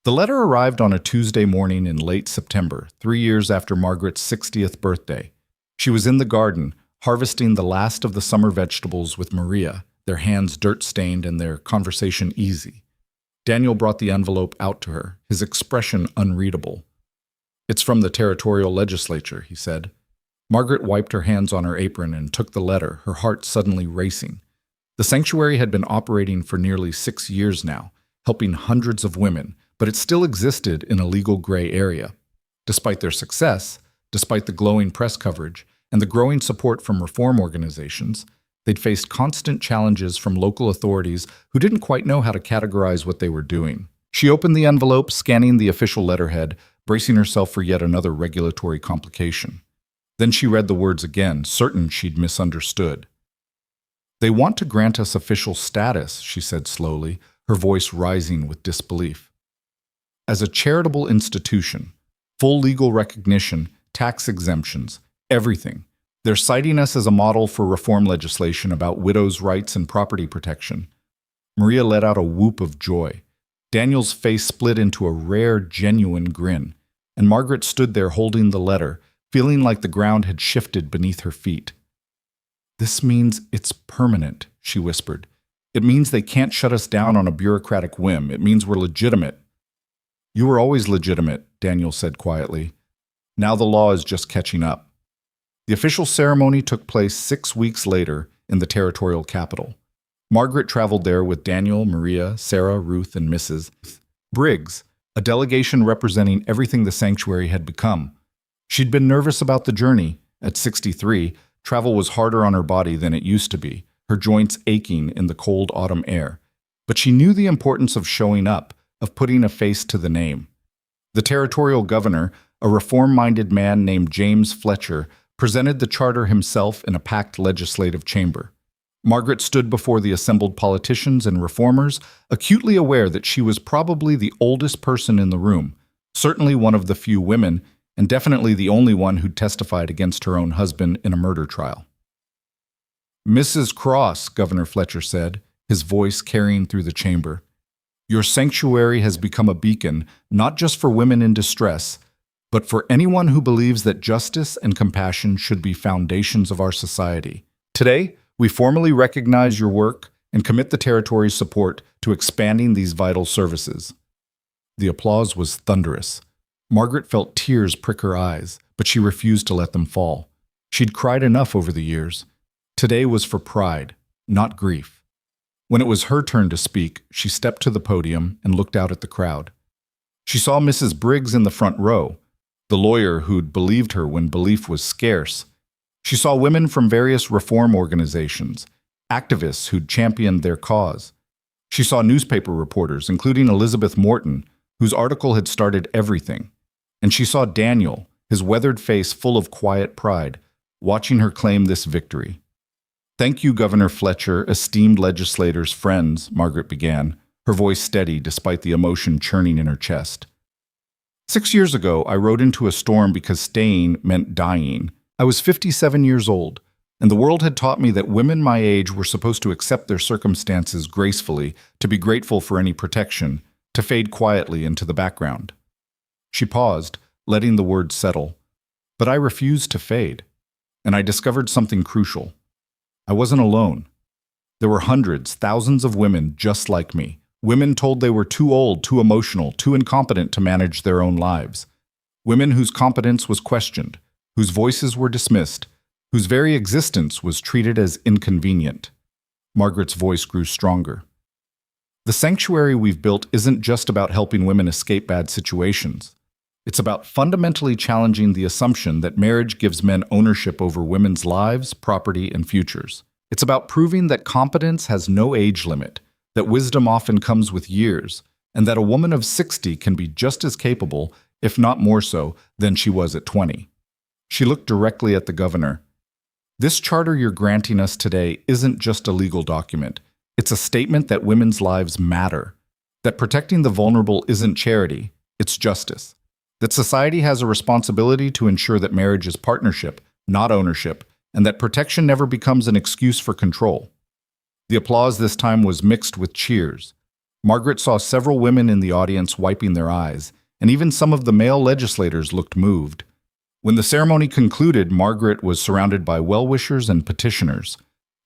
The letter arrived on a Tuesday morning in late September, 3 years after Margaret's 60th birthday. She was in the garden, harvesting the last of the summer vegetables with Maria, their hands dirt-stained and their conversation easy. Daniel brought the envelope out to her, his expression unreadable. "It's from the territorial legislature," he said. Margaret wiped her hands on her apron and took the letter, her heart suddenly racing. The sanctuary had been operating for nearly 6 years now, helping hundreds of women, but it still existed in a legal gray area. Despite their success, despite the glowing press coverage, and the growing support from reform organizations, they'd faced constant challenges from local authorities who didn't quite know how to categorize what they were doing. She opened the envelope, scanning the official letterhead, bracing herself for yet another regulatory complication. Then she read the words again, certain she'd misunderstood. "They want to grant us official status," she said slowly, her voice rising with disbelief. "As a charitable institution, full legal recognition, tax exemptions, everything. They're citing us as a model for reform legislation about widows' rights and property protection." Maria let out a whoop of joy. Daniel's face split into a rare, genuine grin, and Margaret stood there holding the letter, feeling like the ground had shifted beneath her feet. "This means it's permanent," she whispered. "It means they can't shut us down on a bureaucratic whim. It means we're legitimate." "You were always legitimate," Daniel said quietly. "Now the law is just catching up." The official ceremony took place 6 weeks later in the territorial capital. Margaret traveled there with Daniel, Maria, Sarah, Ruth, and Mrs. Briggs, a delegation representing everything the sanctuary had become. She'd been nervous about the journey. At 63, travel was harder on her body than it used to be, her joints aching in the cold autumn air. But she knew the importance of showing up, of putting a face to the name. The territorial governor, a reform-minded man named James Fletcher, presented the charter himself in a packed legislative chamber. Margaret stood before the assembled politicians and reformers, acutely aware that she was probably the oldest person in the room, certainly one of the few women, and definitely the only one who'd testified against her own husband in a murder trial. "Mrs. Cross," Governor Fletcher said, his voice carrying through the chamber, "your sanctuary has become a beacon not just for women in distress, but for anyone who believes that justice and compassion should be foundations of our society. Today, we formally recognize your work and commit the territory's support to expanding these vital services." The applause was thunderous. Margaret felt tears prick her eyes, but she refused to let them fall. She'd cried enough over the years. Today was for pride, not grief. When it was her turn to speak, she stepped to the podium and looked out at the crowd. She saw Mrs. Briggs in the front row, the lawyer who'd believed her when belief was scarce. She saw women from various reform organizations, activists who'd championed their cause. She saw newspaper reporters, including Elizabeth Morton, whose article had started everything. And she saw Daniel, his weathered face full of quiet pride, watching her claim this victory. "Thank you, Governor Fletcher, esteemed legislators, friends," Margaret began, her voice steady despite the emotion churning in her chest. 6 years ago, I rode into a storm because staying meant dying. I was 57 years old, and the world had taught me that women my age were supposed to accept their circumstances gracefully, to be grateful for any protection, to fade quietly into the background. She paused, letting the words settle. But I refused to fade, and I discovered something crucial. I wasn't alone. There were hundreds, thousands of women just like me. Women told they were too old, too emotional, too incompetent to manage their own lives. Women whose competence was questioned, whose voices were dismissed, whose very existence was treated as inconvenient. Margaret's voice grew stronger. The sanctuary we've built isn't just about helping women escape bad situations. It's about fundamentally challenging the assumption that marriage gives men ownership over women's lives, property, and futures. It's about proving that competence has no age limit, that wisdom often comes with years, and that a woman of 60 can be just as capable, if not more so, than she was at 20. She looked directly at the governor. "This charter you're granting us today isn't just a legal document. It's a statement that women's lives matter, that protecting the vulnerable isn't charity, it's justice, that society has a responsibility to ensure that marriage is partnership, not ownership, and that protection never becomes an excuse for control." The applause this time was mixed with cheers. Margaret saw several women in the audience wiping their eyes, and even some of the male legislators looked moved. When the ceremony concluded, Margaret was surrounded by well-wishers and petitioners.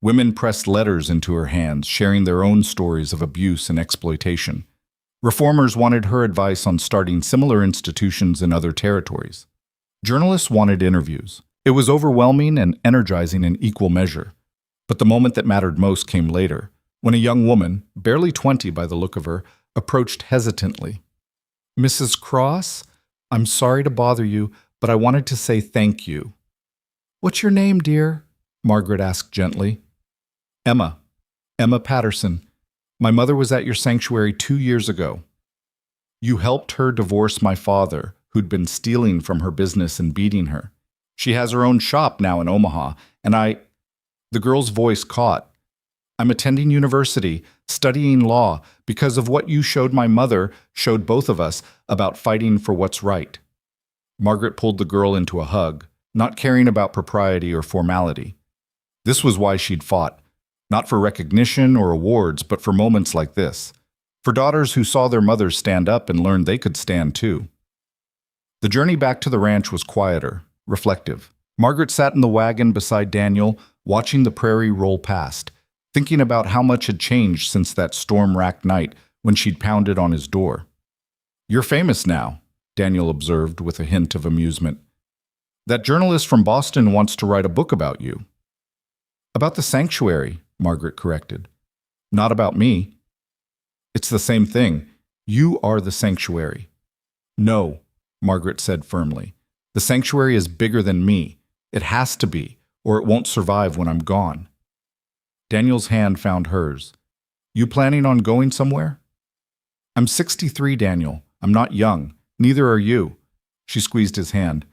Women pressed letters into her hands, sharing their own stories of abuse and exploitation. Reformers wanted her advice on starting similar institutions in other territories. Journalists wanted interviews. It was overwhelming and energizing in equal measure. But the moment that mattered most came later, when a young woman, barely 20 by the look of her, approached hesitantly. "Mrs. Cross, I'm sorry to bother you, but I wanted to say thank you." "What's your name, dear?" Margaret asked gently. Emma Patterson. My mother was at your sanctuary 2 years ago. You helped her divorce my father, who'd been stealing from her business and beating her. She has her own shop now in Omaha, and The girl's voice caught. "I'm attending university, studying law, because of what you showed my mother, showed both of us, about fighting for what's right." Margaret pulled the girl into a hug, not caring about propriety or formality. This was why she'd fought. Not for recognition or awards, but for moments like this. For daughters who saw their mothers stand up and learned they could stand too. The journey back to the ranch was quieter, reflective. Margaret sat in the wagon beside Daniel, watching the prairie roll past, thinking about how much had changed since that storm-racked night when she'd pounded on his door. "You're famous now," Daniel observed with a hint of amusement. "That journalist from Boston wants to write a book about you." "About the sanctuary," Margaret corrected. "Not about me." "It's the same thing. You are the sanctuary." "No," Margaret said firmly. "The sanctuary is bigger than me. It has to be, or it won't survive when I'm gone." Daniel's hand found hers. "You planning on going somewhere?" "I'm 63, Daniel. I'm not young. Neither are you." She squeezed his hand.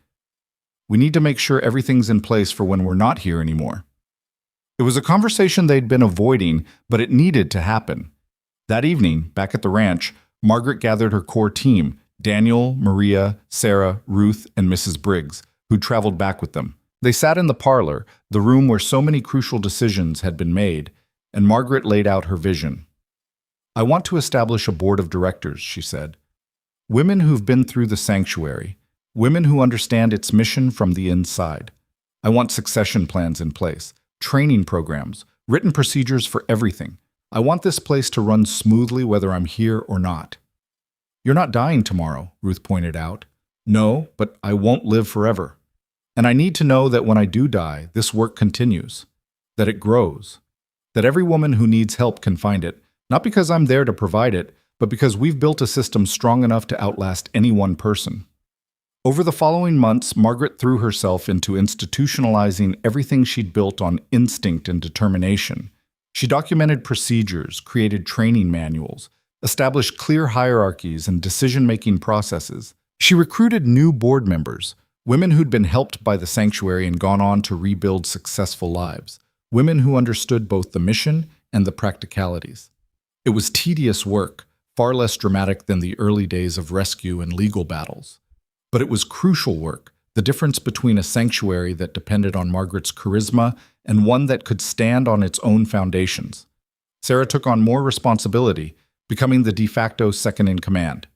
"We need to make sure everything's in place for when we're not here anymore." It was a conversation they'd been avoiding, but it needed to happen. That evening, back at the ranch, Margaret gathered her core team, Daniel, Maria, Sarah, Ruth, and Mrs. Briggs, who traveled back with them. They sat in the parlor, the room where so many crucial decisions had been made, and Margaret laid out her vision. "I want to establish a board of directors," she said. "Women who've been through the sanctuary, women who understand its mission from the inside. I want succession plans in place, training programs, written procedures for everything. I want this place to run smoothly whether I'm here or not." "You're not dying tomorrow," Ruth pointed out. "No, but I won't live forever. And I need to know that when I do die, this work continues, that it grows, that every woman who needs help can find it, not because I'm there to provide it, but because we've built a system strong enough to outlast any one person." Over the following months, Margaret threw herself into institutionalizing everything she'd built on instinct and determination. She documented procedures, created training manuals, established clear hierarchies and decision-making processes. She recruited new board members, women who'd been helped by the sanctuary and gone on to rebuild successful lives, women who understood both the mission and the practicalities. It was tedious work, far less dramatic than the early days of rescue and legal battles. But it was crucial work, the difference between a sanctuary that depended on Margaret's charisma and one that could stand on its own foundations. Sarah took on more responsibility, becoming the de facto second-in-command.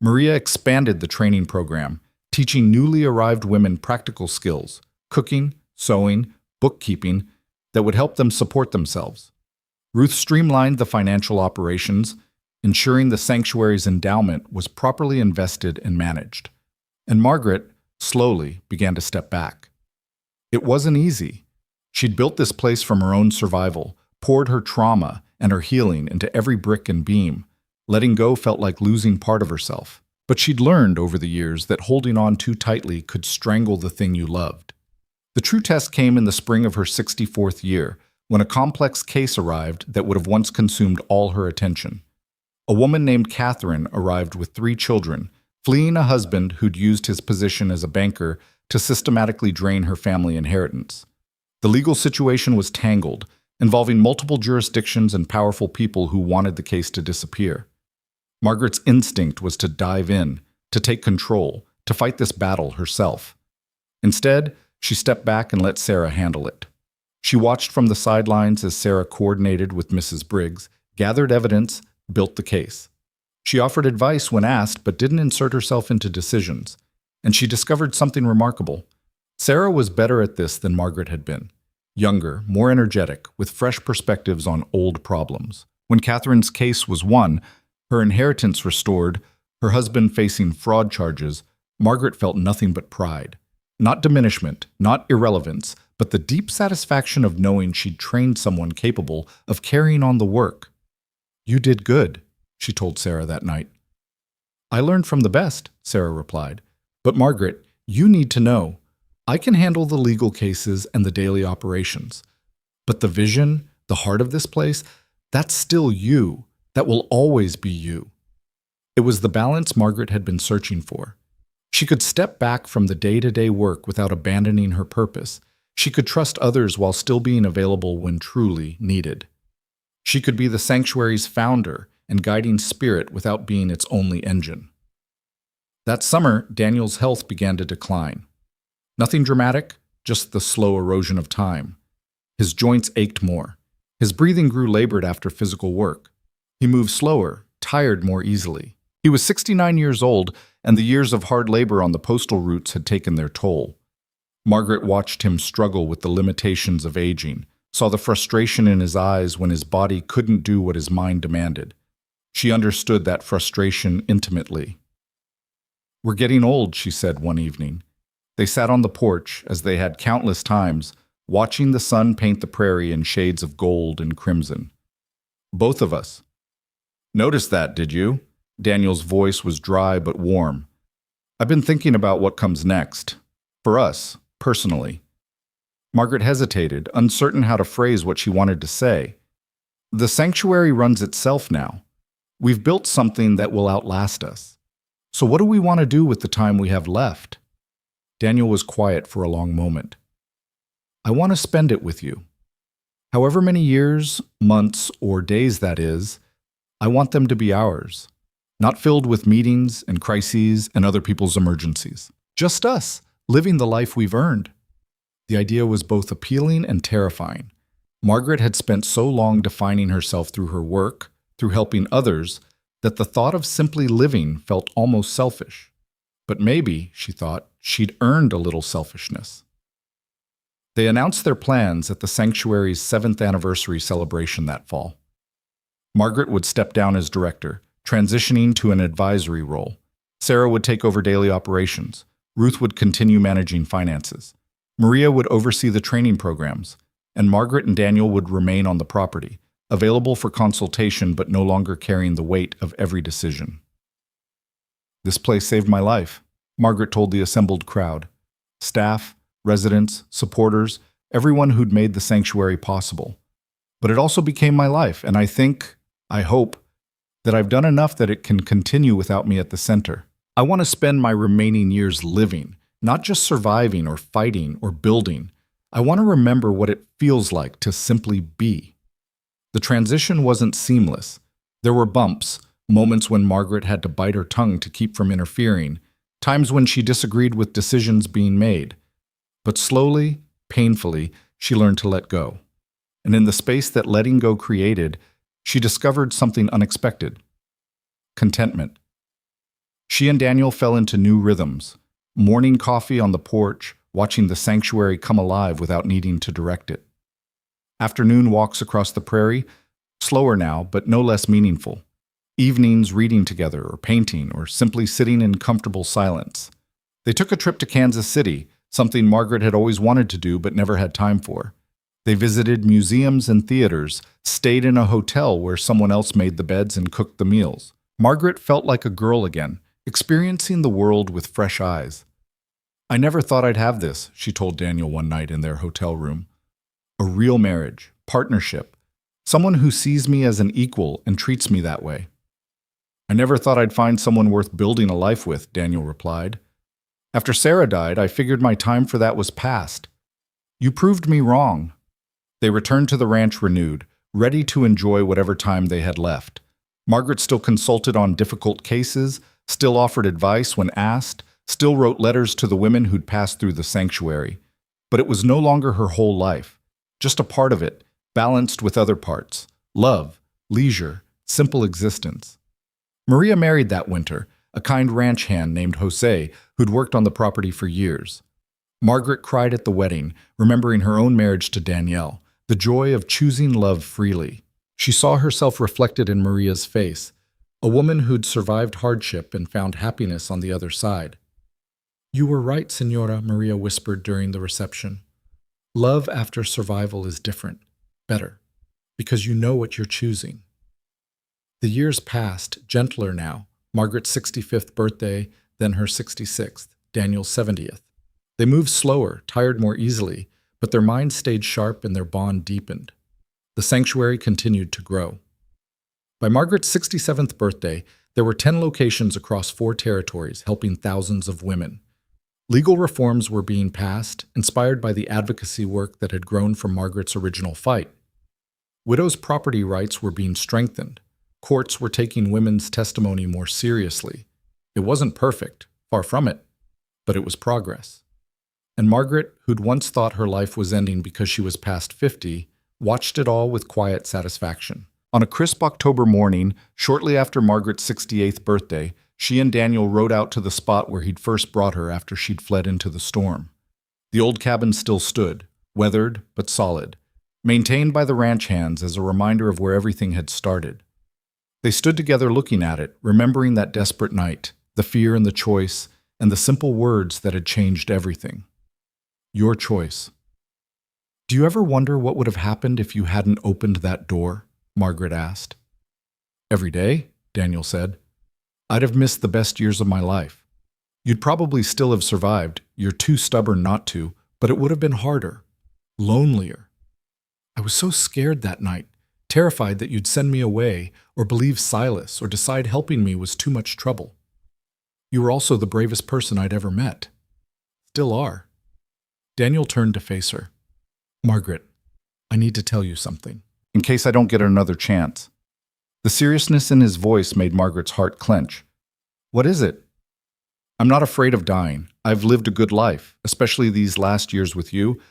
Maria expanded the training program, teaching newly arrived women practical skills, cooking, sewing, bookkeeping, that would help them support themselves. Ruth streamlined the financial operations, ensuring the sanctuary's endowment was properly invested and managed. And Margaret, slowly, began to step back. It wasn't easy. She'd built this place from her own survival, poured her trauma and her healing into every brick and beam. Letting go felt like losing part of herself. But she'd learned over the years that holding on too tightly could strangle the thing you loved. The true test came in the spring of her 64th year, when a complex case arrived that would have once consumed all her attention. A woman named Catherine arrived with 3 children, fleeing a husband who'd used his position as a banker to systematically drain her family inheritance. The legal situation was tangled, involving multiple jurisdictions and powerful people who wanted the case to disappear. Margaret's instinct was to dive in, to take control, to fight this battle herself. Instead, she stepped back and let Sarah handle it. She watched from the sidelines as Sarah coordinated with Mrs. Briggs, gathered evidence, built the case. She offered advice when asked, but didn't insert herself into decisions. And she discovered something remarkable. Sarah was better at this than Margaret had been. Younger, more energetic, with fresh perspectives on old problems. When Catherine's case was won, her inheritance restored, her husband facing fraud charges, Margaret felt nothing but pride. Not diminishment, not irrelevance, but the deep satisfaction of knowing she'd trained someone capable of carrying on the work. "You did good," she told Sarah that night. "I learned from the best," Sarah replied. "But Margaret, you need to know. I can handle the legal cases and the daily operations. But the vision, the heart of this place, that's still you. That will always be you." It was the balance Margaret had been searching for. She could step back from the day-to-day work without abandoning her purpose. She could trust others while still being available when truly needed. She could be the sanctuary's founder and guiding spirit without being its only engine. That summer, Daniel's health began to decline. Nothing dramatic, just the slow erosion of time. His joints ached more. His breathing grew labored after physical work. He moved slower, tired more easily. He was 69 years old, and the years of hard labor on the postal routes had taken their toll. Margaret watched him struggle with the limitations of aging, saw the frustration in his eyes when his body couldn't do what his mind demanded. She understood that frustration intimately. "We're getting old," she said one evening. They sat on the porch, as they had countless times, watching the sun paint the prairie in shades of gold and crimson. "Both of us." "Noticed that, did you?" Daniel's voice was dry but warm. "I've been thinking about what comes next. For us, personally." Margaret hesitated, uncertain how to phrase what she wanted to say. "The sanctuary runs itself now. We've built something that will outlast us. So what do we want to do with the time we have left?" Daniel was quiet for a long moment. "I want to spend it with you. However many years, months, or days that is, I want them to be ours. not filled with meetings and crises and other people's emergencies. Just us, living the life we've earned. The idea was both appealing and terrifying. Margaret had spent so long defining herself through her work, through helping others, that the thought of simply living felt almost selfish. But maybe, she thought, she'd earned a little selfishness. They announced their plans at the sanctuary's 7th anniversary celebration that fall. Margaret would step down as director, transitioning to an advisory role. Sarah would take over daily operations. Ruth would continue managing finances. Maria would oversee the training programs, and Margaret and Daniel would remain on the property, available for consultation but no longer carrying the weight of every decision. "This place saved my life," Margaret told the assembled crowd. Staff, residents, supporters, everyone who'd made the sanctuary possible. But it also became my life, and I hope, that I've done enough that it can continue without me at the center. I want to spend my remaining years living, not just surviving or fighting or building. I want to remember what it feels like to simply be. The transition wasn't seamless. There were bumps, moments when Margaret had to bite her tongue to keep from interfering, times when she disagreed with decisions being made. But slowly, painfully, she learned to let go. And in the space that letting go created, she discovered something unexpected: contentment. She and Daniel fell into new rhythms: morning coffee on the porch, watching the sanctuary come alive without needing to direct it. Afternoon walks across the prairie, slower now, but no less meaningful. Evenings reading together or painting or simply sitting in comfortable silence. They took a trip to Kansas City, something Margaret had always wanted to do but never had time for. They visited museums and theaters, stayed in a hotel where someone else made the beds and cooked the meals. Margaret felt like a girl again, experiencing the world with fresh eyes. "I never thought I'd have this," she told Daniel one night in their hotel room. "A real marriage, partnership, someone who sees me as an equal and treats me that way." "I never thought I'd find someone worth building a life with," Daniel replied. "After Sarah died, I figured my time for that was past. You proved me wrong." They returned to the ranch renewed, ready to enjoy whatever time they had left. Margaret still consulted on difficult cases, still offered advice when asked, still wrote letters to the women who'd passed through the sanctuary. But it was no longer her whole life, just a part of it, balanced with other parts: love, leisure, simple existence. Maria married that winter, a kind ranch hand named Jose, who'd worked on the property for years. Margaret cried at the wedding, remembering her own marriage to Danielle, the joy of choosing love freely. She saw herself reflected in Maria's face, a woman who'd survived hardship and found happiness on the other side. "You were right, Senora," Maria whispered during the reception. "Love after survival is different, better, because you know what you're choosing." The years passed, gentler now, Margaret's 65th birthday, then her 66th, Daniel's 70th. They moved slower, tired more easily, but their minds stayed sharp and their bond deepened. The sanctuary continued to grow. By Margaret's 67th birthday, there were 10 locations across 4 territories, helping thousands of women. Legal reforms were being passed, inspired by the advocacy work that had grown from Margaret's original fight. Widows' property rights were being strengthened. Courts were taking women's testimony more seriously. It wasn't perfect, far from it, but it was progress. And Margaret, who'd once thought her life was ending because she was past 50, watched it all with quiet satisfaction. On a crisp October morning, shortly after Margaret's 68th birthday, she and Daniel rode out to the spot where he'd first brought her after she'd fled into the storm. The old cabin still stood, weathered but solid, maintained by the ranch hands as a reminder of where everything had started. They stood together looking at it, remembering that desperate night, the fear and the choice, and the simple words that had changed everything. Your choice. "Do you ever wonder what would have happened if you hadn't opened that door?" Margaret asked. "Every day," Daniel said. "I'd have missed the best years of my life. You'd probably still have survived. You're too stubborn not to, but it would have been harder, lonelier. I was so scared that night, terrified that you'd send me away or believe Silas or decide helping me was too much trouble. You were also the bravest person I'd ever met. Still are." Daniel turned to face her. "Margaret, I need to tell you something, in case I don't get another chance." The seriousness in his voice made Margaret's heart clench. What is it? I'm not afraid of dying. I've lived a good life, especially these last years with you,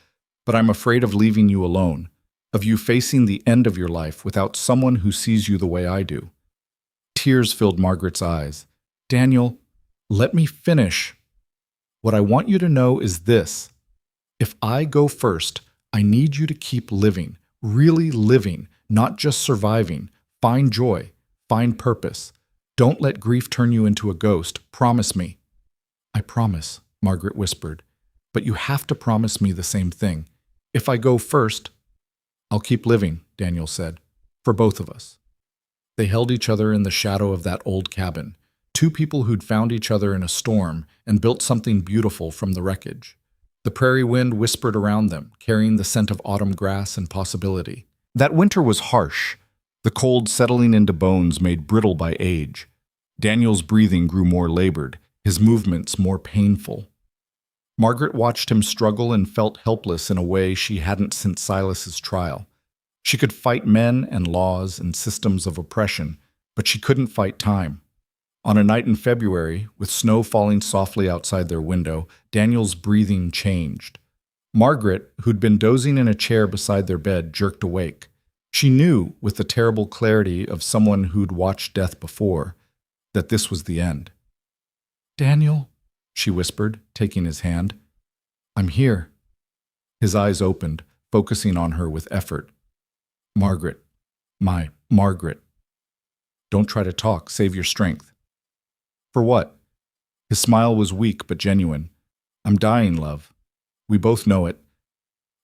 but I'm afraid of leaving you alone, of you facing the end of your life without someone who sees you the way I do. Tears filled Margaret's eyes. Daniel, let me finish. What I want you to know is this. If I go first, I need you to keep living, really living, not just surviving. Find joy, find purpose. Don't let grief turn you into a ghost. Promise me. I promise, Margaret whispered, but you have to promise me the same thing. If I go first, I'll keep living, Daniel said, for both of us. They held each other in the shadow of that old cabin, two people who'd found each other in a storm and built something beautiful from the wreckage. The prairie wind whispered around them, carrying the scent of autumn grass and possibility. That winter was harsh, the cold settling into bones made brittle by age. Daniel's breathing grew more labored, his movements more painful. Margaret watched him struggle and felt helpless in a way she hadn't since Silas's trial. She could fight men and laws and systems of oppression, but she couldn't fight time. On a night in February, with snow falling softly outside their window, Daniel's breathing changed. Margaret, who'd been dozing in a chair beside their bed, jerked awake. She knew, with the terrible clarity of someone who'd watched death before, that this was the end. Daniel, she whispered, taking his hand. I'm here. His eyes opened, focusing on her with effort. Margaret, my Margaret. Don't try to talk, save your strength. For what? His smile was weak but genuine. I'm dying, love. We both know it.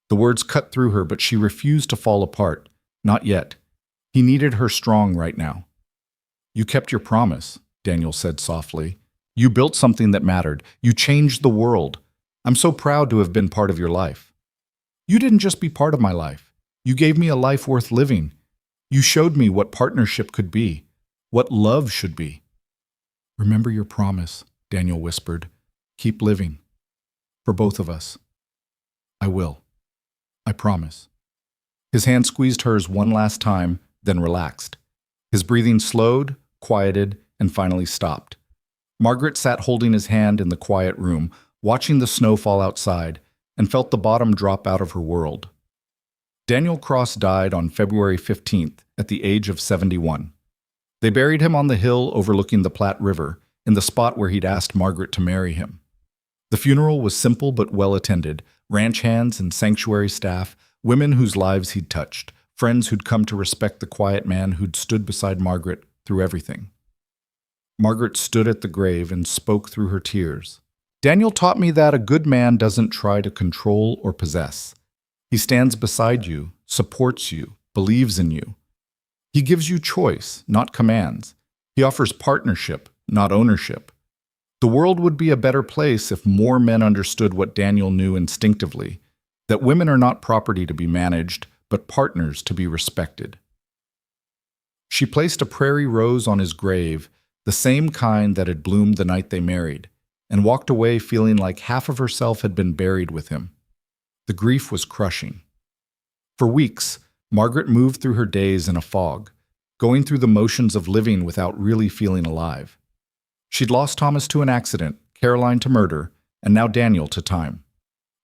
The words cut through her, but she refused to fall apart. Not yet. He needed her strong right now. You kept your promise, Daniel said softly. You built something that mattered. You changed the world. I'm so proud to have been part of your life. You didn't just be part of my life. You gave me a life worth living. You showed me what partnership could be, what love should be. Remember your promise, Daniel whispered. Keep living. For both of us. I will. I promise. His hand squeezed hers one last time, then relaxed. His breathing slowed, quieted, and finally stopped. Margaret sat holding his hand in the quiet room, watching the snow fall outside, and felt the bottom drop out of her world. Daniel Cross died on February 15th at the age of 71. They buried him on the hill overlooking the Platte River, in the spot where he'd asked Margaret to marry him. The funeral was simple but well attended, ranch hands and sanctuary staff, women whose lives he'd touched, friends who'd come to respect the quiet man who'd stood beside Margaret through everything. Margaret stood at the grave and spoke through her tears. Daniel taught me that a good man doesn't try to control or possess. He stands beside you, supports you, believes in you. He gives you choice, not commands. He offers partnership, not ownership. The world would be a better place if more men understood what Daniel knew instinctively, that women are not property to be managed, but partners to be respected. She placed a prairie rose on his grave, the same kind that had bloomed the night they married, and walked away feeling like half of herself had been buried with him. The grief was crushing. For weeks, Margaret moved through her days in a fog, going through the motions of living without really feeling alive. She'd lost Thomas to an accident, Caroline to murder, and now Daniel to time.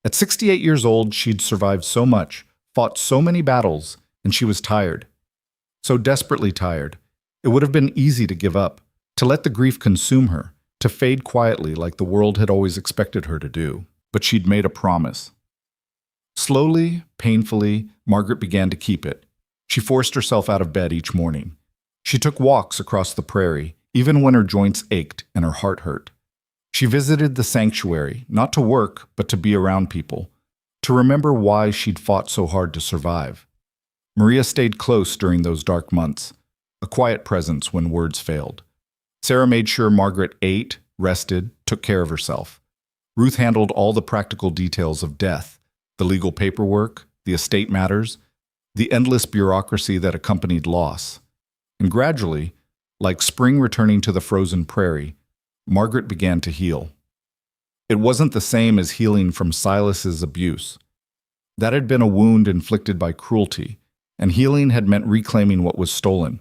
At 68 years old, she'd survived so much, fought so many battles, and she was tired. So desperately tired, it would have been easy to give up, to let the grief consume her, to fade quietly like the world had always expected her to do. But she'd made a promise. Slowly, painfully, Margaret began to keep it. She forced herself out of bed each morning. She took walks across the prairie, even when her joints ached and her heart hurt. She visited the sanctuary, not to work, but to be around people, to remember why she'd fought so hard to survive. Maria stayed close during those dark months, a quiet presence when words failed. Sarah made sure Margaret ate, rested, took care of herself. Ruth handled all the practical details of death, the legal paperwork, the estate matters, the endless bureaucracy that accompanied loss. And gradually, like spring returning to the frozen prairie, Margaret began to heal. It wasn't the same as healing from Silas's abuse. That had been a wound inflicted by cruelty, and healing had meant reclaiming what was stolen.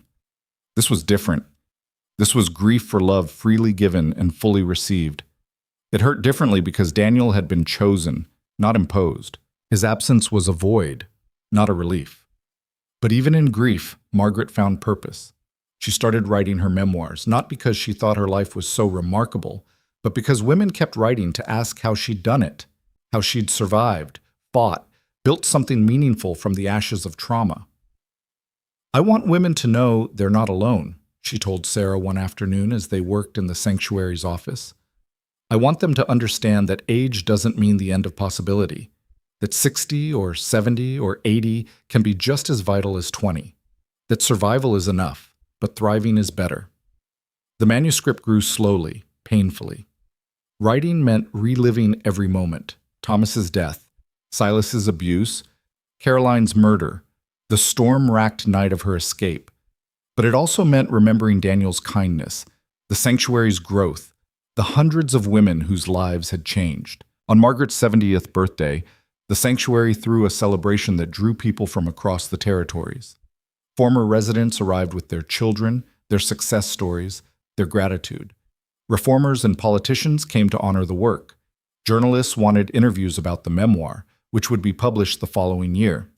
This was different. This was grief for love freely given and fully received. It hurt differently because Daniel had been chosen, not imposed. His absence was a void, not a relief. But even in grief, Margaret found purpose. She started writing her memoirs, not because she thought her life was so remarkable, but because women kept writing to ask how she'd done it, how she'd survived, fought, built something meaningful from the ashes of trauma. "I want women to know they're not alone," she told Sarah one afternoon as they worked in the sanctuary's office. "I want them to understand that age doesn't mean the end of possibility, that 60 or 70 or 80 can be just as vital as 20, that survival is enough, but thriving is better." The manuscript grew slowly, painfully. Writing meant reliving every moment: Thomas's death, Silas's abuse, Caroline's murder, the storm-racked night of her escape. But it also meant remembering Daniel's kindness, the sanctuary's growth, the hundreds of women whose lives had changed. On Margaret's 70th birthday, the sanctuary threw a celebration that drew people from across the territories. Former residents arrived with their children, their success stories, their gratitude. Reformers and politicians came to honor the work. Journalists wanted interviews about the memoir, which would be published the following year.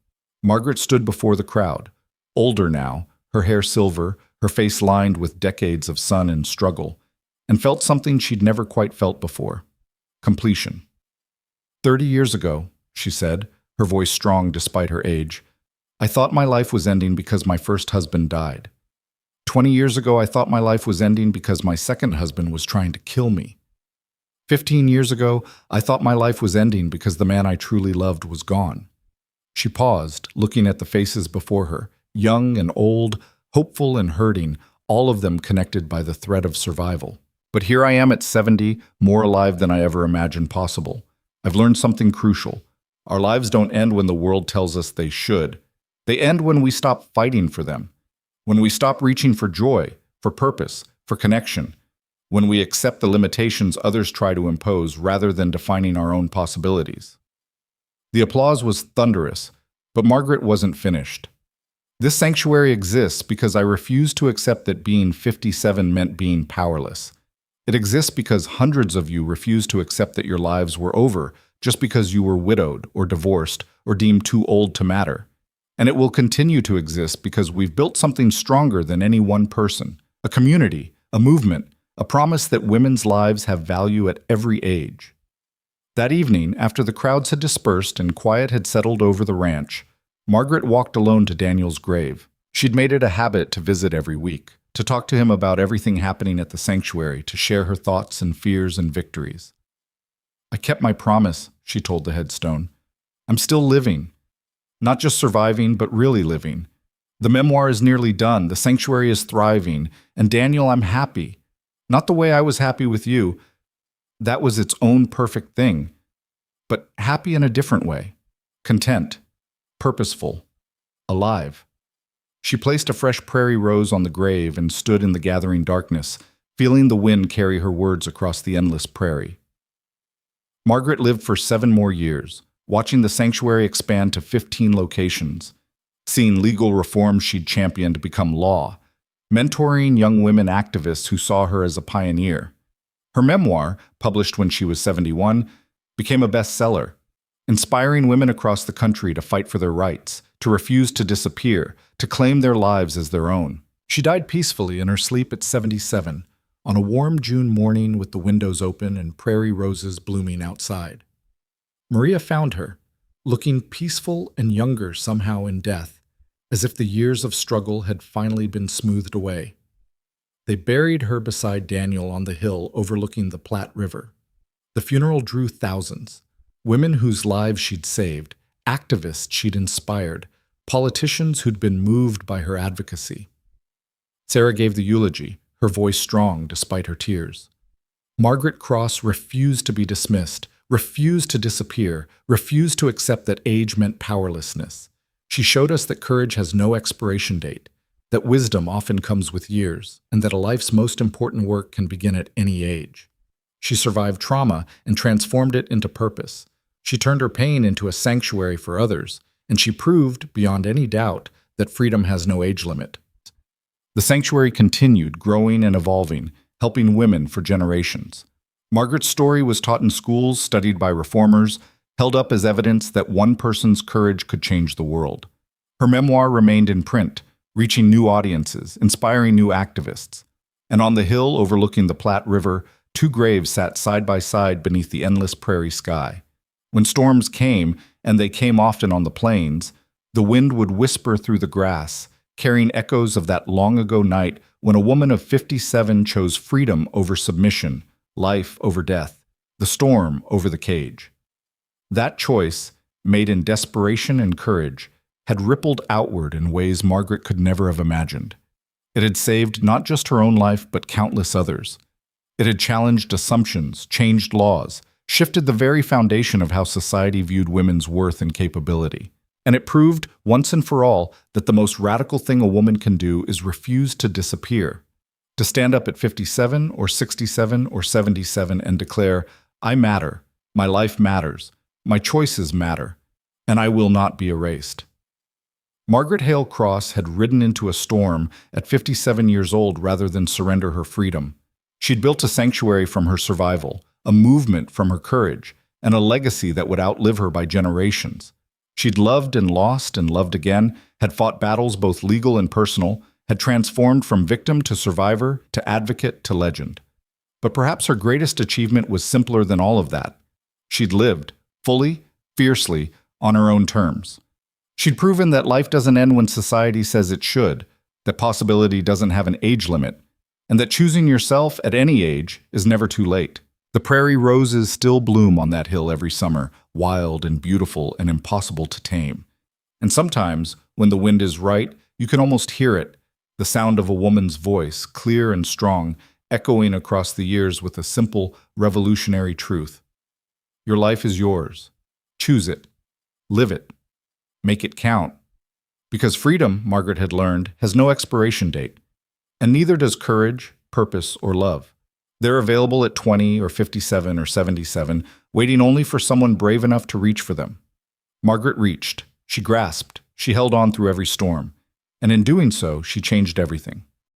Margaret stood before the crowd, older now, her hair silver, her face lined with decades of sun and struggle, and felt something she'd never quite felt before: completion. 30 years ago, she said, her voice strong despite her age, "I thought my life was ending because my first husband died. 20 years ago, I thought my life was ending because my second husband was trying to kill me. 15 years ago, I thought my life was ending because the man I truly loved was gone." She paused, looking at the faces before her, young and old, hopeful and hurting, all of them connected by the thread of survival. "But here I am at 70, more alive than I ever imagined possible. I've learned something crucial. Our lives don't end when the world tells us they should. They end when we stop fighting for them, when we stop reaching for joy, for purpose, for connection, when we accept the limitations others try to impose rather than defining our own possibilities." The applause was thunderous, but Margaret wasn't finished. "This sanctuary exists because I refuse to accept that being 57 meant being powerless. It exists because hundreds of you refused to accept that your lives were over just because you were widowed or divorced or deemed too old to matter. And it will continue to exist because we've built something stronger than any one person, a community, a movement, a promise that women's lives have value at every age." That evening, after the crowds had dispersed and quiet had settled over the ranch, Margaret walked alone to Daniel's grave. She'd made it a habit to visit every week, to talk to him about everything happening at the sanctuary, to share her thoughts and fears and victories. "I kept my promise," she told the headstone. "I'm still living. Not just surviving, but really living. The memoir is nearly done, the sanctuary is thriving, and Daniel, I'm happy. Not the way I was happy with you. That was its own perfect thing. But happy in a different way. Content. Purposeful. Alive." She placed a fresh prairie rose on the grave and stood in the gathering darkness, feeling the wind carry her words across the endless prairie. Margaret lived for 7 more years, watching the sanctuary expand to 15 locations, seeing legal reforms she'd championed become law, mentoring young women activists who saw her as a pioneer. Her memoir, published when she was 71, became a bestseller, inspiring women across the country to fight for their rights, to refuse to disappear, to claim their lives as their own. She died peacefully in her sleep at 77, on a warm June morning with the windows open and prairie roses blooming outside. Maria found her, looking peaceful and younger somehow in death, as if the years of struggle had finally been smoothed away. They buried her beside Daniel on the hill overlooking the Platte River. The funeral drew thousands, women whose lives she'd saved, activists she'd inspired, politicians who'd been moved by her advocacy. Sarah gave the eulogy, her voice strong despite her tears. Margaret Cross refused to be dismissed, refused to disappear, refused to accept that age meant powerlessness. She showed us that courage has no expiration date, that wisdom often comes with years, and that a life's most important work can begin at any age. She survived trauma and transformed it into purpose. She turned her pain into a sanctuary for others, and she proved, beyond any doubt, that freedom has no age limit. The sanctuary continued, growing and evolving, helping women for generations. Margaret's story was taught in schools, studied by reformers, held up as evidence that one person's courage could change the world. Her memoir remained in print, reaching new audiences, inspiring new activists. And on the hill overlooking the Platte River, two graves sat side by side beneath the endless prairie sky. When storms came, and they came often on the plains, the wind would whisper through the grass, carrying echoes of that long-ago night when a woman of 57 chose freedom over submission, life over death, the storm over the cage. That choice, made in desperation and courage, had rippled outward in ways Margaret could never have imagined. It had saved not just her own life, but countless others. It had challenged assumptions, changed laws, shifted the very foundation of how society viewed women's worth and capability. And it proved, once and for all, that the most radical thing a woman can do is refuse to disappear. To stand up at 57 or 67 or 77 and declare, I matter, my life matters, my choices matter, and I will not be erased. Margaret Hale Cross had ridden into a storm at 57 years old rather than surrender her freedom. She'd built a sanctuary from her survival, a movement from her courage, and a legacy that would outlive her by generations. She'd loved and lost and loved again, had fought battles both legal and personal, had transformed from victim to survivor to advocate to legend. But perhaps her greatest achievement was simpler than all of that. She'd lived, fully, fiercely, on her own terms. She'd proven that life doesn't end when society says it should, that possibility doesn't have an age limit, and that choosing yourself at any age is never too late. The prairie roses still bloom on that hill every summer, wild and beautiful and impossible to tame. And sometimes, when the wind is right, you can almost hear it, the sound of a woman's voice, clear and strong, echoing across the years with a simple, revolutionary truth. Your life is yours. Choose it. Live it. Make it count. Because freedom, Margaret had learned, has no expiration date. And neither does courage, purpose, or love. They're available at 20 or 57 or 77, waiting only for someone brave enough to reach for them. Margaret reached. She grasped. She held on through every storm. And in doing so, she changed everything.